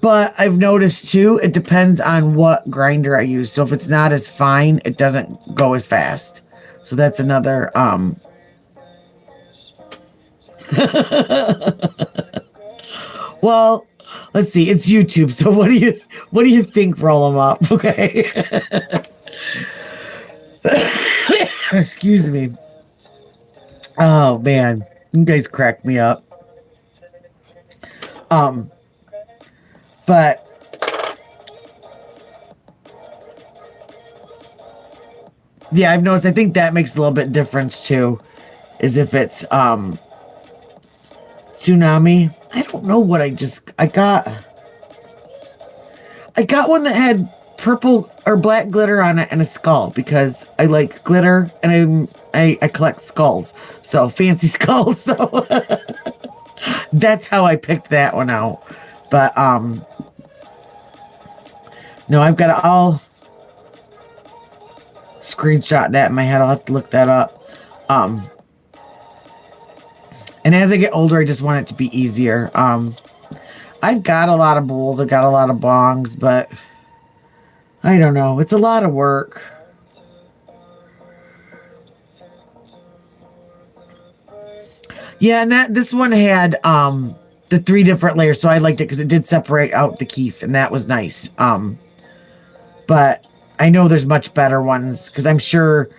But I've noticed too, it depends on what grinder I use. So if it's not as fine, it doesn't go as fast. So that's another well, let's see. It's YouTube. So what do you think? Roll them up, okay? Excuse me. Oh man, you guys crack me up. But yeah, I've noticed. I think that makes a little bit difference too. Is if it's Tsunami. I don't know what I got. I got one that had purple or black glitter on it and a skull, because I like glitter and I collect skulls. So fancy skulls. So that's how I picked that one out. But no, I've got to all screenshot that in my head. I'll have to look that up. And as I get older, I just want it to be easier. I've got a lot of bowls. I've got a lot of bongs, but I don't know. It's a lot of work. Yeah, and this one had the 3 different layers, so I liked it because it did separate out the keef, and that was nice. But I know there's much better ones, because I'm sure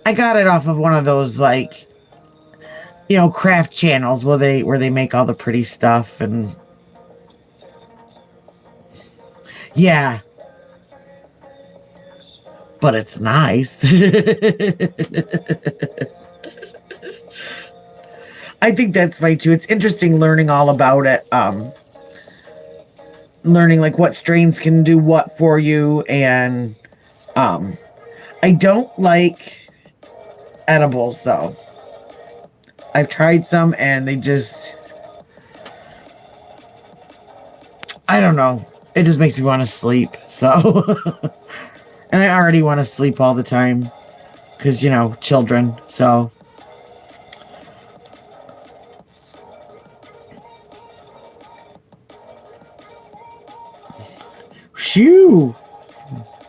I got it off of one of those, like, craft channels where they make all the pretty stuff. And yeah, but it's nice. I think that's funny too. It's interesting learning all about it. Learning like what strains can do what for you. And I don't like edibles though. I've tried some and they just, I don't know. It just makes me want to sleep. So, and I already want to sleep all the time because, children. So, shoo.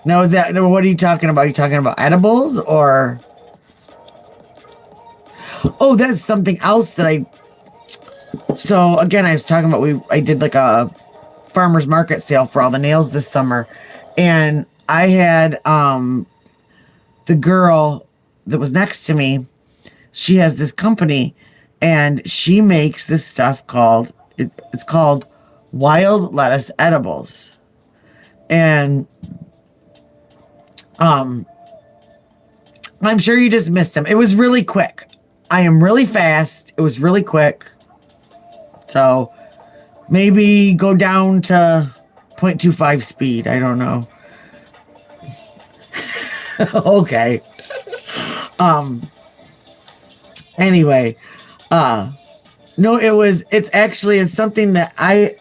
Now, what are you talking about? Are you talking about edibles or? Oh, that's something else that so again, I was talking about, I did like a farmer's market sale for all the nails this summer. And I had, the girl that was next to me, she has this company and she makes this stuff it's called Wild Lettuce Edibles. And, I'm sure you just missed them. It was really quick. I am really fast. It was really quick. So maybe go down to 0.25 speed. I don't know. Okay. Anyway, uh, no, it's something that I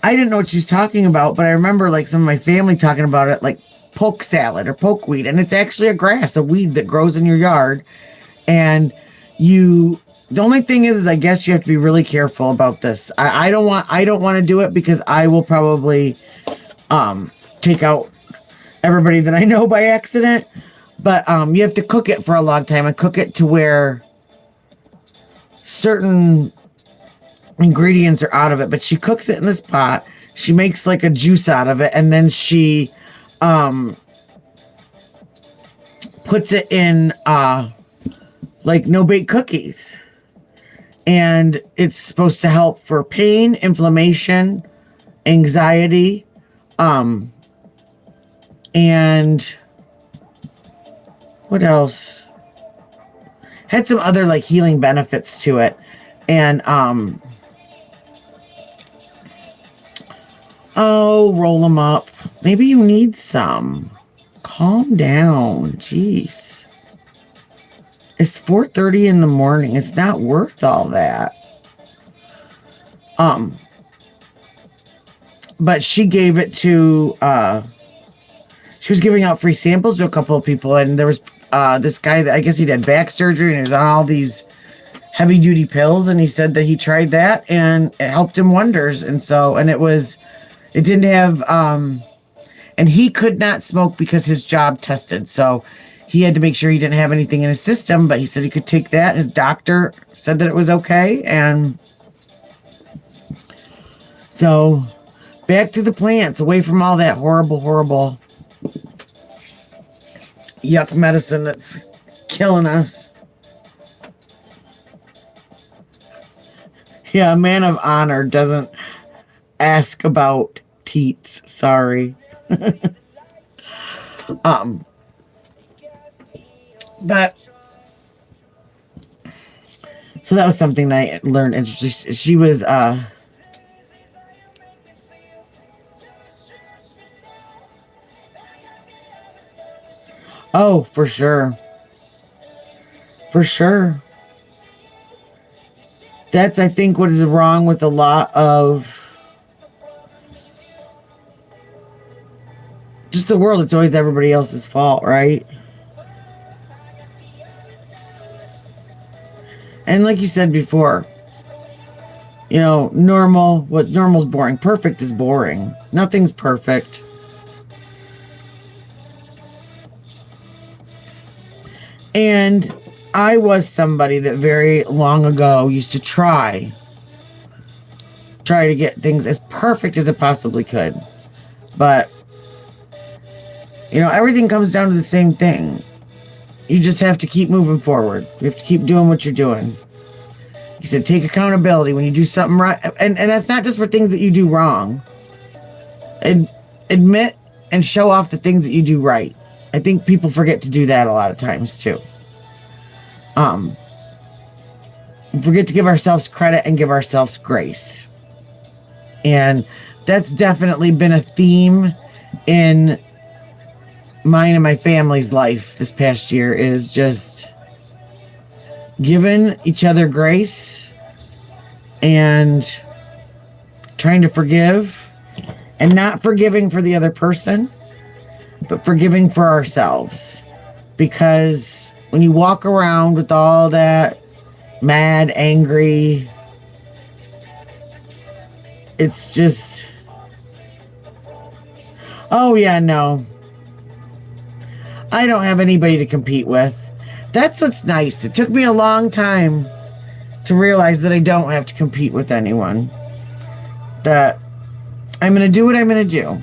didn't know what she was talking about, but I remember like some of my family talking about it, like poke salad or pokeweed, and it's actually a grass, a weed that grows in your yard. And you, the only thing is I guess you have to be really careful about this. I don't want to do it because I will probably take out everybody that I know by accident. But you have to cook it for a long time and cook it to where certain ingredients are out of it. But she cooks it in this pot. She makes like a juice out of it, and then she puts it in like no bake cookies. And it's supposed to help for pain, inflammation, anxiety, and what else? Had some other like healing benefits to it. And oh, roll them up. Maybe you need some. Calm down. Jeez. It's 4:30 in the morning. It's not worth all that. But she gave it to she was giving out free samples to a couple of people, and there was this guy that I guess he'd had back surgery and he was on all these heavy duty pills, and he said that he tried that and it helped him wonders. And so, and it didn't have and he could not smoke because his job tested. So he had to make sure he didn't have anything in his system, but he said he could take that. His doctor said that it was okay. And so back to the plants, away from all that horrible, horrible yuck medicine that's killing us. Yeah, a man of honor doesn't ask about teats. Sorry. But so that was something that I learned. And she was oh, for sure. For sure. That's, I think, what is wrong with a lot of just the world. It's always everybody else's fault, right? And like you said before, you know, normal's boring. Perfect is boring. Nothing's perfect. And I was somebody that very long ago used to try to get things as perfect as it possibly could. But, you know, everything comes down to the same thing. You just have to keep moving forward. You have to keep doing what you're doing. He said, take accountability when you do something right. And that's not just for things that you do wrong. And admit and show off the things that you do right. I think people forget to do that a lot of times too. Forget to give ourselves credit and give ourselves grace. And that's definitely been a theme in mine and my family's life this past year, is just giving each other grace and trying to forgive, and not forgiving for the other person, but forgiving for ourselves. Because when you walk around with all that mad, angry, it's just, oh yeah, no, I don't have anybody to compete with. That's what's nice. It took me a long time to realize that I don't have to compete with anyone. That I'm going to do what I'm going to do.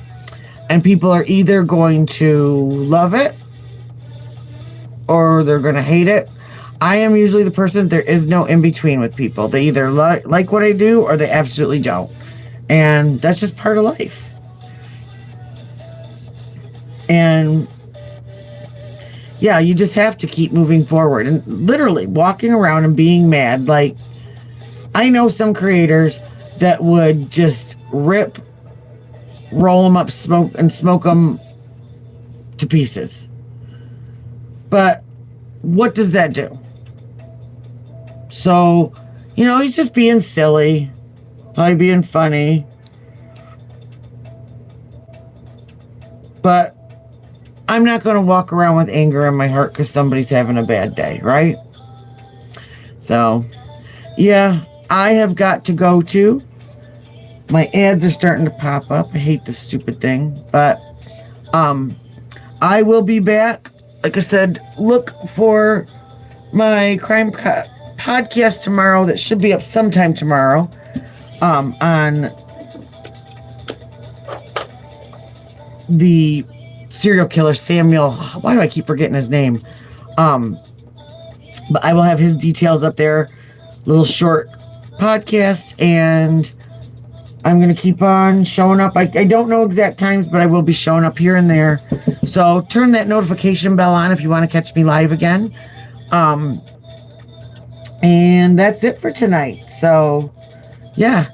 And people are either going to love it or they're going to hate it. I am usually the person, there is no in between with people. They either like what I do or they absolutely don't. And that's just part of life. And yeah, you just have to keep moving forward and literally walking around and being mad. Like, I know some creators that would just roll them up, smoke them to pieces. But what does that do? So, he's just being silly, probably being funny. But I'm not going to walk around with anger in my heart because somebody's having a bad day, right? So, yeah, I have got to go too. My ads are starting to pop up. I hate this stupid thing. But I will be back. Like I said, look for my crime podcast tomorrow that should be up sometime tomorrow on the serial killer Samuel. Why do I keep forgetting his name? But I will have his details up there. Little short podcast, and I'm going to keep on showing up. I don't know exact times, but I will be showing up here and there. So turn that notification bell on if you want to catch me live again. And that's it for tonight. So, yeah.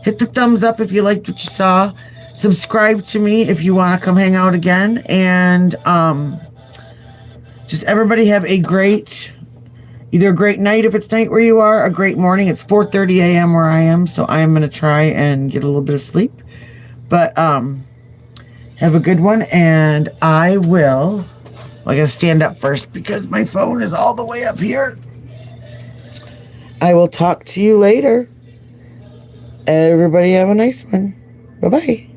Hit the thumbs up if you liked what you saw. Subscribe to me if you want to come hang out again. And just everybody have either a great night if it's night where you are, a great morning. It's 4:30 a.m. where I am, so I am going to try and get a little bit of sleep. But have a good one, and I got to stand up first because my phone is all the way up here. I will talk to you later. Everybody have a nice one. Bye-bye.